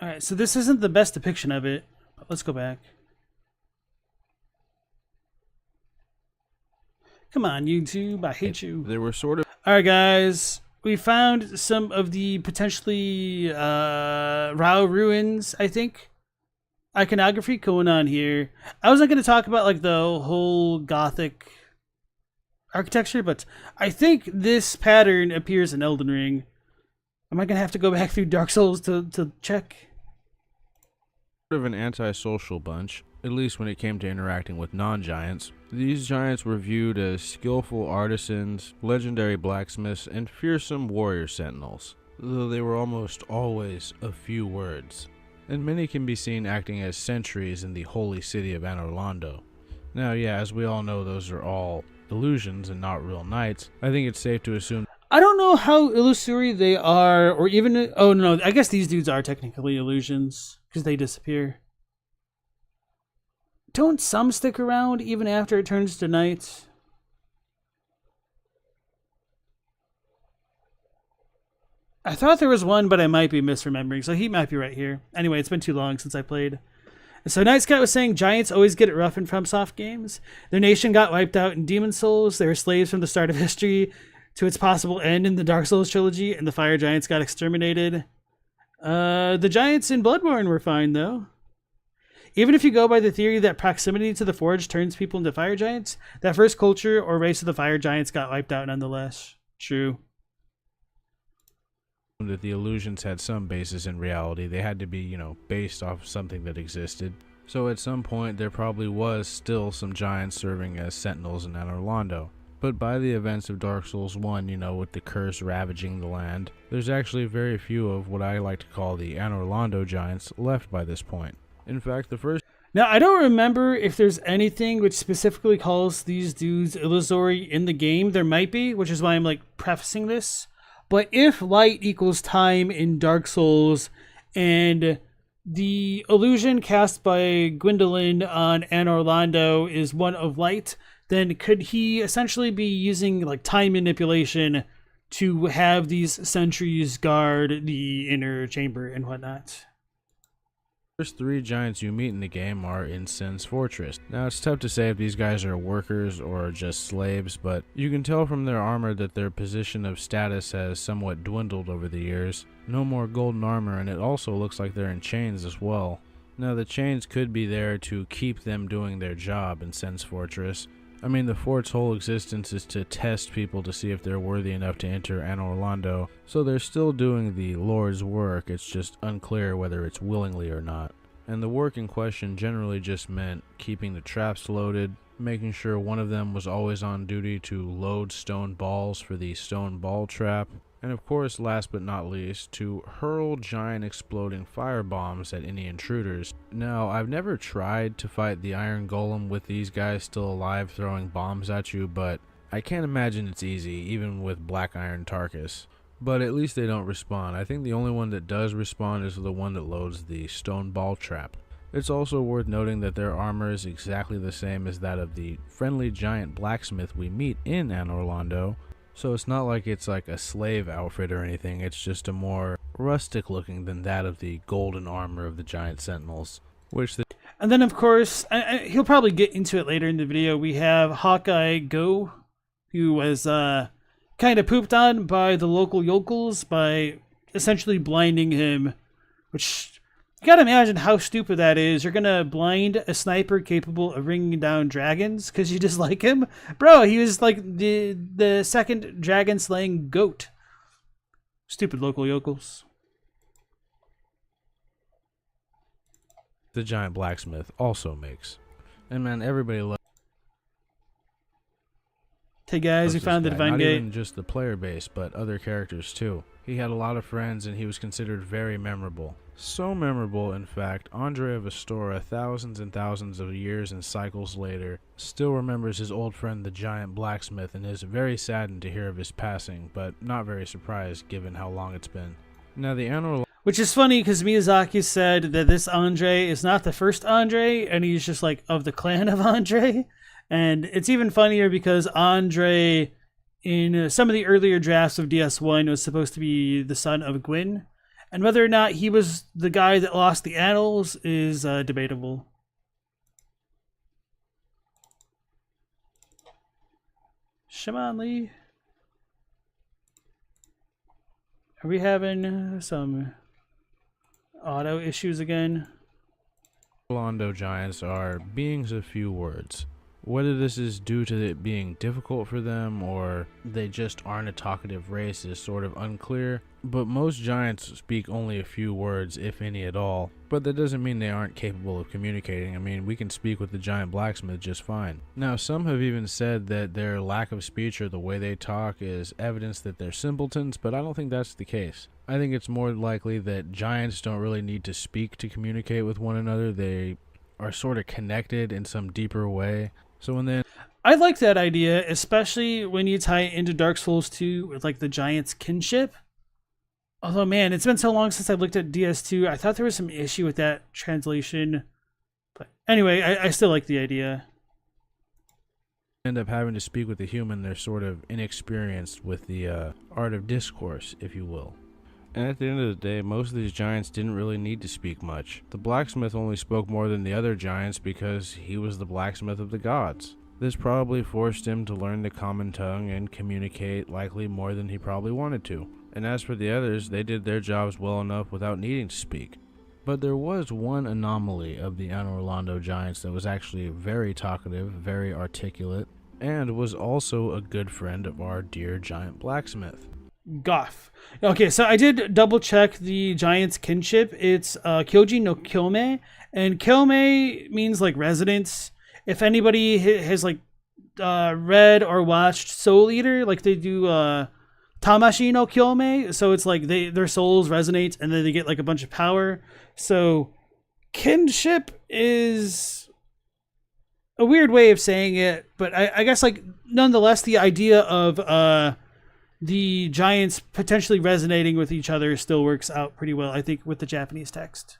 Alright, so this isn't the best depiction of it. Let's go back. Come on, YouTube, I hate you. They were sort of Alright, guys. we found some of the potentially Rao ruins, I think, iconography going on here. I wasn't going to talk about like the whole Gothic architecture, but I think this pattern appears in Elden Ring. Am I going to have to go back through Dark Souls to check? Sort of an antisocial bunch, at least when it came to interacting with non-giants. These giants were viewed as skillful artisans, legendary blacksmiths, and fearsome warrior sentinels, though they were almost always a few words. And many can be seen acting as sentries in the holy city of Anor Londo. Now, yeah, as we all know, those are all illusions and not real knights. I think it's safe to assume. I don't know how illusory they are, or even... Oh, no, I guess these dudes are technically illusions, because they disappear. Don't some stick around even after it turns to night? I thought there was one, but I might be misremembering, so he might be right here. Anyway, it's been too long since I played. So Night Scout was saying giants always get it rough in FromSoft games. Their nation got wiped out in Demon Souls. They were slaves from the start of history to its possible end in the Dark Souls trilogy, and the fire giants got exterminated. The giants in Bloodborne were fine, though. Even if you go by the theory that proximity to the forge turns people into fire giants, that first culture or race of the fire giants got wiped out nonetheless. True. That the illusions had some basis in reality. They had to be, based off of something that existed. So at some point, there probably was still some giants serving as sentinels in Anor Londo. But by the events of Dark Souls 1, with the curse ravaging the land, there's actually very few of what I like to call the Anor Londo giants left by this point. In fact, the first... Now, I don't remember if there's anything which specifically calls these dudes illusory in the game. There might be, which is why I'm, prefacing this. But if light equals time in Dark Souls, and the illusion cast by Gwendolyn on Anor Londo is one of light, then could he essentially be using time manipulation to have these sentries guard the inner chamber and whatnot? First three giants you meet in the game are in Sin's Fortress. Now, it's tough to say if these guys are workers or just slaves, but you can tell from their armor that their position of status has somewhat dwindled over the years. No more golden armor, and it also looks like they're in chains as well. Now, the chains could be there to keep them doing their job in Sin's Fortress. I mean, the fort's whole existence is to test people to see if they're worthy enough to enter Anor Londo, so they're still doing the Lord's work. It's just unclear whether it's willingly or not. And the work in question generally just meant keeping the traps loaded, making sure one of them was always on duty to load stone balls for the stone ball trap, and of course, last but not least, to hurl giant exploding fire bombs at any intruders. Now, I've never tried to fight the Iron Golem with these guys still alive throwing bombs at you, but I can't imagine it's easy, even with Black Iron Tarkus. But at least they don't respawn. I think the only one that does respawn is the one that loads the stone ball trap. It's also worth noting that their armor is exactly the same as that of the friendly giant blacksmith we meet in Anor Londo, so it's not like it's like a slave outfit or anything. It's just a more rustic looking than that of the golden armor of the giant sentinels. And then, of course, he'll probably get into it later in the video, we have Hawkeye Go, who was kind of pooped on by the local yokels by essentially blinding him, which you gotta imagine how stupid that is. You're gonna blind a sniper capable of bringing down dragons because you dislike him? Bro, he was like the second dragon slaying goat. Stupid local yokels. The giant blacksmith also makes. And man, everybody loves... Hey guys, we found the Divine Not Gate. even just the player base, but other characters too. He had a lot of friends and he was considered very memorable. So memorable, in fact, Andre of Astora, thousands and thousands of years and cycles later, still remembers his old friend the giant blacksmith and is very saddened to hear of his passing, but not very surprised given how long it's been. Now the Anor... Which is funny because Miyazaki said that this Andre is not the first Andre, and he's just of the clan of Andre. And it's even funnier because Andre, in some of the earlier drafts of DS1, was supposed to be the son of Gwyn. And whether or not he was the guy that lost the annals is debatable. Shaman Lee. Are we having some auto issues again? Londo giants are beings of few words. Whether this is due to it being difficult for them or they just aren't a talkative race is sort of unclear, but most giants speak only a few words, if any at all. But that doesn't mean they aren't capable of communicating. I mean, we can speak with the giant blacksmith just fine. Now, some have even said that their lack of speech or the way they talk is evidence that they're simpletons, but I don't think that's the case. I think it's more likely that giants don't really need to speak to communicate with one another. They are sort of connected in some deeper way. So when they... I like that idea, especially when you tie it into Dark Souls 2 with like the giant's kinship. Although, man, it's been so long since I looked at DS2. I thought there was some issue with that translation. But anyway, I still like the idea. End up having to speak with the human. They're sort of inexperienced with the art of discourse, if you will. And at the end of the day, most of these giants didn't really need to speak much. The blacksmith only spoke more than the other giants because he was the blacksmith of the gods. This probably forced him to learn the common tongue and communicate likely more than he probably wanted to. And as for the others, they did their jobs well enough without needing to speak. But there was one anomaly of the Anor Londo giants that was actually very talkative, very articulate, and was also a good friend of our dear giant blacksmith. Goff. Okay, so I did double check the giant's kinship. It's Kyoji no Kyome, and Kyome means like residence. If anybody has like read or watched Soul Eater, like they do Tamashi no Kyome, so it's like their souls resonate and then they get like a bunch of power. So kinship is a weird way of saying it, but I guess like nonetheless the idea of the giants potentially resonating with each other still works out pretty well, I think, with the Japanese text.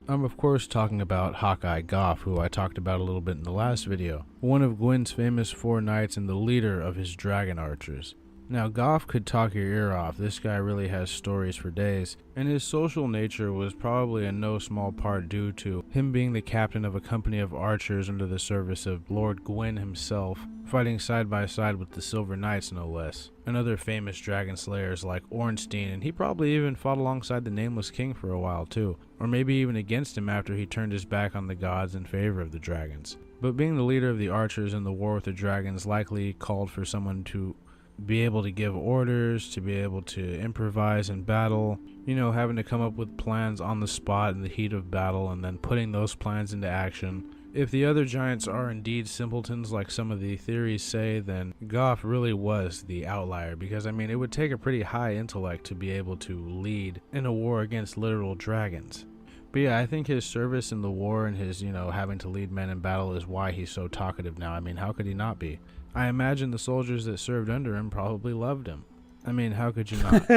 I'm of course talking about Hawkeye Goff, who I talked about a little bit in the last video, one of Gwyn's famous 4 knights and the leader of his dragon archers. Now, Goff could talk your ear off. This guy really has stories for days, and his social nature was probably in no small part due to him being the captain of a company of archers under the service of Lord Gwyn himself, fighting side by side with the Silver Knights no less, and other famous dragon slayers like Ornstein, and he probably even fought alongside the Nameless King for a while too, or maybe even against him after he turned his back on the gods in favor of the dragons. But being the leader of the archers in the war with the dragons likely called for someone to be able to give orders, to be able to improvise in battle, you know, having to come up with plans on the spot in the heat of battle and then putting those plans into action. If the other giants are indeed simpletons like some of the theories say, then Goff really was the outlier, because I mean it would take a pretty high intellect to be able to lead in a war against literal dragons. But yeah, I think his service in the war and his, you know, having to lead men in battle is why he's so talkative now. I mean, how could he not be? I imagine the soldiers that served under him probably loved him. I mean, how could you not?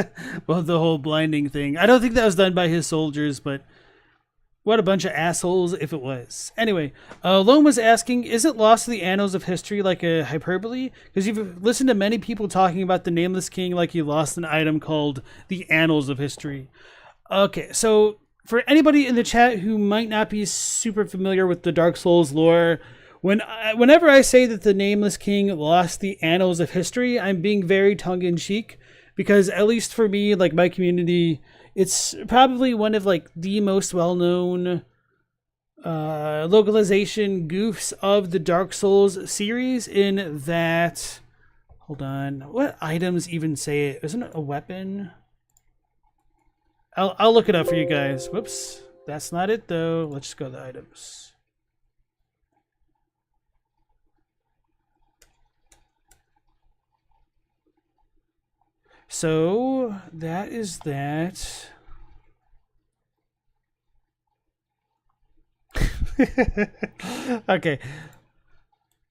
Well, the whole blinding thing. I don't think that was done by his soldiers, but what a bunch of assholes if it was. Anyway, Lone was asking, is it lost to the annals of history like a hyperbole? Because you've listened to many people talking about the Nameless King like he lost an item called the Annals of History. Okay, so for anybody in the chat who might not be super familiar with the Dark Souls lore, whenever I say that the Nameless King lost the Annals of History, I'm being very tongue-in-cheek, because at least for me, like my community, it's probably one of like the most well-known localization goofs of the Dark Souls series, in that, hold on, what items even say it? Isn't it a weapon? I'll look it up for you guys. Whoops, that's not it though. Let's just go to the items. So that is that. Okay.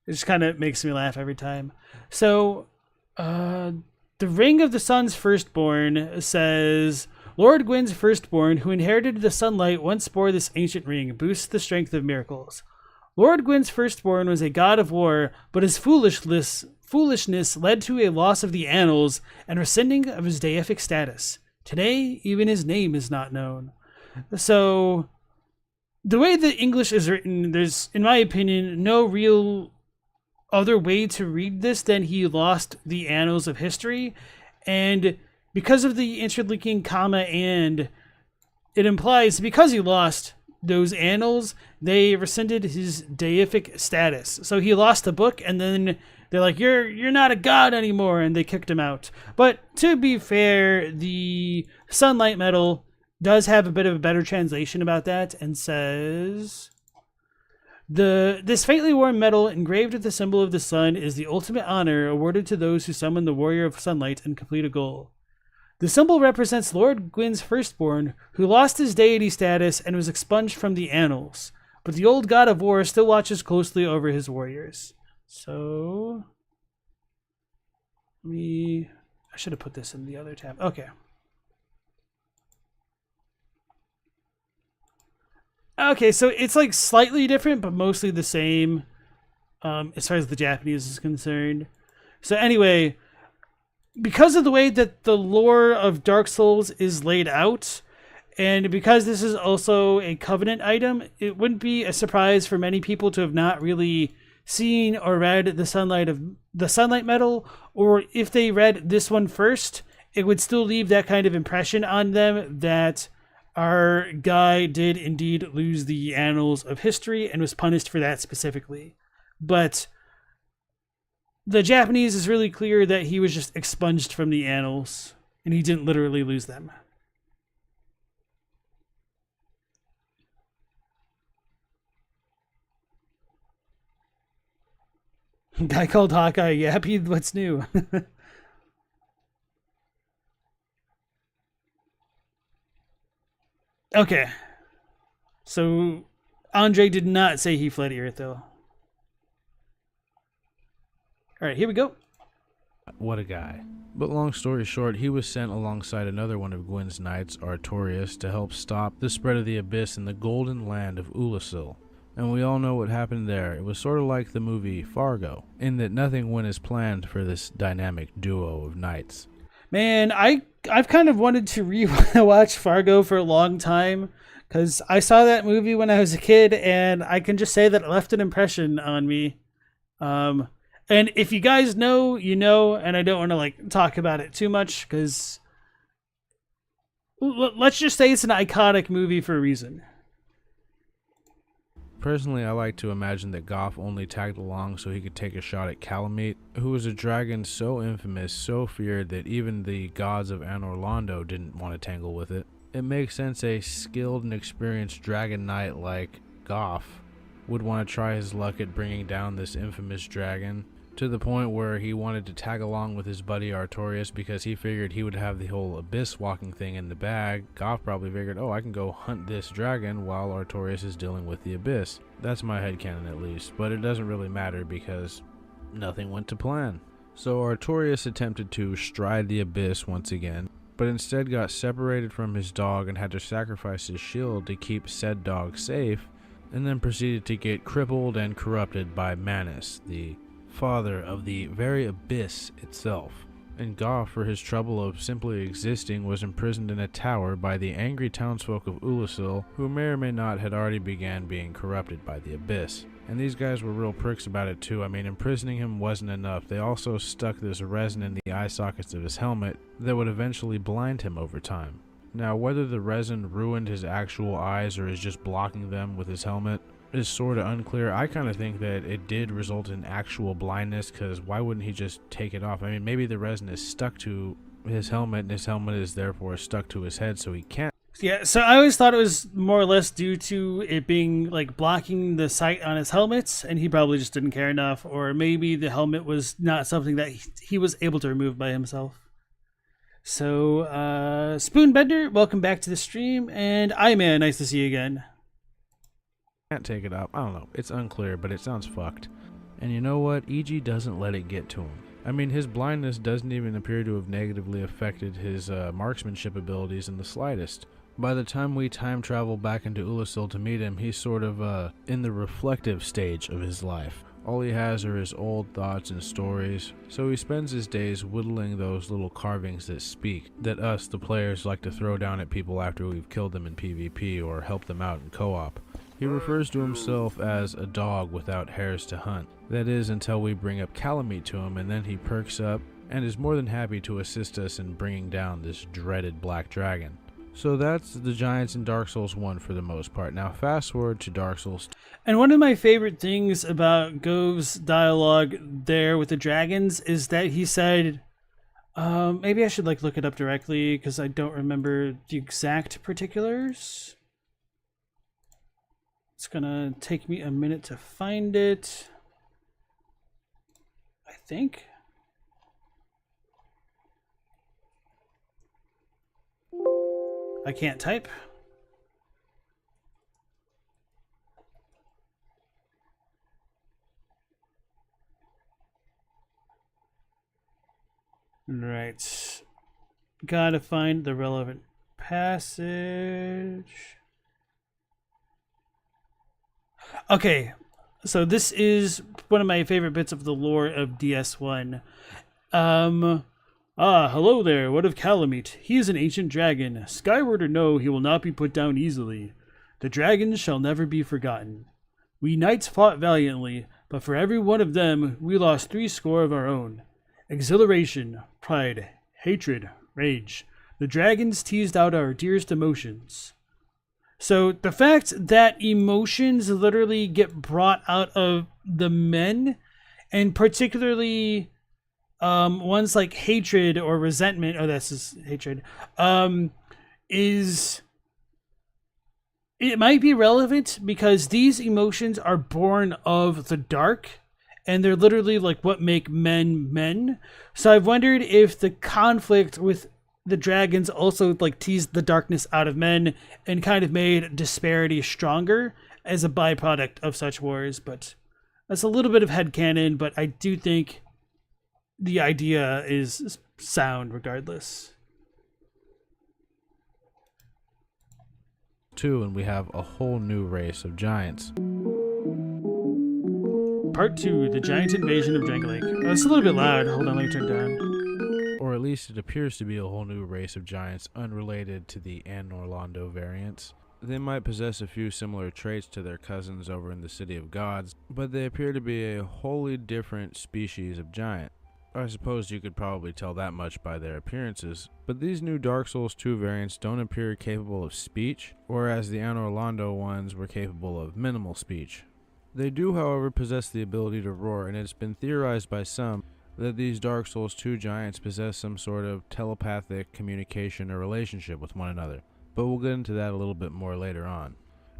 It just kind of makes me laugh every time. So, the Ring of the Sun's Firstborn says, Lord Gwyn's firstborn, who inherited the sunlight, once bore this ancient ring, boosts the strength of miracles. Lord Gwyn's firstborn was a god of war, but his foolishness led to a loss of the annals and rescinding of his deific status. Today, even his name is not known. So, the way the English is written, there's, in my opinion, no real other way to read this than he lost the annals of history. And because of the interlinking comma and, it implies because he lost those annals, they rescinded his deific status. So he lost the book, and then they're like, you're not a god anymore, and they kicked him out. But to be fair, the Sunlight Medal does have a bit of a better translation about that, and says, this faintly worn medal engraved with the symbol of the sun is the ultimate honor awarded to those who summon the warrior of sunlight and complete a goal. The symbol represents Lord Gwyn's firstborn, who lost his deity status and was expunged from the annals. But the old god of war still watches closely over his warriors. So, I should have put this in the other tab. Okay. Okay, so it's like slightly different, but mostly the same as far as the Japanese is concerned. So anyway, because of the way that the lore of Dark Souls is laid out, and because this is also a Covenant item, it wouldn't be a surprise for many people to have not really seen or read the Sunlight Medal, or if they read this one first, it would still leave that kind of impression on them that our guy did indeed lose the annals of history and was punished for that specifically. But the Japanese is really clear that he was just expunged from the annals, and he didn't literally lose them. Guy called Hawkeye, you happy? What's new? Okay. So, Andre did not say he fled Earth, though. Alright, here we go. What a guy. But long story short, he was sent alongside another one of Gwyn's knights, Artorias, to help stop the spread of the Abyss in the golden land of Ulasil. And we all know what happened there. It was sort of like the movie Fargo, in that nothing went as planned for this dynamic duo of knights. Man, I've kind of wanted to rewatch Fargo for a long time, because I saw that movie when I was a kid, and I can just say that it left an impression on me. And if you guys know, you know, and I don't want to talk about it too much, because let's just say it's an iconic movie for a reason. Personally, I like to imagine that Goff only tagged along so he could take a shot at Calamite, who was a dragon so infamous, so feared that even the gods of Anor Londo didn't want to tangle with it. It makes sense a skilled and experienced dragon knight like Goff would want to try his luck at bringing down this infamous dragon, to the point where he wanted to tag along with his buddy Artorias because he figured he would have the whole abyss walking thing in the bag. Goff probably figured, oh, I can go hunt this dragon while Artorias is dealing with the abyss. That's my headcanon at least, but it doesn't really matter because nothing went to plan. So Artorias attempted to stride the abyss once again, but instead got separated from his dog and had to sacrifice his shield to keep said dog safe, and then proceeded to get crippled and corrupted by Manus, the father of the very abyss itself. And Goff, for his trouble of simply existing, was imprisoned in a tower by the angry townsfolk of Ulasil, who may or may not had already began being corrupted by the abyss. And these guys were real pricks about it too. I mean, imprisoning him wasn't enough. They also stuck this resin in the eye sockets of his helmet that would eventually blind him over time. Now, whether the resin ruined his actual eyes or is just blocking them with his helmet is sort of unclear. I kind of think that it did result in actual blindness, because why wouldn't he just take it off? I mean, maybe the resin is stuck to his helmet and his helmet is therefore stuck to his head, so he can't. Yeah, so I always thought it was more or less due to it being blocking the sight on his helmets, and he probably just didn't care enough, or maybe the helmet was not something that he was able to remove by himself. So, Spoonbender, welcome back to the stream, and Iman, nice to see you again. Can't take it up. I don't know. It's unclear, but it sounds fucked. And you know what? EG doesn't let it get to him. I mean, his blindness doesn't even appear to have negatively affected his marksmanship abilities in the slightest. By the time we time travel back into Ulasil to meet him, he's sort of in the reflective stage of his life. All he has are his old thoughts and stories, so he spends his days whittling those little carvings that speak, that us, the players, like to throw down at people after we've killed them in PvP or helped them out in co-op. He refers to himself as a dog without hairs to hunt. That is, until we bring up Calamite to him, and then he perks up and is more than happy to assist us in bringing down this dreaded black dragon. So that's the giants in Dark Souls 1 for the most part. Now fast forward to Dark Souls 2. And one of my favorite things about Gov's dialogue there with the dragons is that he said, maybe I should look it up directly because I don't remember the exact particulars. It's gonna take me a minute to find it, I think. I can't type. Right. Gotta find the relevant passage. Okay, so this is one of my favorite bits of the lore of DS1. Hello there, what of Calamite? He is an ancient dragon. Skyward or no, he will not be put down easily. The dragons shall never be forgotten. We knights fought valiantly, but for every one of them we lost 70 of our own. Exhilaration, pride, hatred, rage. The dragons teased out our dearest emotions. So the fact that emotions literally get brought out of the men, and particularly ones like hatred or resentment, this is hatred, is, it might be relevant because these emotions are born of the dark, and they're literally what make men men. So I've wondered if the conflict with the dragons also teased the darkness out of men and kind of made disparity stronger as a byproduct of such wars. But that's a little bit of headcanon, but I do think the idea is sound regardless. 2, and we have a whole new race of giants. Part 2, the giant invasion of Drank Lake. Oh, it's a little bit loud. Hold on, let me turn it down. Or at least it appears to be a whole new race of giants unrelated to the Anor Londo variants. They might possess a few similar traits to their cousins over in the City of Gods, but they appear to be a wholly different species of giant. I suppose you could probably tell that much by their appearances, but these new Dark Souls 2 variants don't appear capable of speech, whereas the Anor Londo ones were capable of minimal speech. They do, however, possess the ability to roar, and it's been theorized by some that these Dark Souls 2 giants possess some sort of telepathic communication or relationship with one another, but we'll get into that a little bit more later on.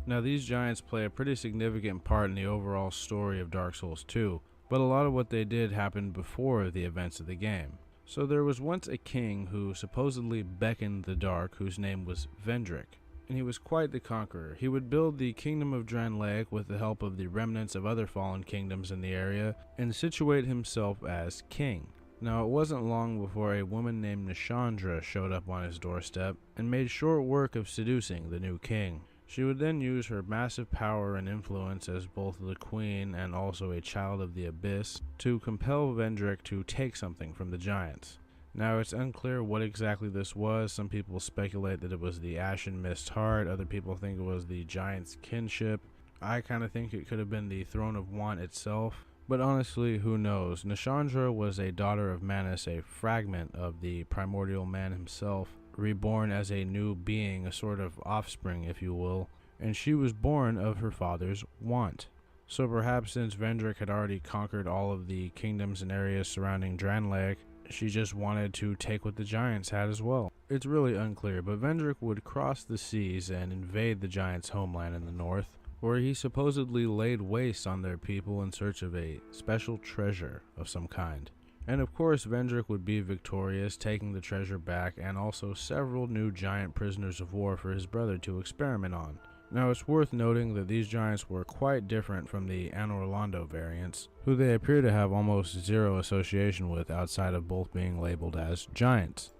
Now, these giants play a pretty significant part in the overall story of Dark Souls 2, but a lot of what they did happened before the events of the game. So there was once a king who supposedly beckoned the dark, whose name was Vendrick, and he was quite the conqueror. He would build the kingdom of Dranlaik with the help of the remnants of other fallen kingdoms in the area, and situate himself as king. Now, it wasn't long before a woman named Nishandra showed up on his doorstep, and made short work of seducing the new king. She would then use her massive power and influence as both the queen and also a child of the abyss to compel Vendrick to take something from the giants. Now, it's unclear what exactly this was. Some people speculate that it was the Ashen Mist Heart. Other people think it was the giant's kinship. I kind of think it could have been the Throne of Want itself. But honestly, who knows? Nishandra was a daughter of Manus, a fragment of the primordial man himself, reborn as a new being, a sort of offspring, if you will. And she was born of her father's want. So perhaps since Vendrick had already conquered all of the kingdoms and areas surrounding Dranlaik, she just wanted to take what the giants had as well. It's really unclear, but Vendrick would cross the seas and invade the giants' homeland in the north, where he supposedly laid waste on their people in search of a special treasure of some kind. And of course, Vendrick would be victorious, taking the treasure back, and also several new giant prisoners of war for his brother to experiment on. Now, it's worth noting that these giants were quite different from the Anor Londo variants, who they appear to have almost zero association with outside of both being labeled as giants.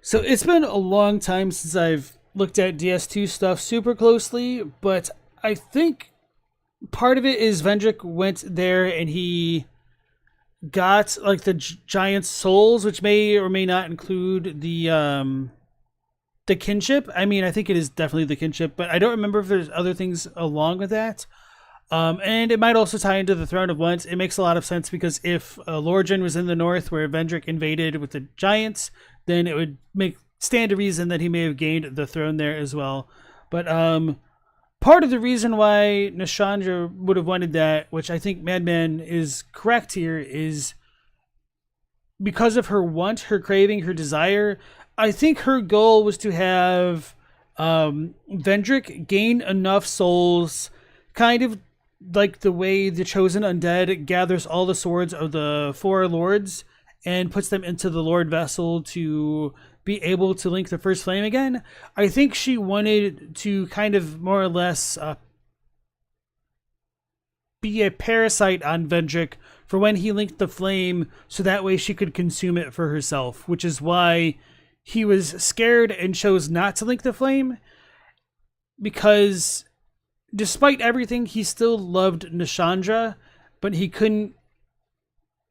So it's been a long time since I've looked at DS2 stuff super closely, but I think part of it is Vendrick went there and he got the giant souls, which may or may not include the the kinship. I mean, I think it is definitely the kinship, but I don't remember if there's other things along with that. And it might also tie into the Throne of Once. It makes a lot of sense because if Lorgen was in the north where Vendrick invaded with the giants, then it would stand to reason that he may have gained the throne there as well. But part of the reason why Nashandra would have wanted that, which I think Madman is correct here, is because of her want, her craving, her desire. I think her goal was to have Vendrick gain enough souls, kind of like the way the Chosen Undead gathers all the swords of the four lords and puts them into the Lord Vessel to be able to link the First Flame again. I think she wanted to kind of more or less be a parasite on Vendrick for when he linked the flame, so that way she could consume it for herself, which is why he was scared and chose not to link the flame, because despite everything, he still loved Nashandra, but he couldn't,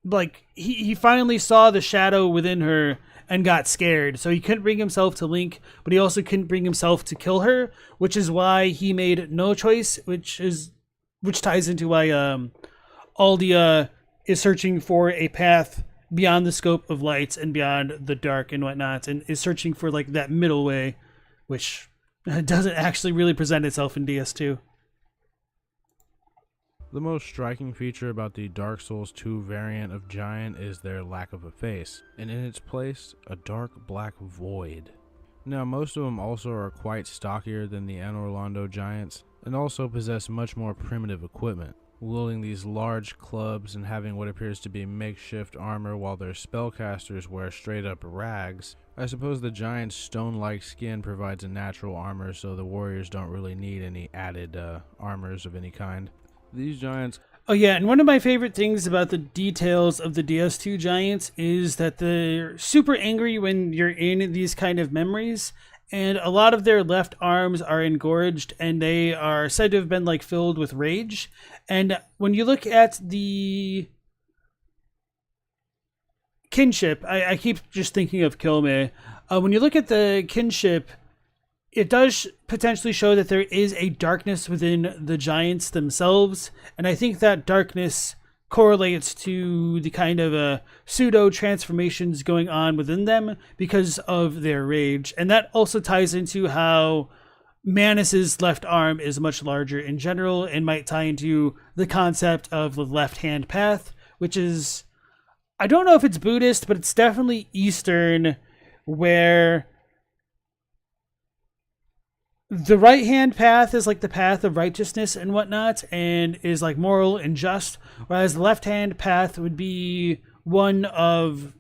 like, he finally saw the shadow within her and got scared. So he couldn't bring himself to link, but he also couldn't bring himself to kill her, which is why he made no choice, which ties into why Aldia is searching for a path beyond the scope of lights and beyond the dark and whatnot, and is searching for like that middle way, which doesn't actually really present itself in DS2. The most striking feature about the Dark Souls 2 variant of Giant is their lack of a face, and in its place, a dark black void. Now, most of them also are quite stockier than the Anor Londo Giants, and also possess much more primitive equipment, wielding these large clubs and having what appears to be makeshift armor while their spellcasters wear straight up rags. I suppose the giant's stone-like skin provides a natural armor, so the warriors don't really need any added armors of any kind. These giants... Oh yeah, and one of my favorite things about the details of the DS2 giants is that they're super angry when you're in these kind of memories, and a lot of their left arms are engorged, and they are said to have been like filled with rage. And when you look at the kinship, I keep just thinking of Kilme. When you look at the kinship, it does potentially show that there is a darkness within the giants themselves, and I think that darkness correlates to the kind of pseudo transformations going on within them because of their rage. And that also ties into how Manus's left arm is much larger in general, and might tie into the concept of the left-hand path, which is, I don't know if it's Buddhist, but it's definitely Eastern, where the right-hand path is like the path of righteousness and whatnot, and is like moral and just, whereas the left-hand path would be one of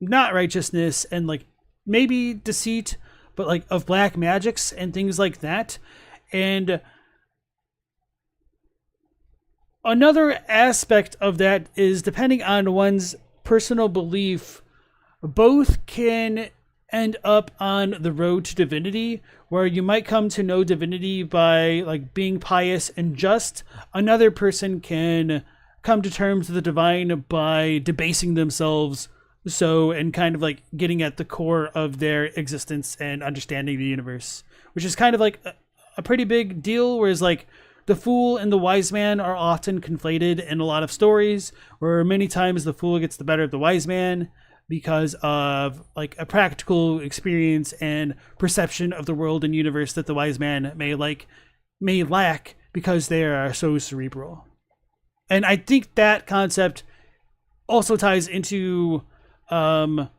not righteousness and like maybe deceit, but like of black magics and things like that. And another aspect of that is, depending on one's personal belief, both can end up on the road to divinity, where you might come to know divinity by like being pious and just. Another person can come to terms with the divine by debasing themselves, and kind of like getting at the core of their existence and understanding the universe, which is kind of like a pretty big deal. Whereas like the fool and the wise man are often conflated in a lot of stories, where many times the fool gets the better of the wise man because of like a practical experience and perception of the world and universe that the wise man may lack because they are so cerebral. And I think that concept also ties into Bloodborne.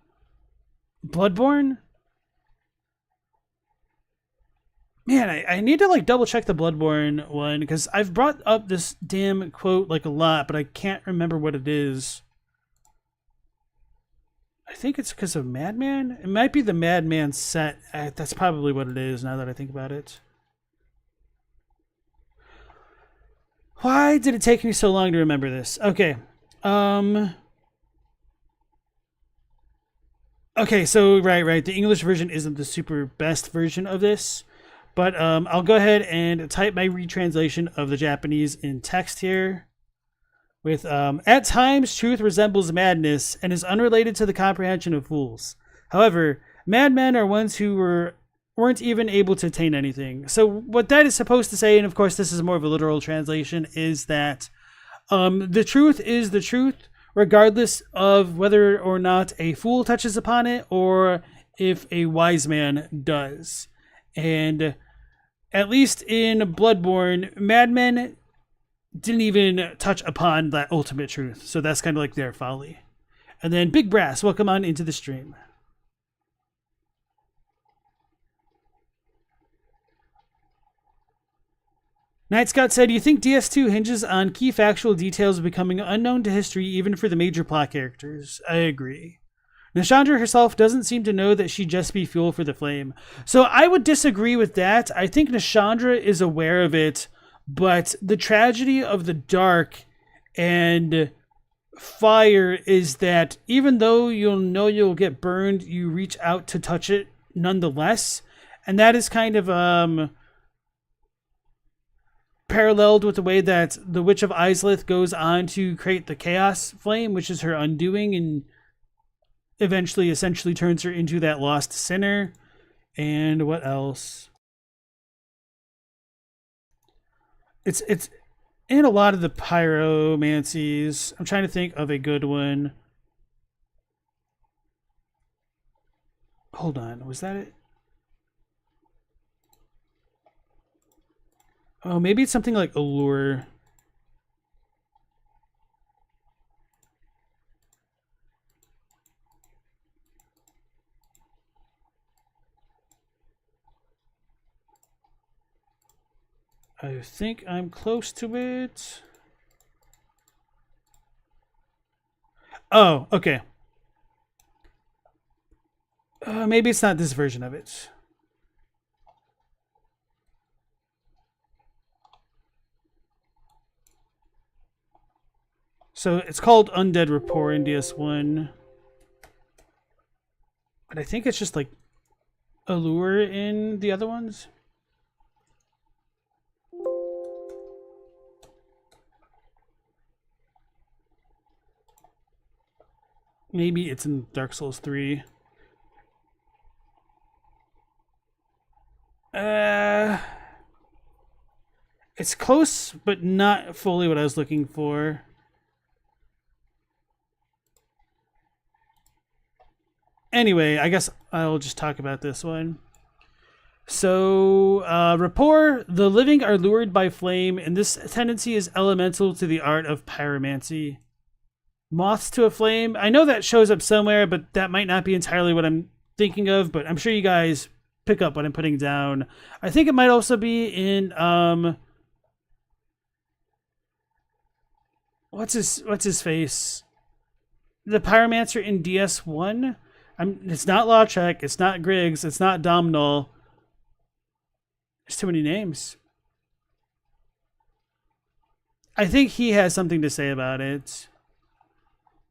Man, I need to like double check the Bloodborne one, because I've brought up this damn quote like a lot, but I can't remember what it is. I think it's because of Madman. It might be the Madman set. That's probably what it is now that I think about it. Why did it take me so long to remember this? Okay. Okay, so right. The English version isn't the super best version of this, but I'll go ahead and type my retranslation of the Japanese in text here. With, at times, truth resembles madness and is unrelated to the comprehension of fools. However, madmen are ones who were weren't even able to attain anything. So what that is supposed to say, and of course this is more of a literal translation, is that the truth is the truth, regardless of whether or not a fool touches upon it or if a wise man does. And at least in Bloodborne, madmen didn't even touch upon that ultimate truth. So that's kind of like their folly. And then Big Brass, welcome on into the stream. Night Scout said, you think DS2 hinges on key factual details becoming unknown to history even for the major plot characters? I agree. Nashandra herself doesn't seem to know that she'd just be fuel for the flame. So I would disagree with that. I think Nashandra is aware of it, but the tragedy of the dark and fire is that even though you'll know you'll get burned, you reach out to touch it nonetheless. And that is kind of paralleled with the way that the Witch of Islith goes on to create the Chaos Flame, which is her undoing and eventually essentially turns her into that lost sinner. And what else? It's in a lot of the pyromancies. I'm trying to think of a good one. Hold on, was that it? Oh, maybe it's something like Allure. I think I'm close to it. Oh, okay. Maybe it's not this version of it. So it's called Undead Rapport in DS1. But I think it's just like Allure in the other ones. Maybe it's in Dark Souls 3. It's close, but not fully what I was looking for. Anyway, I guess I'll just talk about this one. So, rapport, the living are lured by flame, and this tendency is elemental to the art of pyromancy. Moths to a flame, I know that shows up somewhere, but that might not be entirely what I'm thinking of, but I'm sure you guys pick up what I'm putting down. I think it might also be in, what's his face? The pyromancer in DS1? It's not Lawcheck, it's not Griggs, it's not Domhnall. There's too many names. I think he has something to say about it.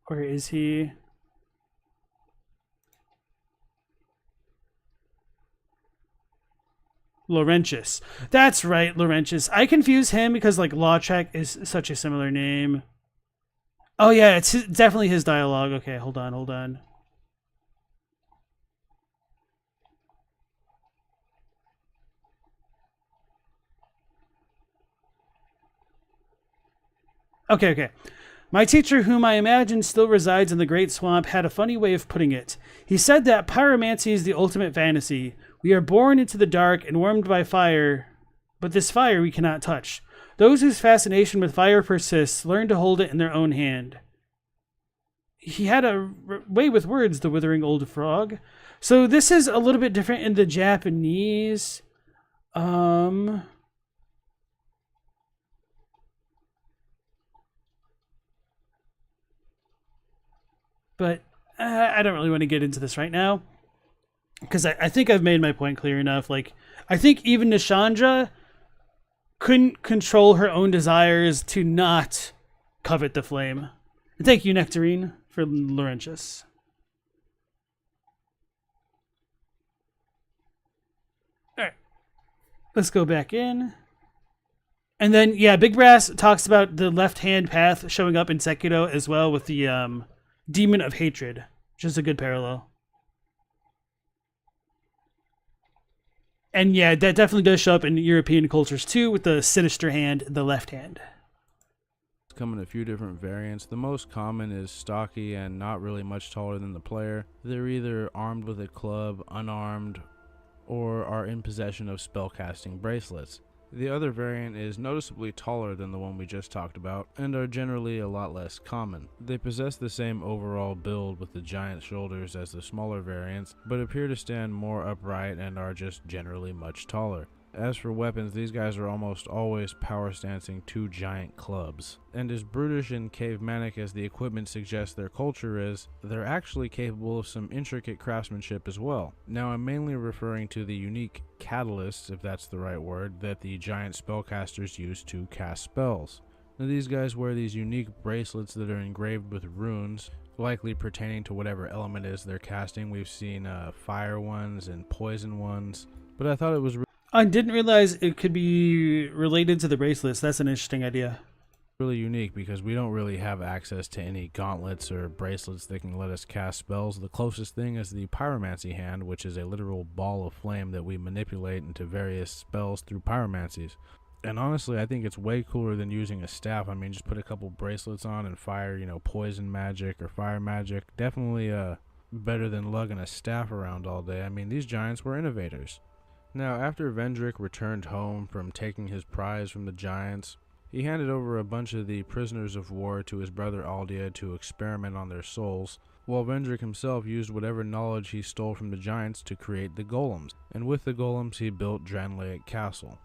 Or is he? Laurentius. That's right, Laurentius. I confuse him because like Lawcheck is such a similar name. Oh yeah, it's definitely his dialogue. Okay, hold on. Okay. My teacher, whom I imagine still resides in the Great Swamp, had a funny way of putting it. He said that pyromancy is the ultimate fantasy. We are born into the dark and warmed by fire, but this fire we cannot touch. Those whose fascination with fire persists learn to hold it in their own hand. He had a way with words, the withering old frog. So this is a little bit different in the Japanese. But I don't really want to get into this right now because I think I've made my point clear enough. Like, I think even Nishandra couldn't control her own desires to not covet the flame. And thank you, Nectarine, for Laurentius. All right, let's go back in. And then, yeah, Big Brass talks about the left-hand path showing up in Sekiro as well with the Demon of Hatred, which is a good parallel. And yeah, that definitely does show up in European cultures too, with the sinister hand, the left hand. Come in a few different variants. The most common is stocky and not really much taller than the player. They're either armed with a club, unarmed, or are in possession of spellcasting bracelets. The other variant is noticeably taller than the one we just talked about, and are generally a lot less common. They possess the same overall build with the giant shoulders as the smaller variants, but appear to stand more upright and are just generally much taller. As for weapons, these guys are almost always power stancing 2 giant clubs. And as brutish and cavemanic as the equipment suggests their culture is, they're actually capable of some intricate craftsmanship as well. Now I'm mainly referring to the unique catalysts, if that's the right word, that the giant spellcasters use to cast spells. Now these guys wear these unique bracelets that are engraved with runes, likely pertaining to whatever element is they're casting. We've seen fire ones and poison ones, but I thought it was I didn't realize it could be related to the bracelets. That's an interesting idea. really unique because we don't really have access to any gauntlets or bracelets that can let us cast spells. The closest thing is the pyromancy hand, which is a literal ball of flame that we manipulate into various spells through pyromancies. And honestly, I think it's way cooler than using a staff. I mean, just put a couple bracelets on and fire, poison magic or fire magic. Definitely better than lugging a staff around all day. I mean, these giants were innovators. Now, after Vendrick returned home from taking his prize from the giants, he handed over a bunch of the prisoners of war to his brother Aldia to experiment on their souls, while Vendrick himself used whatever knowledge he stole from the giants to create the golems, and with the golems he built Dranlaic Castle,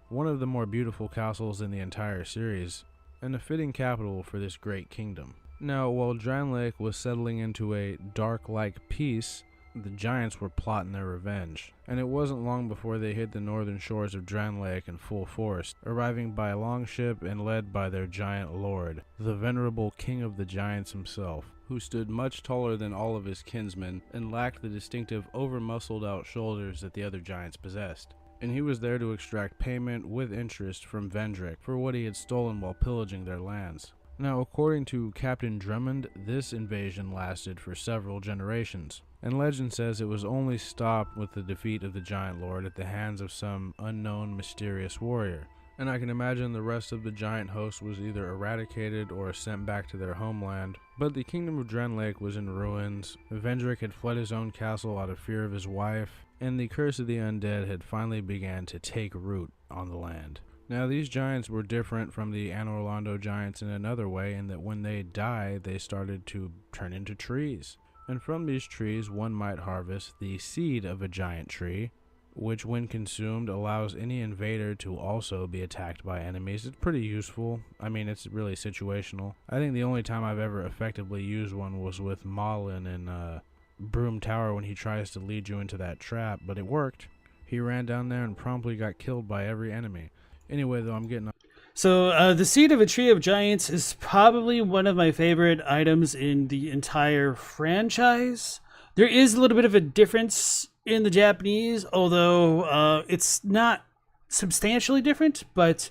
one of the more beautiful castles in the entire series, and a fitting capital for this great kingdom. Now, while Dranlaic was settling into a dark-like peace, the giants were plotting their revenge, and it wasn't long before they hit the northern shores of Dranlaic in full force, arriving by longship and led by their giant lord, the venerable king of the giants himself, who stood much taller than all of his kinsmen and lacked the distinctive over-muscled out shoulders that the other giants possessed. And he was there to extract payment with interest from Vendrick for what he had stolen while pillaging their lands. Now, according to Captain Drummond, this invasion lasted for several generations, and legend says it was only stopped with the defeat of the Giant Lord at the hands of some unknown mysterious warrior. And I can imagine the rest of the giant host was either eradicated or sent back to their homeland. But the kingdom of Dranlaic was in ruins, Vendrick had fled his own castle out of fear of his wife, and the curse of the undead had finally began to take root on the land. Now, these giants were different from the Anor Londo giants in another way, in that when they died, they started to turn into trees. And from these trees, one might harvest the seed of a giant tree, which when consumed allows any invader to also be attacked by enemies. It's pretty useful. I mean, it's really situational. I think the only time I've ever effectively used one was with Malin in Broom Tower when he tries to lead you into that trap, but it worked. He ran down there and promptly got killed by every enemy. Anyway, though, I'm getting... So, the Seed of a Tree of Giants is probably one of my favorite items in the entire franchise. There is a little bit of a difference in the Japanese, although it's not substantially different, but,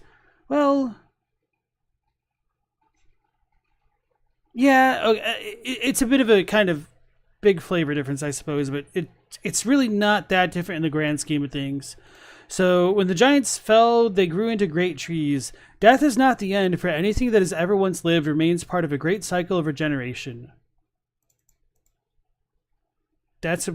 well... Yeah, it's a bit of a kind of big flavor difference, I suppose, but it's really not that different in the grand scheme of things. So, when the giants fell, they grew into great trees. Death is not the end, for anything that has ever once lived remains part of a great cycle of regeneration. It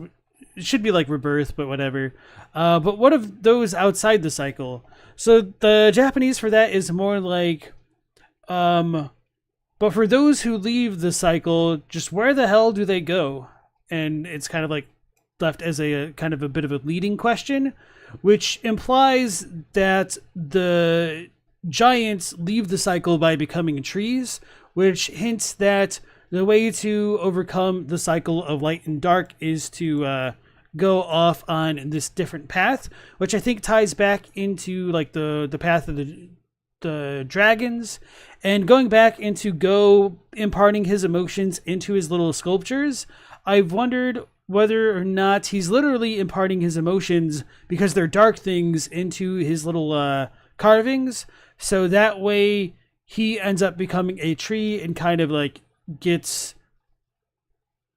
should be like rebirth, but whatever. But what of those outside the cycle? So, the Japanese for that is more like, but for those who leave the cycle, just where the hell do they go? And it's kind of like left as a kind of a bit of a leading question, which implies that the giants leave the cycle by becoming trees, which hints that the way to overcome the cycle of light and dark is to go off on this different path, which I think ties back into like the path of the dragons, and going back into Go imparting his emotions into his little sculptures. I've wondered whether or not he's literally imparting his emotions because they're dark things into his little carvings, so that way he ends up becoming a tree and kind of like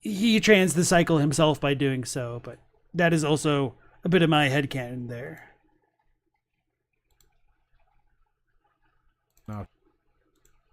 he trans the cycle himself by doing so. But that is also a bit of my headcanon there. Off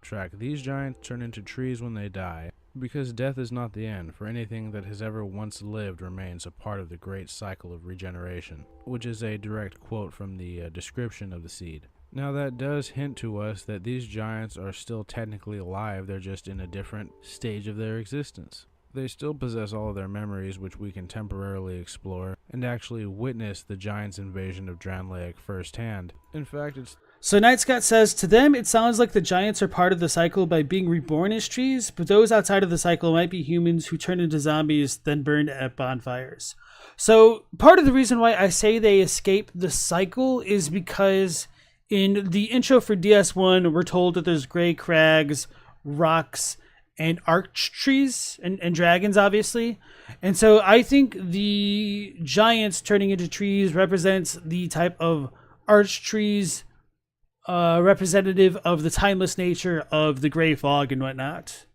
track. These giants turn into trees when they die, because death is not the end, for anything that has ever once lived remains a part of the great cycle of regeneration, which is a direct quote from the description of the seed. Now that does hint to us that these giants are still technically alive, they're just in a different stage of their existence. They still possess all of their memories, which we can temporarily explore, and actually witness the giants' invasion of Dranlayak firsthand. In fact, it's So Night Scott says, to them, it sounds like the giants are part of the cycle by being reborn as trees, but those outside of the cycle might be humans who turn into zombies, then burned at bonfires. So part of the reason why I say they escape the cycle is because in the intro for DS1, we're told that there's gray crags, rocks, and arch trees, and dragons, obviously. And so I think the giants turning into trees represents the type of arch trees representative of the timeless nature of the gray fog and whatnot.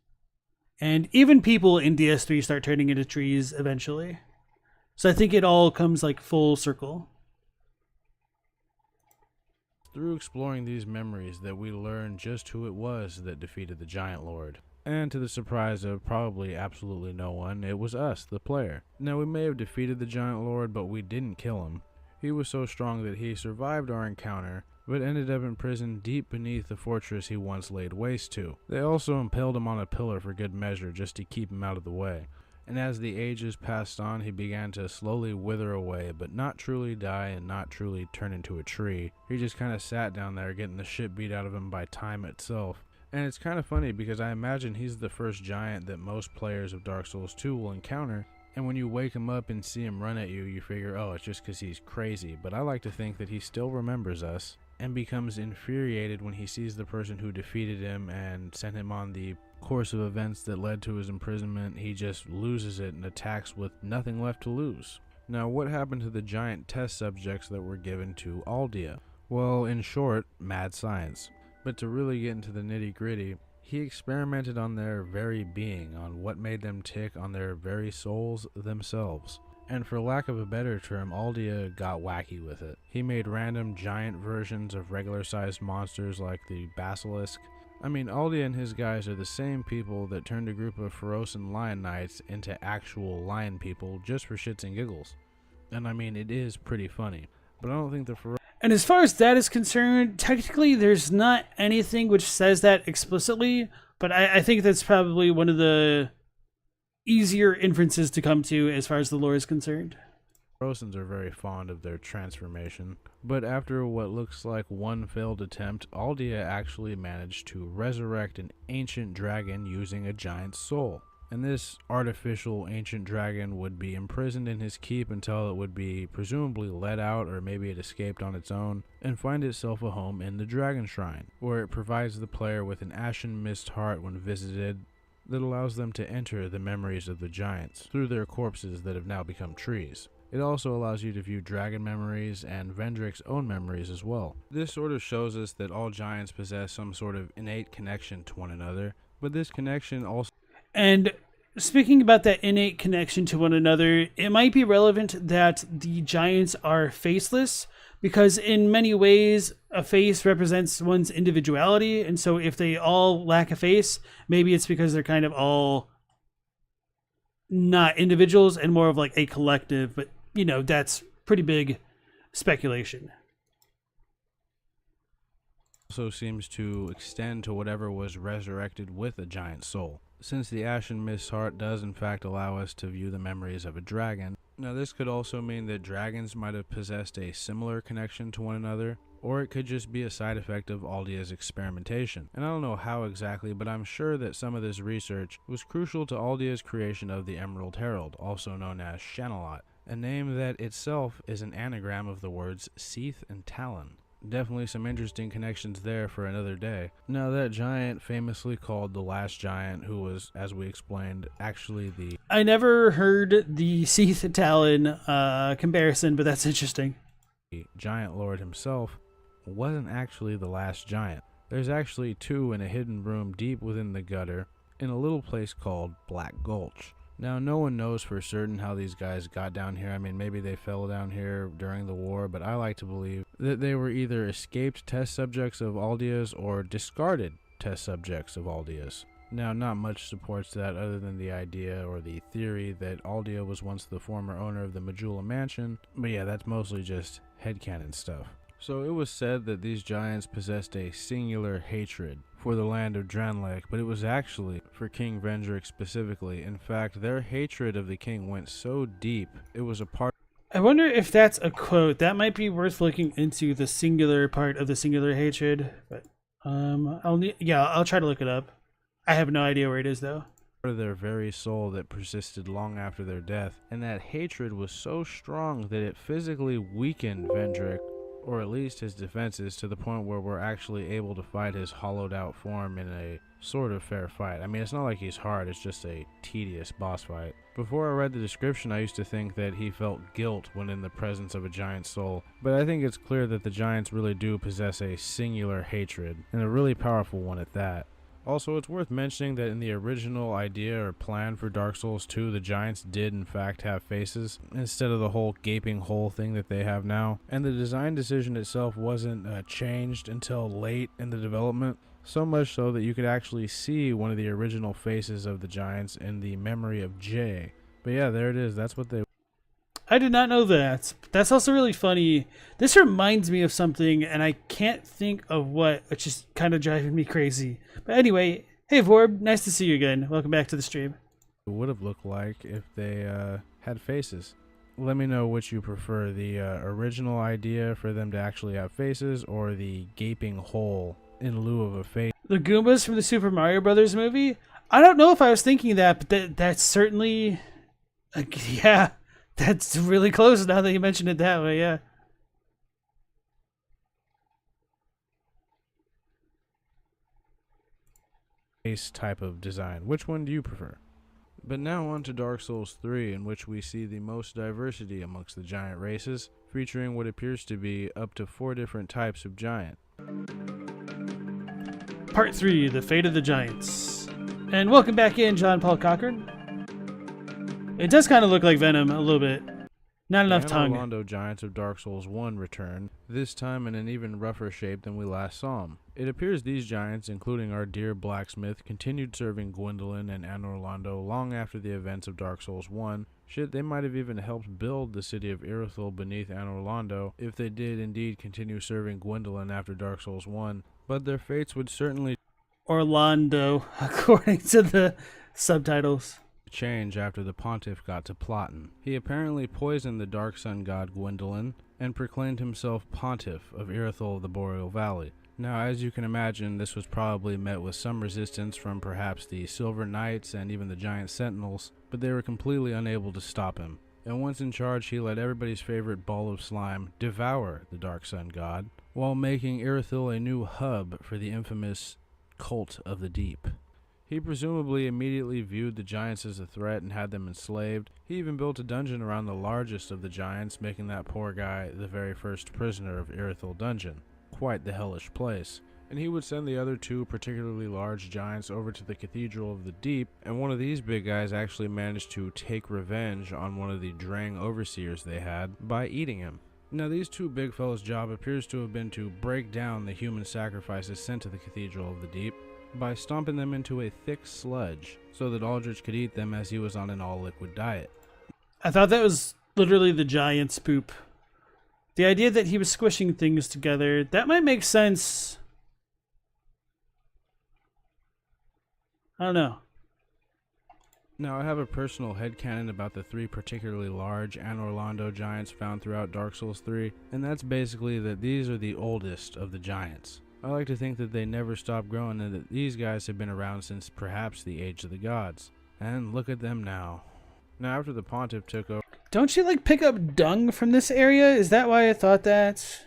And even people in DS3 start turning into trees eventually. So I think it all comes like full circle. through exploring these memories that we learn just who it was that defeated the Giant Lord. And to the surprise of probably absolutely no one, it was us, the player. Now, we may have defeated the Giant Lord, but we didn't kill him. He was so strong that he survived our encounter, but ended up in prison deep beneath the fortress he once laid waste to. They also impaled him on a pillar for good measure, just to keep him out of the way. And as the ages passed on, he began to slowly wither away, but not truly die and not truly turn into a tree. He just kind of sat down there getting the shit beat out of him by time itself. And it's kind of funny because I imagine he's the first giant that most players of Dark Souls 2 will encounter. And when you wake him up and see him run at you, you figure, oh, it's just because he's crazy. But I like to think that he still remembers us and becomes infuriated when he sees the person who defeated him and sent him on the course of events that led to his imprisonment. He just loses it and attacks with nothing left to lose. Now, what happened to the giant test subjects that were given to Aldia? Well, in short, mad science. But to really get into the nitty-gritty, he experimented on their very being, on what made them tick, on their very souls themselves. And for lack of a better term, Aldia got wacky with it. He made random giant versions of regular-sized monsters like the Basilisk. I mean, Aldia and his guys are the same people that turned a group of Ferosan lion knights into actual lion people just for shits and giggles. And I mean, it is pretty funny. But I don't think the And as far as that is concerned, technically there's not anything which says that explicitly, but I think that's probably one of the easier inferences to come to as far as the lore is concerned. Ferosans are very fond of their transformation, but after what looks like one failed attempt, Aldia actually managed to resurrect an ancient dragon using a giant soul. And this artificial ancient dragon would be imprisoned in his keep until it would be presumably let out, or maybe it escaped on its own, and find itself a home in the Dragon Shrine, where it provides the player with an ashen mist heart when visited that allows them to enter the memories of the giants through their corpses that have now become trees. It also allows you to view dragon memories and Vendrick's own memories as well. This sort of shows us that all giants possess some sort of innate connection to one another, but this connection also... And speaking about that innate connection to one another, it might be relevant that the giants are faceless, because in many ways, a face represents one's individuality. And so if they all lack a face, maybe it's because they're kind of all not individuals and more of like a collective. But, you know, that's pretty big speculation. Also seems to extend to whatever was resurrected with a giant soul, since the Ashen Mist Heart does in fact allow us to view the memories of a dragon. Now, this could also mean that dragons might have possessed a similar connection to one another, or it could just be a side effect of Aldia's experimentation. And I don't know how exactly, but I'm sure that some of this research was crucial to Aldia's creation of the Emerald Herald, also known as Shanalot, a name that itself is an anagram of the words Seath and Talon. Definitely some interesting connections there for another day. Now, that giant famously called the last giant, who was, as we explained, actually the... I never heard the Seath and Talon comparison, but that's interesting. The Giant Lord himself wasn't actually the last giant. There's actually two in a hidden room deep within the gutter in a little place called Black Gulch. Now, no one knows for certain how these guys got down here. I mean, maybe they fell down here during the war, but I like to believe that they were either escaped test subjects of Aldea's or discarded test subjects of Aldea's. Now, not much supports that other than the idea or the theory that Aldea was once the former owner of the Majula Mansion, but yeah, that's mostly just headcanon stuff. So it was said that these giants possessed a singular hatred for the land of Dranlek, but it was actually for King Vendrick specifically. In fact, their hatred of the king went so deep, it was a part. I wonder if that's a quote. That might be worth looking into, the singular part of the singular hatred. But I'll try to look it up. I have no idea where it is though. Of their very soul that persisted long after their death, and that hatred was so strong that it physically weakened Vendrick, or at least his defenses, to the point where we're actually able to fight his hollowed out form in a sort of fair fight. I mean, it's not like he's hard, it's just a tedious boss fight. Before I read the description, I used to think that he felt guilt when in the presence of a giant soul, but I think it's clear that the giants really do possess a singular hatred, and a really powerful one at that. Also, it's worth mentioning that in the original idea or plan for Dark Souls 2, the giants did in fact have faces, instead of the whole gaping hole thing that they have now. And the design decision itself wasn't changed until late in the development, so much so that you could actually see one of the original faces of the giants in the memory of Jay. But yeah, there it is, that's what they... I did not know that. That's also really funny. This reminds me of something, and I can't think of what, which is kind of driving me crazy. But anyway, hey Vorb, nice to see you again. Welcome back to the stream. It would have looked like if they had faces. Let me know which you prefer, the original idea for them to actually have faces, or the gaping hole in lieu of a face. The Goombas from the Super Mario Brothers movie? I don't know if I was thinking that, but that's certainly... yeah. That's really close now that you mentioned it that way, yeah. Face type of design. Which one do you prefer? But now on to Dark Souls 3, in which we see the most diversity amongst the giant races, featuring what appears to be up to 4 different types of giant. Part 3, The Fate of the Giants. And welcome back in, John Paul Cochran. It does kind of look like Venom a little bit. Not enough tongue. The Orlando giants of Dark Souls 1 return, this time in an even rougher shape than we last saw them. It appears these giants, including our dear blacksmith, continued serving Gwendolyn and Anor Londo long after the events of Dark Souls 1. Shit, they might have even helped build the city of Irithyll beneath Anor Londo if they did indeed continue serving Gwendolyn after Dark Souls 1, but their fates would certainly Orlando, according to the subtitles. Change after the pontiff got to plotting. He apparently poisoned the dark sun god Gwendolyn and proclaimed himself pontiff of Irithyll of the Boreal Valley. Now, as you can imagine, this was probably met with some resistance from perhaps the Silver Knights and even the Giant Sentinels, but they were completely unable to stop him. And once in charge, he let everybody's favorite ball of slime devour the dark sun god, while making Irithyll a new hub for the infamous Cult of the Deep. He presumably immediately viewed the giants as a threat and had them enslaved. He even built a dungeon around the largest of the giants, making that poor guy the very first prisoner of Irithyll Dungeon. Quite the hellish place. And he would send the other 2 particularly large giants over to the Cathedral of the Deep, and one of these big guys actually managed to take revenge on one of the Drang overseers they had by eating him. Now, these 2 big fellas' job appears to have been to break down the human sacrifices sent to the Cathedral of the Deep by stomping them into a thick sludge so that Aldrich could eat them as he was on an all-liquid diet. I thought that was literally the giant's poop. The idea that he was squishing things together, that might make sense. I don't know. Now, I have a personal headcanon about the 3 particularly large Anor Londo giants found throughout Dark Souls 3, and that's basically that these are the oldest of the giants. I like to think that they never stopped growing and that these guys have been around since perhaps the Age of the Gods. And look at them now. Now, after the pontiff took over... Don't you, pick up dung from this area? Is that why I thought that?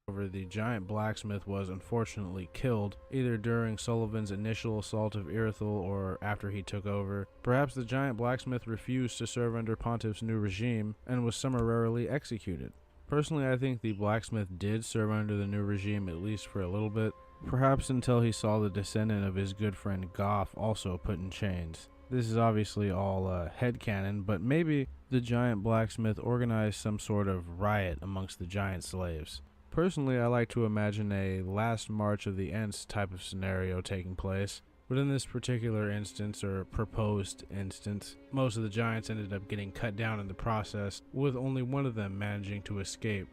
The giant blacksmith was unfortunately killed, either during Sullivan's initial assault of Irithyll or after he took over. Perhaps the giant blacksmith refused to serve under Pontiff's new regime and was summarily executed. Personally, I think the blacksmith did serve under the new regime at least for a little bit, perhaps until he saw the descendant of his good friend Goff also put in chains. This is obviously all headcanon, but maybe the giant blacksmith organized some sort of riot amongst the giant slaves. Personally, I like to imagine a last march of the Ents type of scenario taking place, but in this particular instance, or proposed instance, most of the giants ended up getting cut down in the process, with only one of them managing to escape.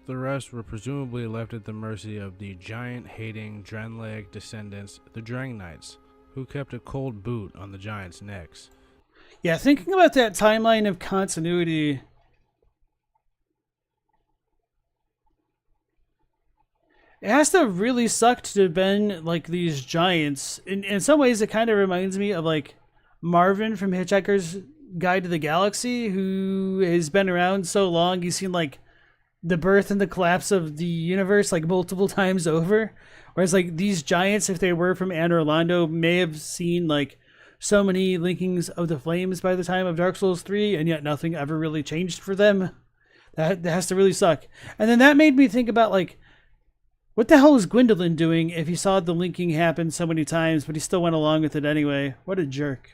The rest were presumably left at the mercy of the giant-hating Drenleg descendants, the Drang Knights, who kept a cold boot on the giants' necks. Yeah, thinking about that timeline of continuity, it has to really suck to have been like these giants. In some ways, it kind of reminds me of like Marvin from Hitchhiker's Guide to the Galaxy, who has been around so long. He's seen like the birth and the collapse of the universe like multiple times over. Whereas like these giants, if they were from Anor Londo, may have seen like so many linkings of the flames by the time of Dark Souls 3, and yet nothing ever really changed for them. That has to really suck. And then that made me think about like, what the hell was Gwendolyn doing if he saw the linking happen so many times, but he still went along with it anyway? What a jerk.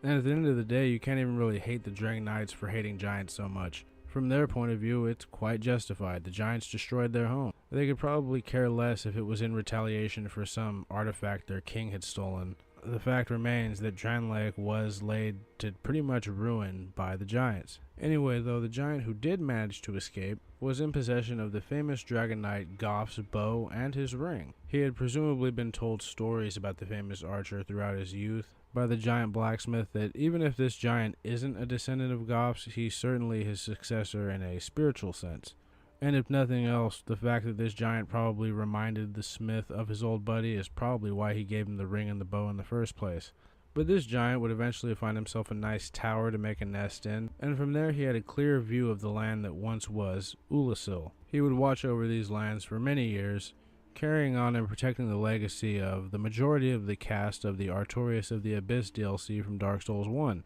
And at the end of the day, you can't even really hate the Drang Knights for hating giants so much. From their point of view, it's quite justified. The giants destroyed their home. They could probably care less if it was in retaliation for some artifact their king had stolen. The fact remains that Drenleg was laid to pretty much ruin by the giants. Anyway, though, the giant who did manage to escape was in possession of the famous Dragon Knight Goff's bow and his ring. He had presumably been told stories about the famous archer throughout his youth by the giant blacksmith that even if this giant isn't a descendant of Goff's, he's certainly his successor in a spiritual sense. And if nothing else, the fact that this giant probably reminded the smith of his old buddy is probably why he gave him the ring and the bow in the first place. But this giant would eventually find himself a nice tower to make a nest in, and from there he had a clear view of the land that once was Ulasil. He would watch over these lands for many years, carrying on and protecting the legacy of the majority of the cast of the Artorias of the Abyss DLC from Dark Souls 1.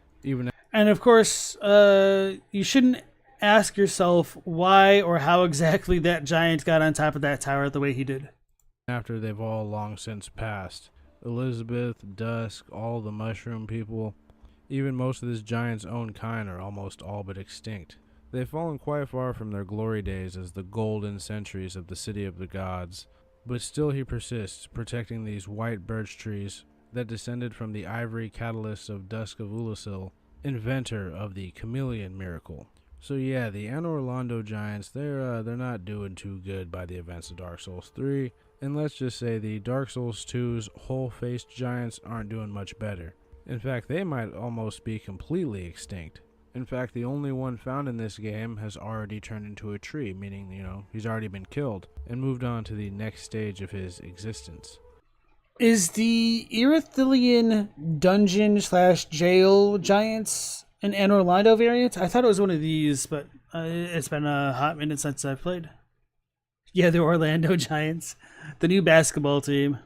And of course, you shouldn't ask yourself why or how exactly that giant got on top of that tower the way he did. After they've all long since passed. Elizabeth, Dusk, all the mushroom people, even most of this giant's own kind are almost all but extinct. They've fallen quite far from their glory days as the golden centuries of the City of the Gods, but still he persists, protecting these white birch trees that descended from the ivory catalyst of Dusk of Ulasil, inventor of the chameleon miracle. So yeah, the Anor Londo giants, they're not doing too good by the events of Dark Souls 3, and let's just say the Dark Souls 2's whole-faced giants aren't doing much better. In fact, they might almost be completely extinct. In fact, the only one found in this game has already turned into a tree, meaning, he's already been killed, and moved on to the next stage of his existence. Is the Erythilian dungeon/jail giants an Anor Londo variant? I thought it was one of these, but it's been a hot minute since I've played. Yeah, the Orlando Giants, the new basketball team.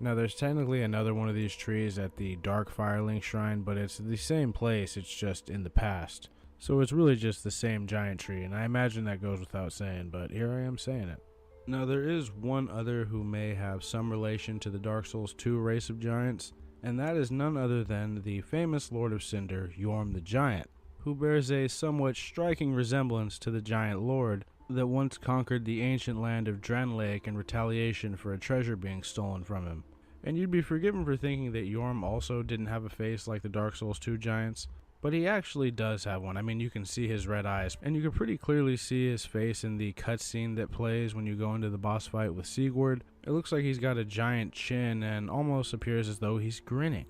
Now, there's technically another one of these trees at the Dark Firelink Shrine, but it's the same place, it's just in the past. So it's really just the same giant tree, and I imagine that goes without saying, but here I am saying it. Now, there is one other who may have some relation to the Dark Souls 2 race of giants, and that is none other than the famous Lord of Cinder, Yorm the Giant, who bears a somewhat striking resemblance to the giant lord that once conquered the ancient land of Drenleg in retaliation for a treasure being stolen from him. And you'd be forgiven for thinking that Yorm also didn't have a face like the Dark Souls 2 giants, but he actually does have one. I mean, you can see his red eyes, and you can pretty clearly see his face in the cutscene that plays when you go into the boss fight with Sigurd. It looks like he's got a giant chin and almost appears as though he's grinning.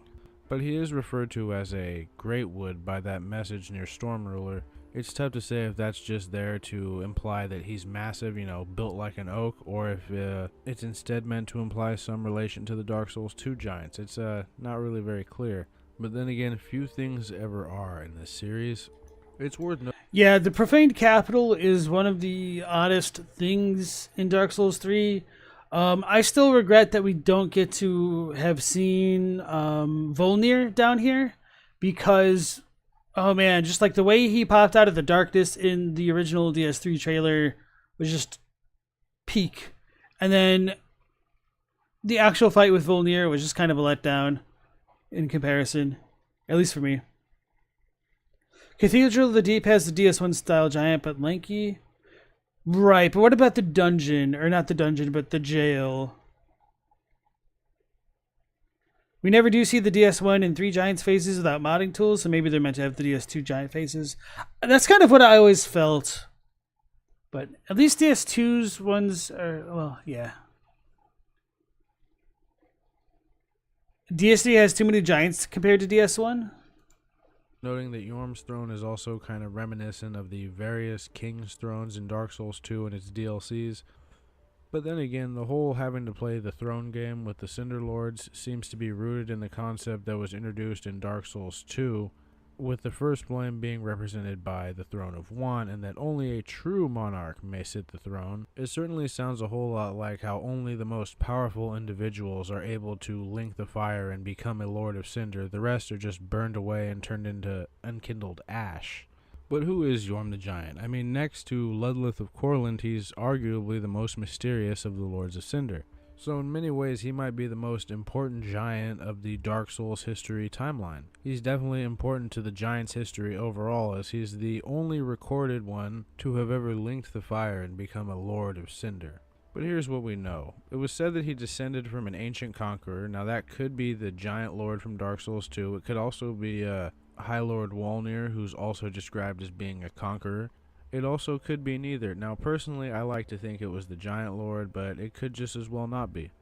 But he is referred to as a Greatwood by that message near Stormruler. It's tough to say if that's just there to imply that he's massive, built like an oak, or if it's instead meant to imply some relation to the Dark Souls 2 giants. It's not really very clear. But then again, few things ever are in this series. It's worth noting. Yeah, the Profaned Capital is one of the oddest things in Dark Souls 3. I still regret that we don't get to have seen Volnir down here, because, oh man, just like the way he popped out of the darkness in the original DS3 trailer was just peak. And then the actual fight with Volnir was just kind of a letdown in comparison, at least for me. Cathedral of the Deep has the DS1 style giant, but lanky. Right, but what about the dungeon? Or not the dungeon, but the jail? We never do see the DS1 and 3 giants faces without modding tools, so maybe they're meant to have the DS2 giant faces. That's kind of what I always felt. But at least DS2's ones are, well, yeah. DS3 has too many giants compared to DS1. Noting that Yorm's throne is also kind of reminiscent of the various king's thrones in Dark Souls 2 and its DLCs. But then again, the whole having to play the throne game with the Cinder Lords seems to be rooted in the concept that was introduced in Dark Souls 2, with the first flame being represented by the Throne of Want, and that only a true monarch may sit the throne. It certainly sounds a whole lot like how only the most powerful individuals are able to link the fire and become a Lord of Cinder. The rest are just burned away and turned into unkindled ash. But who is Yorm the Giant? I mean, next to Ludleth of Corland, he's arguably the most mysterious of the Lords of Cinder. So in many ways, he might be the most important giant of the Dark Souls history timeline. He's definitely important to the giant's history overall, as he's the only recorded one to have ever linked the fire and become a Lord of Cinder. But here's what we know. It was said that he descended from an ancient conqueror. Now that could be the giant lord from Dark Souls 2. It could also be High Lord Walnir, who's also described as being a conqueror. It also could be neither. Now, personally, I like to think it was the Giant Lord, but it could just as well not be.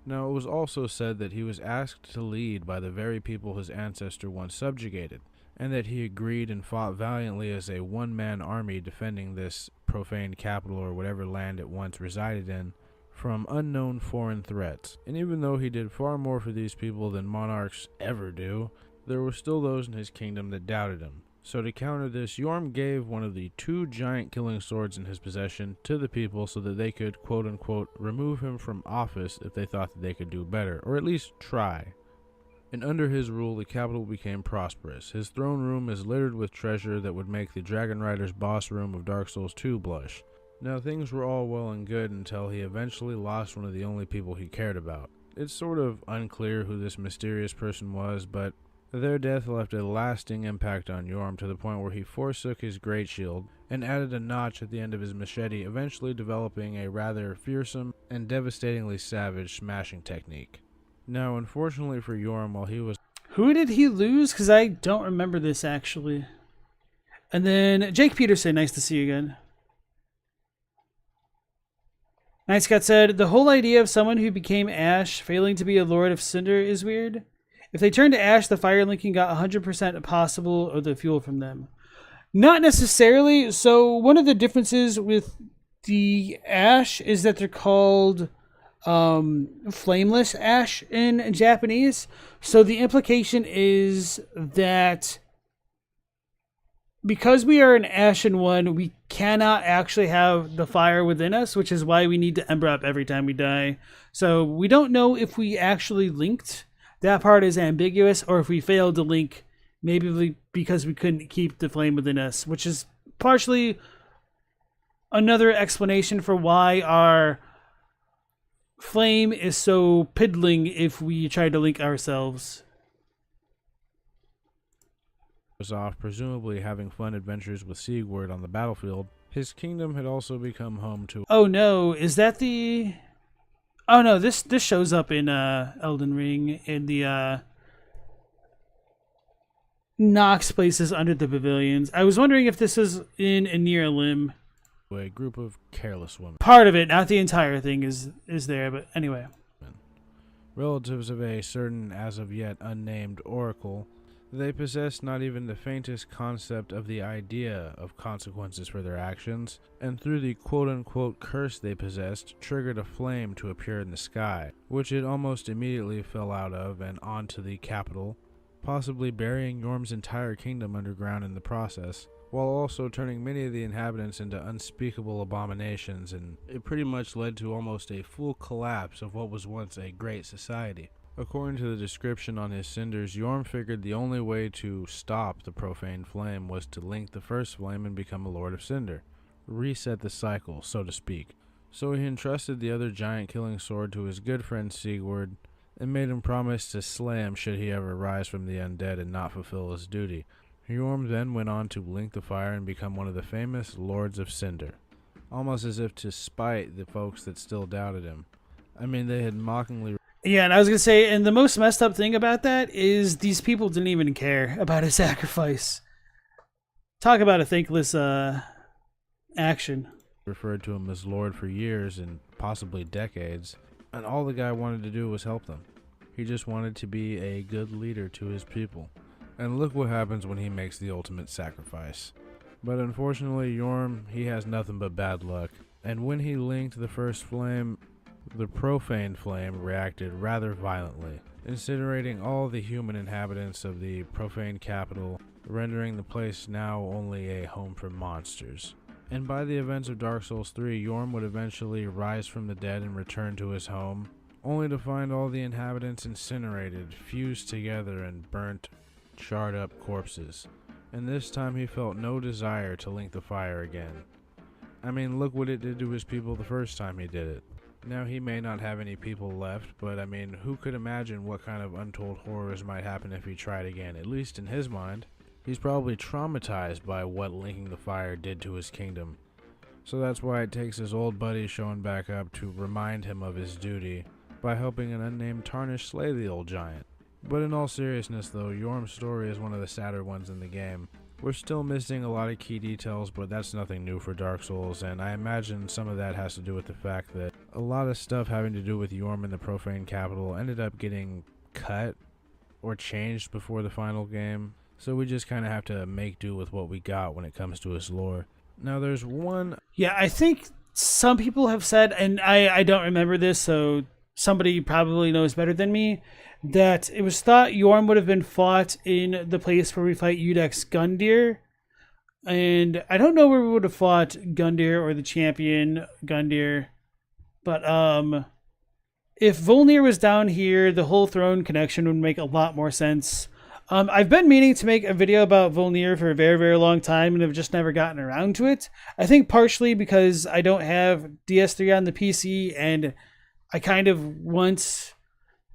Now, it was also said that he was asked to lead by the very people his ancestor once subjugated, and that he agreed and fought valiantly as a one-man army defending this profaned capital or whatever land it once resided in from unknown foreign threats. And even though he did far more for these people than monarchs ever do, there were still those in his kingdom that doubted him. So to counter this, Yorm gave one of the 2 giant killing swords in his possession to the people so that they could, quote-unquote, remove him from office if they thought that they could do better, or at least try. And under his rule, the capital became prosperous. His throne room is littered with treasure that would make the Dragon Rider's boss room of Dark Souls 2 blush. Now, things were all well and good until he eventually lost one of the only people he cared about. It's sort of unclear who this mysterious person was, but their death left a lasting impact on Yorm to the point where he forsook his great shield and added a notch at the end of his machete, eventually developing a rather fearsome and devastatingly savage smashing technique. Now, unfortunately for Yorm, while he was... Who did he lose? Because I don't remember this, actually. And then Jake Peterson, nice to see you again. Night Scott said, the whole idea of someone who became Ash failing to be a Lord of Cinder is weird. If they turned to ash, the fire linking got 100% possible of the fuel from them. Not necessarily. So one of the differences with the ash is that they're called flameless ash in Japanese. So the implication is that because we are an ashen one, we cannot actually have the fire within us, which is why we need to ember up every time we die. So we don't know if we actually linked. That part is ambiguous, or if we failed to link, maybe because we couldn't keep the flame within us, which is partially another explanation for why our flame is so piddling if we try to link ourselves. Was off, presumably having fun adventures with Siegward on the battlefield. His kingdom had also become home to... Oh no, is that the... Oh no, this shows up in Elden Ring in the Nox places under the pavilions. I was wondering if this is in Anir Lim. A group of careless women. Part of it, not the entire thing, is there, but anyway. Relatives of a certain, as of yet unnamed, oracle. They possessed not even the faintest concept of the idea of consequences for their actions, and through the quote-unquote curse they possessed, triggered a flame to appear in the sky, which it almost immediately fell out of and onto the capital, possibly burying Yorm's entire kingdom underground in the process, while also turning many of the inhabitants into unspeakable abominations, and it pretty much led to almost a full collapse of what was once a great society. According to the description on his cinders, Yorm figured the only way to stop the profane flame was to link the first flame and become a Lord of Cinder. Reset the cycle, so to speak. So he entrusted the other giant-killing sword to his good friend Sigurd, and made him promise to slay him should he ever rise from the undead and not fulfill his duty. Hjorm then went on to link the fire and become one of the famous Lords of Cinder, almost as if to spite the folks that still doubted him. I mean, they had mockingly... Yeah, and I was going to say, and the most messed up thing about that is these people didn't even care about his sacrifice. Talk about a thankless action. Referred to him as Lord for years and possibly decades, and all the guy wanted to do was help them. He just wanted to be a good leader to his people. And look what happens when he makes the ultimate sacrifice. But unfortunately, Hjorm, he has nothing but bad luck. And when he linked the first flame, the profane flame reacted rather violently, incinerating all the human inhabitants of the profane capital, rendering the place now only a home for monsters. And by the events of Dark Souls 3, Hjorm would eventually rise from the dead and return to his home, only to find all the inhabitants incinerated, fused together, and burnt, charred up corpses. And this time he felt no desire to link the fire again. I mean, look what it did to his people the first time he did it. Now he may not have any people left, but I mean, who could imagine what kind of untold horrors might happen if he tried again, at least in his mind. He's probably traumatized by what linking the fire did to his kingdom. So that's why it takes his old buddy showing back up to remind him of his duty by helping an unnamed Tarnish slay the old giant. But in all seriousness though, Hjorm's story is one of the sadder ones in the game. We're still missing a lot of key details, but that's nothing new for Dark Souls, and I imagine some of that has to do with the fact that a lot of stuff having to do with Hjorm and the Profane Capital ended up getting cut or changed before the final game, so we just kind of have to make do with what we got when it comes to his lore. Now there's one... Yeah, I think some people have said, and I don't remember this, so somebody probably knows better than me, that it was thought Hjorm would have been fought in the place where we fight Udex Gundyr. And I don't know where we would have fought Gundyr or the champion Gundyr. But if Volnir was down here, the whole throne connection would make a lot more sense. I've been meaning to make a video about Volnir for a very, very long time and have just never gotten around to it. I think partially because I don't have DS3 on the PC and I kind of want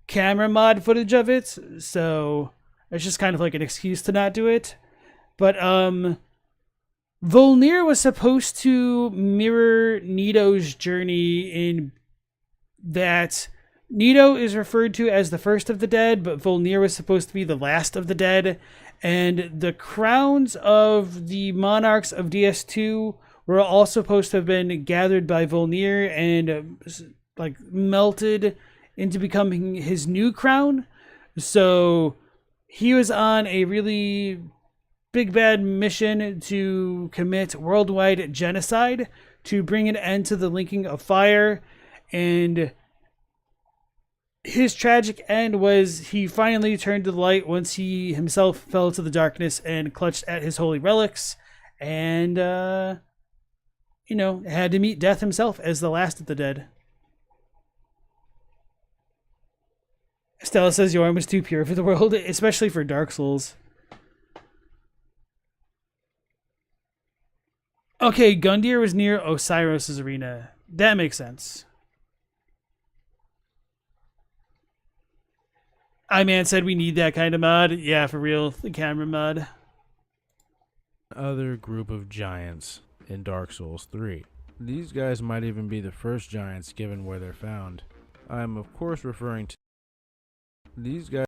camera mod footage of it, so it's just kind of like an excuse to not do it. But Volnir was supposed to mirror Nito's journey in that Nito is referred to as the first of the dead, but Volnir was supposed to be the last of the dead, and the crowns of the monarchs of DS2 were all supposed to have been gathered by Volnir and like melted into becoming his new crown. So he was on a really big bad mission to commit worldwide genocide to bring an end to the linking of fire, and his tragic end was he finally turned to the light once he himself fell to the darkness and clutched at his holy relics, and had to meet death himself as the last of the dead. Stella says Hjorm was too pure for the world, especially for Dark Souls. Okay, Gundyr was near Osiris' arena. That makes sense. iMan said we need that kind of mod. Yeah, for real, the camera mod. Other group of giants in Dark Souls 3. These guys might even be the first giants given where they're found. I am of course referring to these guys.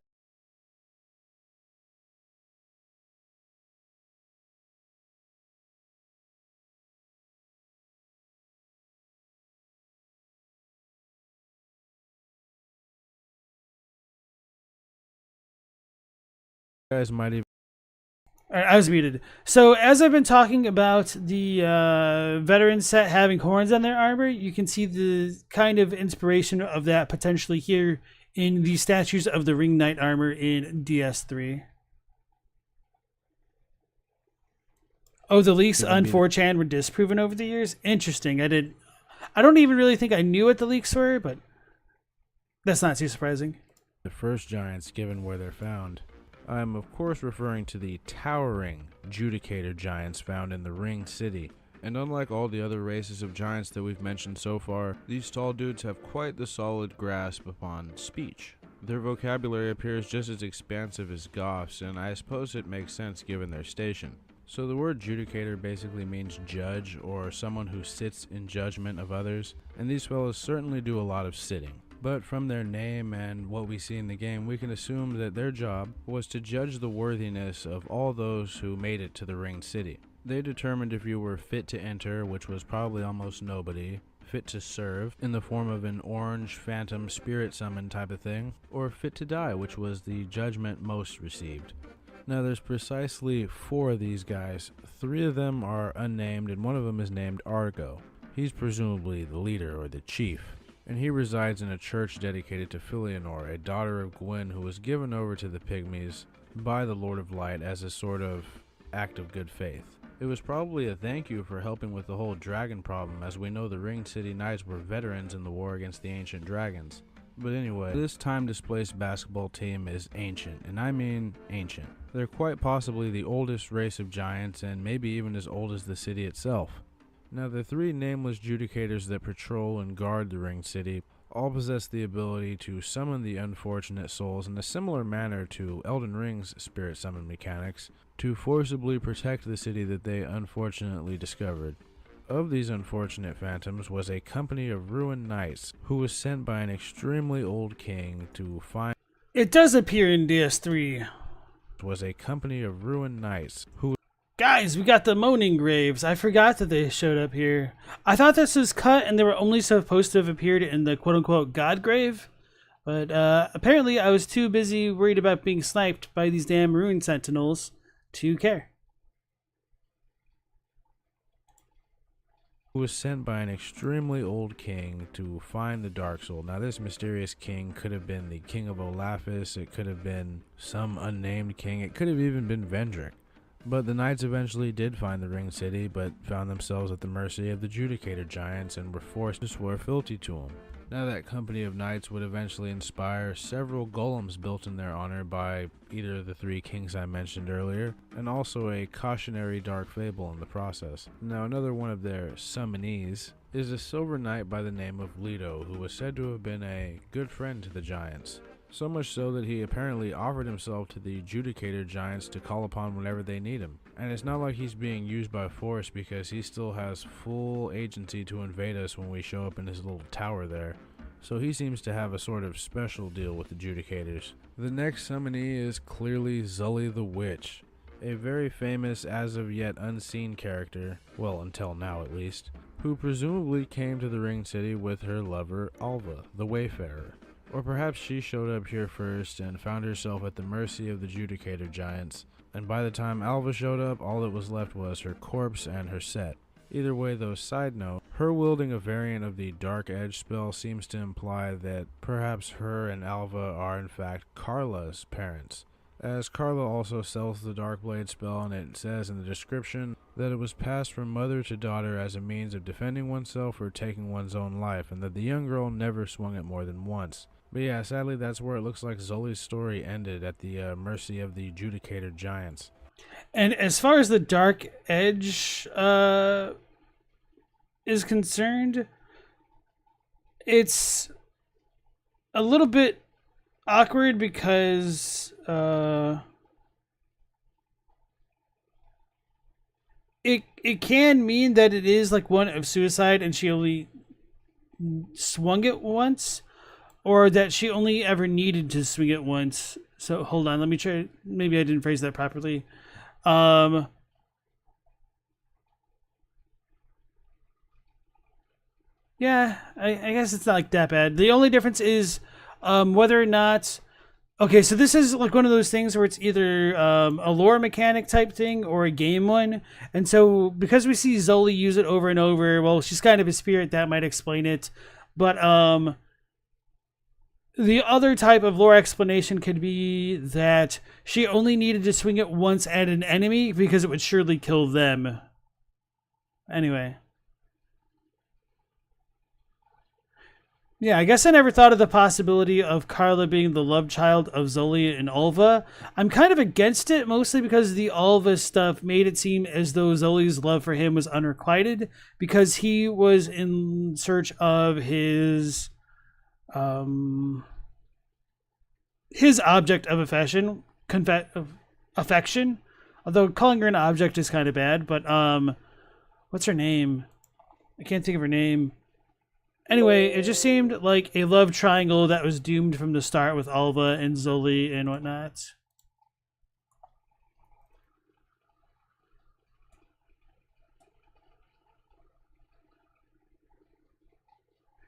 Guys might even... I was muted. So as I've been talking about the veteran set having horns on their armor, you can see the kind of inspiration of that potentially here in the statues of the Ring Knight armor in DS3. Oh, the leaks on 4chan were disproven over the years? Interesting. I don't even really think I knew what the leaks were, but that's not too surprising. The first giants given where they're found. I am of course referring to the towering Judicator giants found in the Ring City, And unlike all the other races of giants that we've mentioned so far, these tall dudes have quite the solid grasp upon speech. Their vocabulary appears just as expansive as Goth's, and I suppose it makes sense given their station. So the word judicator basically means judge, or someone who sits in judgment of others, and these fellows certainly do a lot of sitting. But from their name and what we see in the game, we can assume that their job was to judge the worthiness of all those who made it to the Ringed City. They determined if you were fit to enter, which was probably almost nobody, fit to serve, in the form of an orange phantom spirit summon type of thing, or fit to die, which was the judgment most received. Now there's precisely 4 of these guys. 3 of them are unnamed, and one of them is named Argo. He's presumably the leader or the chief, and he resides in a church dedicated to Filianor, a daughter of Gwyn who was given over to the Pygmies by the Lord of Light as a sort of act of good faith. It was probably a thank you for helping with the whole dragon problem, as we know the Ringed City Knights were veterans in the war against the ancient dragons. But anyway, this time-displaced basketball team is ancient, and I mean ancient. They're quite possibly the oldest race of giants, and maybe even as old as the city itself. Now the 3 nameless judicators that patrol and guard the Ringed City all possess the ability to summon the unfortunate souls in a similar manner to Elden Ring's spirit summon mechanics, to forcibly protect the city that they unfortunately discovered. Of these unfortunate phantoms was a company of ruined knights who was sent by an extremely old king to find. It does appear in DS3. Was a company of ruined knights who. Guys, we got the Moaning Graves. I forgot that they showed up here. I thought this was cut and they were only supposed to have appeared in the quote-unquote God Grave. But apparently I was too busy worried about being sniped by these damn Ruin Sentinels to care. Who was sent by an extremely old king to find the Dark Soul. Now this mysterious king could have been the King of Olafis, it could have been some unnamed king, it could have even been Vendrick. But the knights eventually did find the Ringed City, but found themselves at the mercy of the Judicator giants and were forced to swear fealty to them. Now that company of knights would eventually inspire several golems built in their honor by either the 3 kings I mentioned earlier, and also a cautionary dark fable in the process. Now another one of their summonees is a silver knight by the name of Leto, who was said to have been a good friend to the giants. So much so that he apparently offered himself to the Judicator giants to call upon whenever they need him. And it's not like he's being used by force, because he still has full agency to invade us when we show up in his little tower there. So he seems to have a sort of special deal with the Judicators. The next summonee is clearly Zully the Witch, a very famous as of yet unseen character, well until now at least, who presumably came to the Ringed City with her lover Alva, the Wayfarer. Or perhaps she showed up here first and found herself at the mercy of the Judicator giants, and by the time Alva showed up, all that was left was her corpse and her set. Either way though, side note, her wielding a variant of the Dark Edge spell seems to imply that perhaps her and Alva are in fact Carla's parents, as Carla also sells the Dark Blade spell, and it says in the description that it was passed from mother to daughter as a means of defending oneself or taking one's own life, and that the young girl never swung it more than once. But yeah, sadly that's where it looks like Zully's story ended, at the mercy of the Judicator giants. And as far as the Dark Edge is concerned, it's a little bit awkward because it can mean that it is like one of suicide and she only swung it once, or that she only ever needed to swing it once. So hold on, let me try. Maybe I didn't phrase that properly. Yeah, I guess it's not like that bad. The only difference is whether or not. Okay, so this is like one of those things where it's either a lore mechanic type thing or a game one. And so because we see Zully use it over and over, well, she's kind of a spirit, that might explain it. But the other type of lore explanation could be that she only needed to swing it once at an enemy because it would surely kill them. Anyway. Yeah, I guess I never thought of the possibility of Carla being the love child of Zoli and Ulva. I'm kind of against it, mostly because the Ulva stuff made it seem as though Zoli's love for him was unrequited, because he was in search of his object of affection. Although calling her an object is kind of bad, but what's her name? I can't think of her name. Anyway, it just seemed like a love triangle that was doomed from the start with Alva and Zoli and whatnot.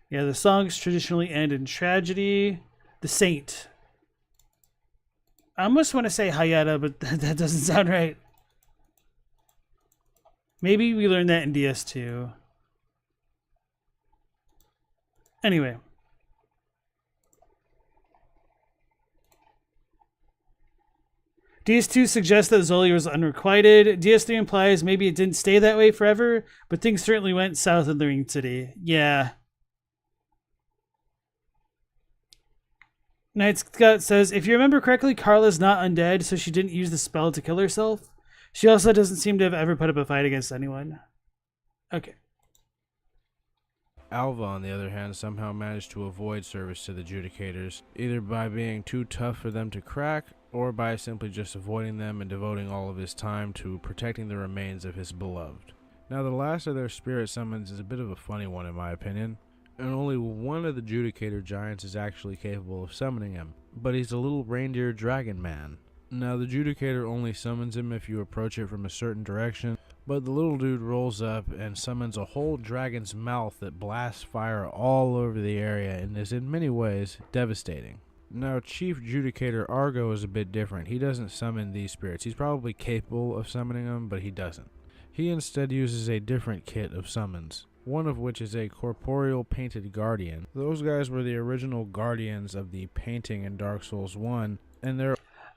Yeah, the songs traditionally end in tragedy. The Saint. I almost want to say Hayata, but that doesn't sound right. Maybe we learned that in DS2. Anyway. DS2 suggests that Zoli was unrequited. DS3 implies maybe it didn't stay that way forever, but things certainly went south in the Ring City. Yeah. Night Scott says, if you remember correctly, Carla's not undead, so she didn't use the spell to kill herself. She also doesn't seem to have ever put up a fight against anyone. Okay. Alva, on the other hand, somehow managed to avoid service to the Judicators, either by being too tough for them to crack, or by simply just avoiding them and devoting all of his time to protecting the remains of his beloved. Now, the last of their spirit summons is a bit of a funny one in my opinion, and only one of the Judicator giants is actually capable of summoning him, but he's a little reindeer dragon man. Now, the Judicator only summons him if you approach it from a certain direction, but the little dude rolls up and summons a whole dragon's mouth that blasts fire all over the area and is in many ways devastating. Now, Chief Judicator Argo is a bit different. He doesn't summon these spirits. He's probably capable of summoning them, but he doesn't. He instead uses a different kit of summons, one of which is a corporeal painted guardian. Those guys were the original guardians of the painting in Dark Souls 1, and they're...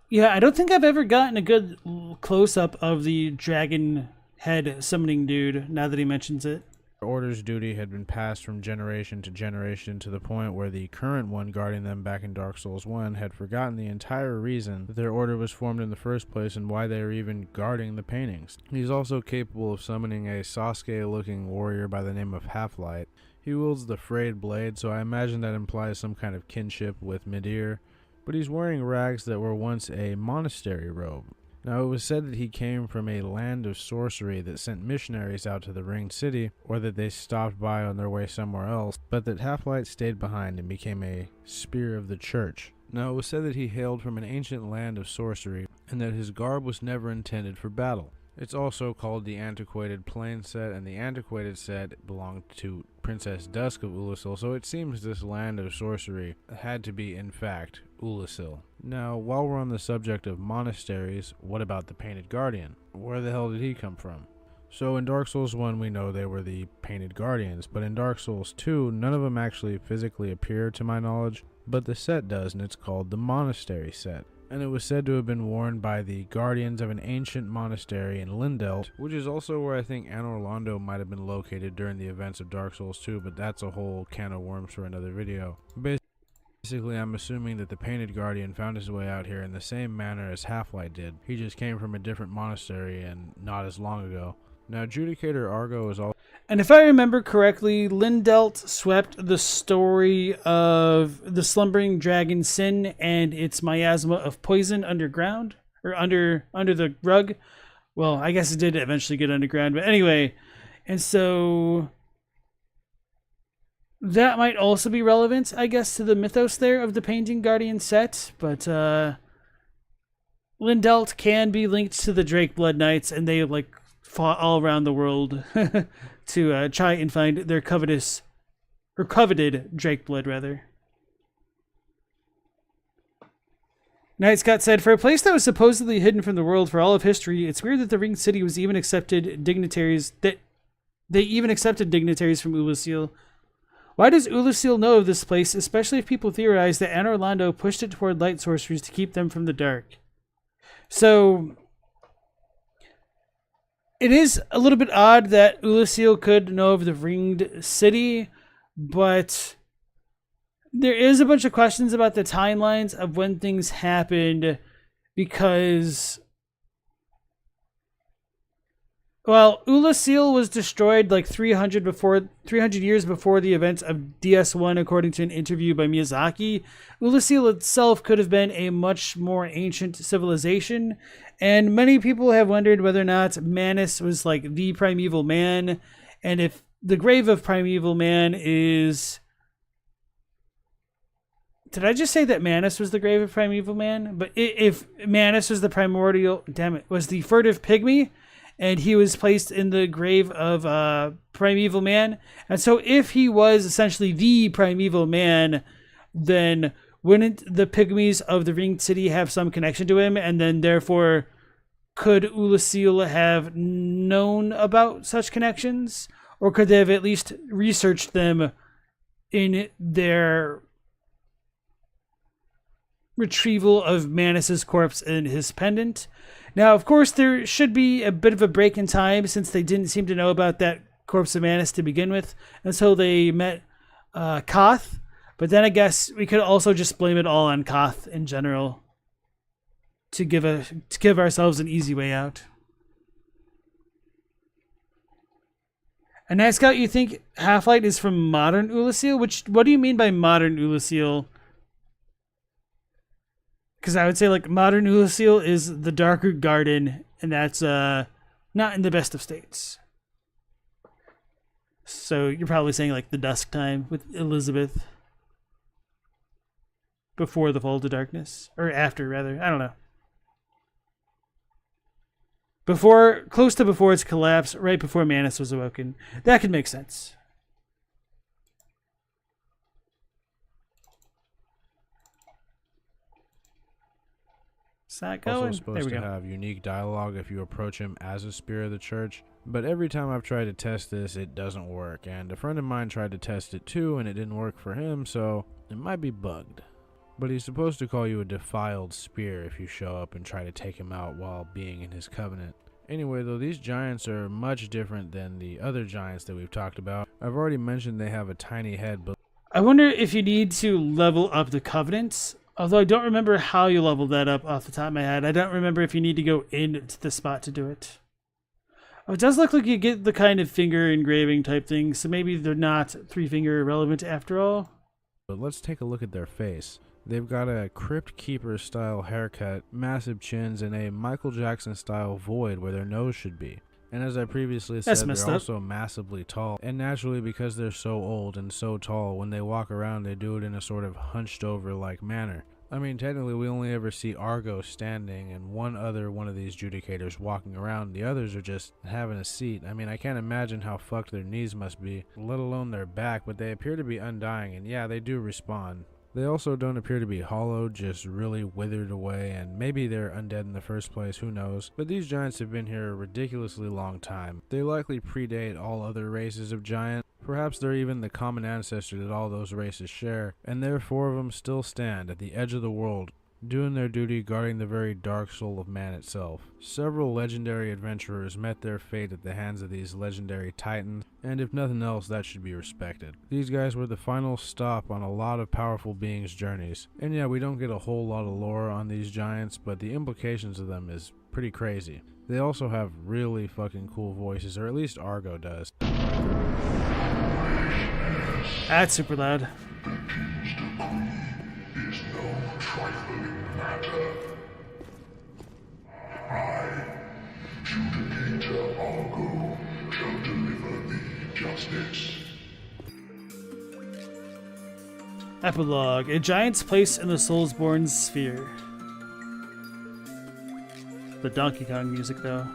Yeah, I don't think I've ever gotten a good close-up of the dragon head summoning dude, now that he mentions it. Order's duty had been passed from generation to generation to the point where the current one guarding them back in Dark Souls 1 had forgotten the entire reason that their order was formed in the first place and why they were even guarding the paintings. He's also capable of summoning a Sasuke-looking warrior by the name of Half-Light. He wields the frayed blade, so I imagine that implies some kind of kinship with Midir, but he's wearing rags that were once a monastery robe. Now, it was said that he came from a land of sorcery that sent missionaries out to the Ringed City, or that they stopped by on their way somewhere else, but that Half-Light stayed behind and became a spear of the church. Now, it was said that he hailed from an ancient land of sorcery, and that his garb was never intended for battle. It's also called the Antiquated Plain set, and the Antiquated set belonged to Princess Dusk of Ulasil, so it seems this land of sorcery had to be, in fact, Ulasil. Now, while we're on the subject of monasteries, what about the Painted Guardian? Where the hell did he come from? So in Dark Souls 1 we know they were the Painted Guardians, but in Dark Souls 2 none of them actually physically appear to my knowledge, but the set does, and it's called the Monastery set. And it was said to have been worn by the guardians of an ancient monastery in Lindelt, which is also where I think Anor Londo might have been located during the events of Dark Souls 2, but that's a whole can of worms for another video. Basically, I'm assuming that the Painted Guardian found his way out here in the same manner as Half-Light did. He just came from a different monastery and not as long ago. Now, Judicator Argo is also... And if I remember correctly, Lindelt swept the story of the slumbering dragon Sin and its miasma of poison underground, or under the rug. Well, I guess it did eventually get underground, but anyway. And so that might also be relevant, I guess, to the mythos there of the Painting Guardian set, but Lindelt can be linked to the Drake Blood Knights, and they fought all around the world to try and find their coveted Drake blood, rather. Night Scott said, for a place that was supposedly hidden from the world for all of history, it's weird that the Ringed City was even accepted dignitaries, that they even accepted dignitaries from Ulasil. Why does Ulasil know of this place, especially if people theorize that Anor Londo pushed it toward light sorceries to keep them from the dark? So it is a little bit odd that Ulasil could know of the Ringed City, but There is a bunch of questions about the timelines of when things happened because, well, Ulasil was destroyed like 300 years before the events of DS1, according to an interview by Miyazaki. Ulasil itself could have been a much more ancient civilization, and many people have wondered whether or not Manus was like the primeval man, and if the grave of primeval man is... Did I just say that Manus was the grave of primeval man? But if Manus was the was the furtive pygmy, and he was placed in the grave of primeval man. And so if he was essentially the primeval man, then wouldn't the pygmies of the Ringed City have some connection to him? And then therefore, could Ulasil have known about such connections? Or could they have at least researched them in their retrieval of Manus's corpse and his pendant? Now, of course, there should be a bit of a break in time since they didn't seem to know about that corpse of Manus to begin with until they met Koth. But then I guess we could also just blame it all on Koth in general to give ourselves an easy way out. And Night Scout, you think Half-Light is from modern Ulasil? What do you mean by modern Ulasil? Because I would say like modern Ulasil is the Darker Garden, and that's not in the best of states. So you're probably saying like the dusk time with Elizabeth. Before the fall to darkness. Or after, rather. I don't know. Close to before its collapse, right before Manus was awoken. That could make sense. Is that going? Also supposed to have unique dialogue if you approach him as a spirit of the church, but every time I've tried to test this, it doesn't work, and a friend of mine tried to test it too, and it didn't work for him, so it might be bugged. But he's supposed to call you a defiled spear if you show up and try to take him out while being in his covenant. Anyway, though, these giants are much different than the other giants that we've talked about. I've already mentioned they have a tiny head, but I wonder if you need to level up the covenants. Although I don't remember how you level that up off the top of my head. I don't remember if you need to go into the spot to do it. Oh, it does look like you get the kind of finger engraving type thing, so maybe they're not 3-finger relevant after all. But let's take a look at their face. They've got a Crypt Keeper style haircut, massive chins, and a Michael Jackson style void where their nose should be. And as I previously said, they're also massively tall. And naturally, because they're so old and so tall, when they walk around, they do it in a sort of hunched over like manner. I mean, technically, we only ever see Argo standing and one of these judicators walking around. The others are just having a seat. I mean, I can't imagine how fucked their knees must be, let alone their back, but they appear to be undying, and yeah, they do respawn. They also don't appear to be hollowed, just really withered away, and maybe they're undead in the first place, who knows. But these giants have been here a ridiculously long time. They likely predate all other races of giant. Perhaps they're even the common ancestor that all those races share, and there 4 of them still stand at the edge of the world, doing their duty guarding the very dark soul of man itself. Several legendary adventurers met their fate at the hands of these legendary titans, and if nothing else, that should be respected. These guys were the final stop on a lot of powerful beings' journeys. And yeah, we don't get a whole lot of lore on these giants, but the implications of them is pretty crazy. They also have really fucking cool voices, or at least Argo does. That's super loud. Epilogue: A giant's place in the Soulsborne sphere. The Donkey Kong music, though.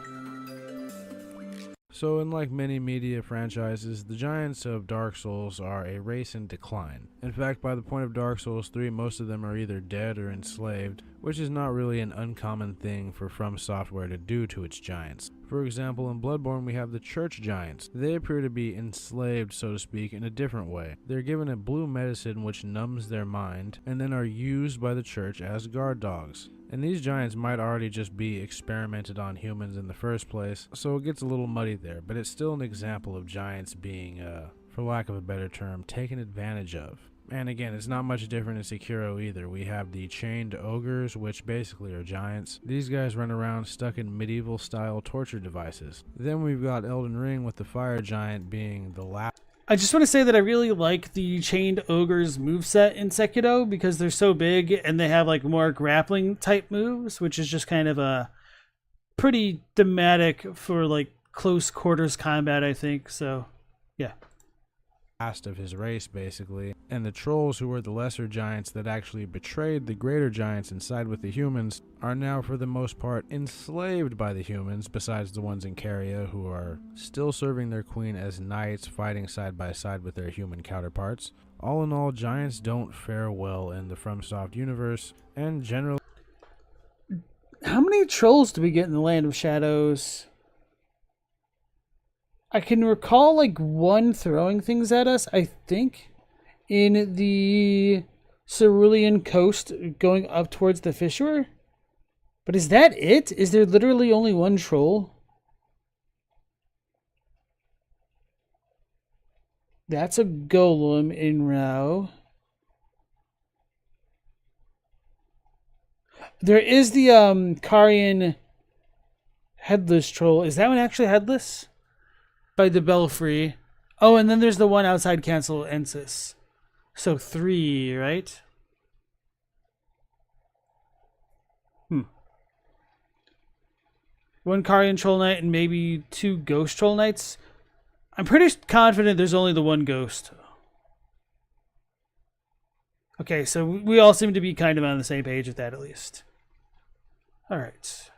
So, unlike many media franchises, the giants of Dark Souls are a race in decline. In fact, by the point of Dark Souls 3, most of them are either dead or enslaved, which is not really an uncommon thing for FromSoft to do to its giants. For example, in Bloodborne, we have the church giants. They appear to be enslaved, so to speak, in a different way. They're given a blue medicine which numbs their mind, and then are used by the church as guard dogs. And these giants might already just be experimented on humans in the first place, so it gets a little muddy there, but it's still an example of giants being, for lack of a better term, taken advantage of. And again, it's not much different in Sekiro either. We have the chained ogres, which basically are giants. These guys run around stuck in medieval style torture devices. Then we've got Elden Ring with the fire giant being the last. I just want to say that I really like the chained ogres moveset in Sekiro because they're so big and they have like more grappling type moves, which is just kind of a pretty thematic for like close quarters combat, I think. So, yeah. Last of his race, basically. And the trolls, who were the lesser giants that actually betrayed the greater giants and side with the humans, are now for the most part enslaved by the humans, besides the ones in Caria, who are still serving their queen as knights, fighting side by side with their human counterparts. All in all, giants don't fare well in the FromSoft universe, and generally... How many trolls do we get in the Land of Shadows? I can recall like one throwing things at us, I think, in the Cerulean coast going up towards the Fissure. But is that it? Is there literally only one troll? That's a golem in Rao. There is the Karian headless troll. Is that one actually headless? By the Belfry. Oh, and then there's the one outside Cancel Ensis. So 3, right? One Karian Troll Knight and maybe 2 Ghost Troll Knights. I'm pretty confident there's only the one Ghost. Okay, so we all seem to be kind of on the same page with that at least. Alright.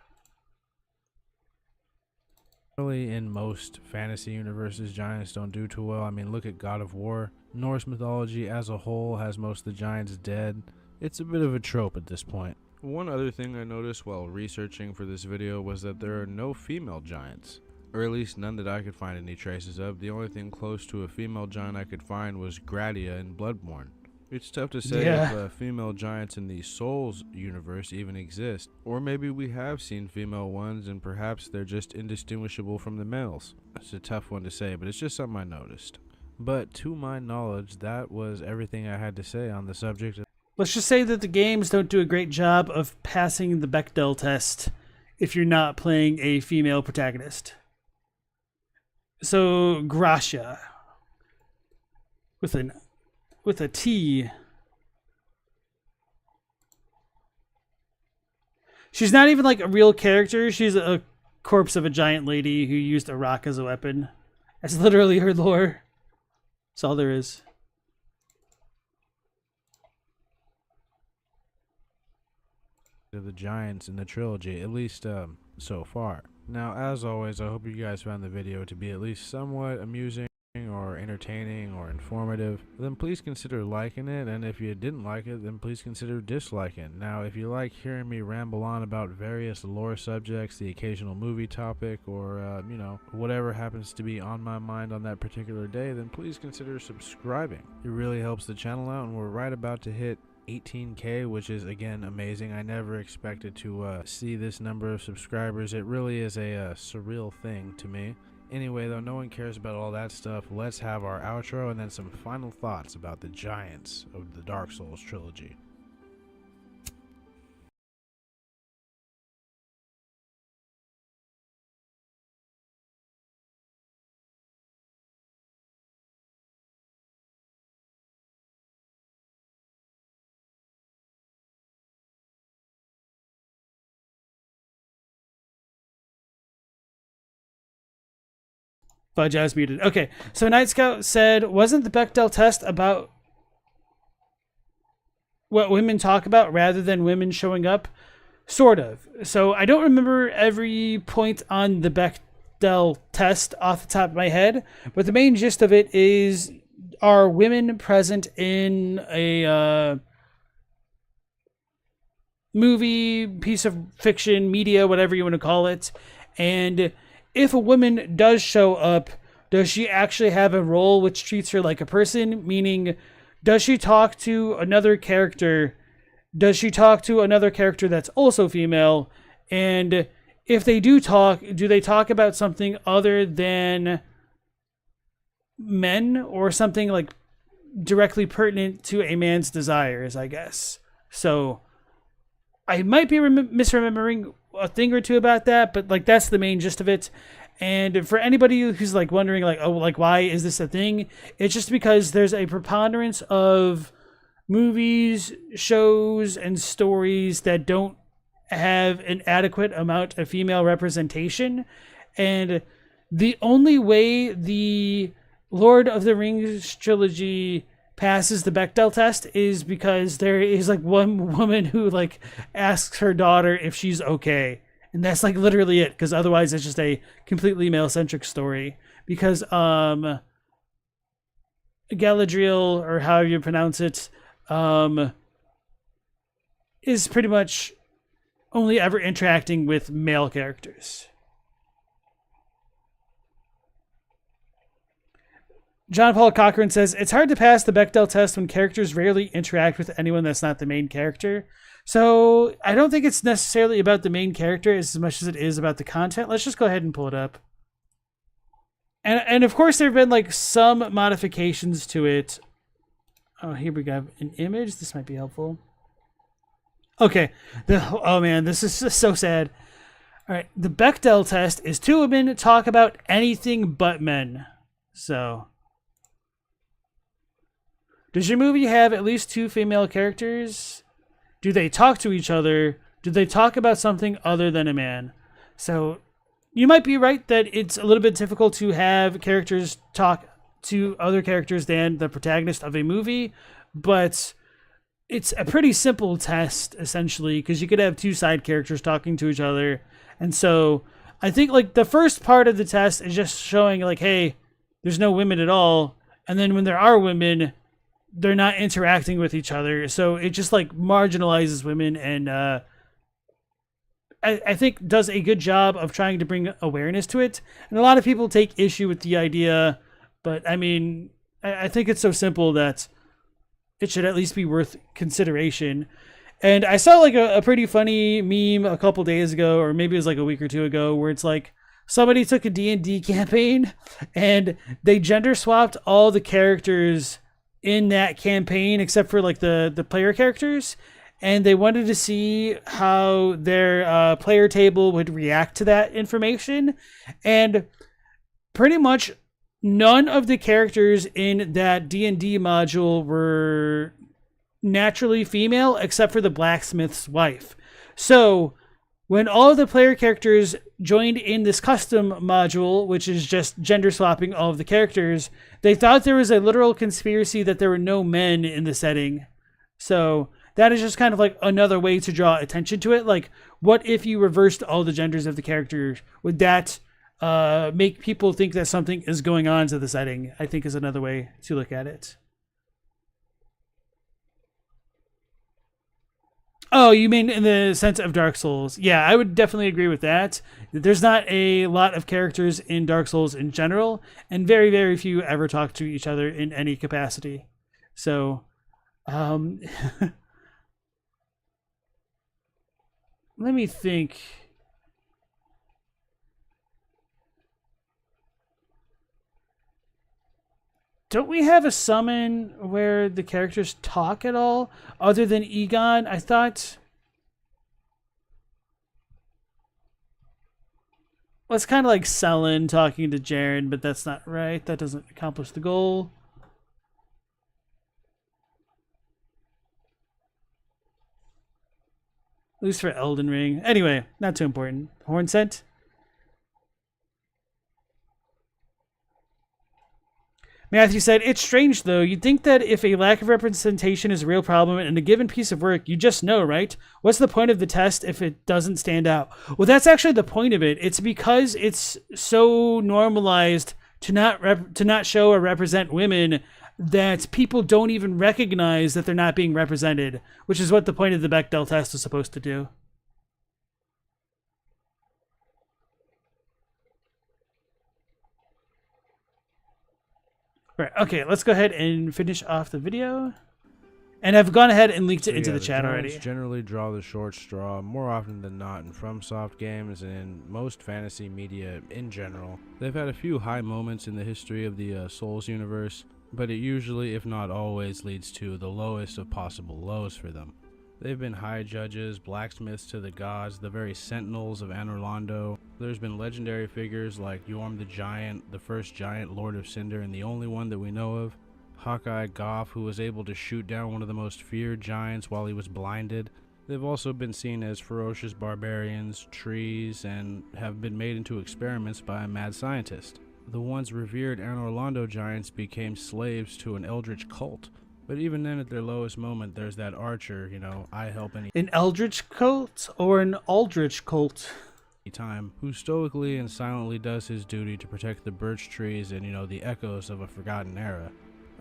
Really, in most fantasy universes, giants don't do too well. I mean, look at God of War. Norse mythology as a whole has most of the giants dead. It's a bit of a trope at this point. One other thing I noticed while researching for this video was that there are no female giants. Or at least none that I could find any traces of. The only thing close to a female giant I could find was Gradia in Bloodborne. It's tough to say if female giants in the Souls universe even exist. Or maybe we have seen female ones and perhaps they're just indistinguishable from the males. It's a tough one to say, but it's just something I noticed. But to my knowledge, that was everything I had to say on the subject. Let's just say that the games don't do a great job of passing the Bechdel test if you're not playing a female protagonist. So, Gracia. With a T. She's not even like a real character. She's a corpse of a giant lady who used a rock as a weapon. That's literally her lore. That's all there is. Of the giants in the trilogy, at least so far. Now, as always, I hope you guys found the video to be at least somewhat amusing or entertaining or informative. Then please consider liking it, and if you didn't like it, then please consider disliking. Now, if you like hearing me ramble on about various lore subjects, the occasional movie topic, or you know, whatever happens to be on my mind on that particular day, then please consider subscribing. It really helps the channel out, and we're right about to hit 18K, which is again amazing. I never expected to see this number of subscribers. It really is a surreal thing to me. Anyway, though, no one cares about all that stuff. Let's have our outro and then some final thoughts about the giants of the Dark Souls trilogy. Fudge, I was muted. Okay, so Night Scout said, wasn't the Bechdel test about what women talk about rather than women showing up? Sort of. So I don't remember every point on the Bechdel test off the top of my head, but the main gist of it is, are women present in a movie, piece of fiction, media, whatever you want to call it, and if a woman does show up, does she actually have a role which treats her like a person? Meaning, does she talk to another character? Does she talk to another character that's also female? And if they do they talk about something other than men or something like directly pertinent to a man's desires, I guess. So I might be misremembering a thing or two about that, but like that's the main gist of it. And for anybody who's like wondering like, oh, like why is this a thing? It's just because there's a preponderance of movies, shows, and stories that don't have an adequate amount of female representation. And the only way the Lord of the Rings trilogy passes the Bechdel test is because there is like one woman who like asks her daughter if she's okay. And that's like literally it, because otherwise it's just a completely male-centric story. Because Galadriel, or however you pronounce it, is pretty much only ever interacting with male characters. John Paul Cochran says, it's hard to pass the Bechdel test when characters rarely interact with anyone that's not the main character. So I don't think it's necessarily about the main character as much as it is about the content. Let's just go ahead and pull it up. And of course there have been like some modifications to it. Oh, here we go. An image. This might be helpful. Okay. Oh man, this is just so sad. All right. The Bechdel test is two women talk about anything but men. So, does your movie have at least two female characters? Do they talk to each other? Do they talk about something other than a man? So, you might be right that it's a little bit difficult to have characters talk to other characters than the protagonist of a movie, but it's a pretty simple test, essentially, because you could have two side characters talking to each other. And so, I think, like, the first part of the test is just showing, like, hey, there's no women at all. And then when there are women, they're not interacting with each other. So it just like marginalizes women, and I think does a good job of trying to bring awareness to it. And a lot of people take issue with the idea, but I mean, I think it's so simple that it should at least be worth consideration. And I saw like a pretty funny meme a couple days ago, or maybe it was like a week or two ago, where it's like somebody took a D&D campaign and they gender swapped all the characters in that campaign except for like the player characters, and they wanted to see how their player table would react to that information. And pretty much none of the characters in that D&D module were naturally female except for the blacksmith's wife. So when all of the player characters joined in this custom module, which is just gender swapping all of the characters, they thought there was a literal conspiracy that there were no men in the setting. So that is just kind of like another way to draw attention to it. Like, what if you reversed all the genders of the characters? Would that make people think that something is going on to the setting? I think is another way to look at it. Oh, you mean in the sense of Dark Souls? Yeah, I would definitely agree with that. There's not a lot of characters in Dark Souls in general, and very, very few ever talk to each other in any capacity. So, let me think. Don't we have a summon where the characters talk at all, other than Egon? I thought... Well, it's kind of like Selen talking to Jaren, but that's not right. That doesn't accomplish the goal. At least for Elden Ring. Anyway, not too important. Horn scent? Matthew said, it's strange though. You'd think that if a lack of representation is a real problem in a given piece of work, you just know, right? What's the point of the test if it doesn't stand out? Well, that's actually the point of it. It's because it's so normalized to not show or represent women that people don't even recognize that they're not being represented, which is what the point of the Bechdel test is supposed to do. Right, okay, let's go ahead and finish off the video. And I've gone ahead and linked it into the chat already. Generally draw the short straw more often than not in FromSoft games and in most fantasy media in general. They've had a few high moments in the history of the Souls universe, but it usually, if not always, leads to the lowest of possible lows for them. They've been high judges, blacksmiths to the gods, the very sentinels of Anor Londo. There's been legendary figures like Yorm the Giant, the first giant Lord of Cinder and the only one that we know of. Hawkeye Goff, who was able to shoot down one of the most feared giants while he was blinded. They've also been seen as ferocious barbarians, trees, and have been made into experiments by a mad scientist. The once revered Anor Londo giants became slaves to an eldritch cult. But even then, at their lowest moment, there's that archer, I help any An eldritch cult or an aldrich cult? time, who stoically and silently does his duty to protect the birch trees and, the echoes of a forgotten era.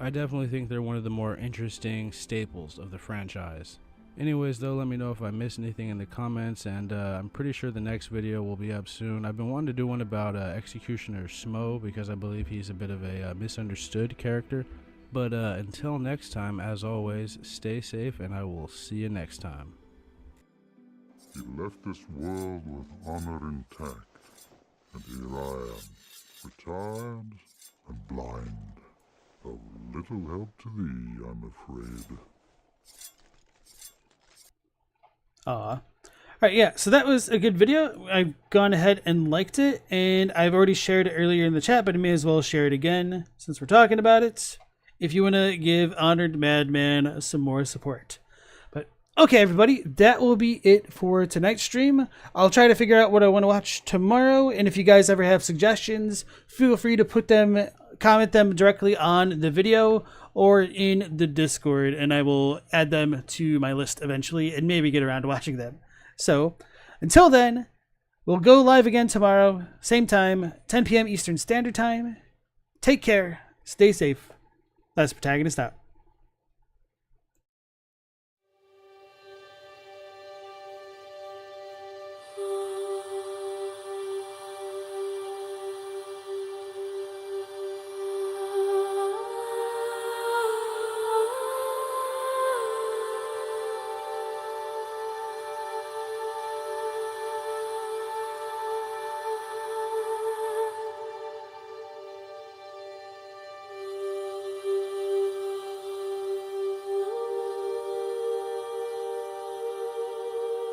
I definitely think they're one of the more interesting staples of the franchise. Anyways, though, let me know if I missed anything in the comments, and I'm pretty sure the next video will be up soon. I've been wanting to do one about Executioner Smo, because I believe he's a bit of a misunderstood character. But until next time, as always, stay safe, and I will see you next time. He left this world with honor intact, and here I am, retired and blind. Of little help to thee, I'm afraid. Alright, yeah, so that was a good video. I've gone ahead and liked it, and I've already shared it earlier in the chat, but I may as well share it again since we're talking about it, if you want to give Honored Madman some more support. But okay, everybody, that will be it for tonight's stream. I'll try to figure out what I want to watch tomorrow, and if you guys ever have suggestions, feel free to put them, comment them directly on the video or in the Discord, and I will add them to my list eventually and maybe get around to watching them. So until then, we'll go live again tomorrow, same time, 10 p.m. Eastern Standard Time. Take care, stay safe. That's Protagonist out.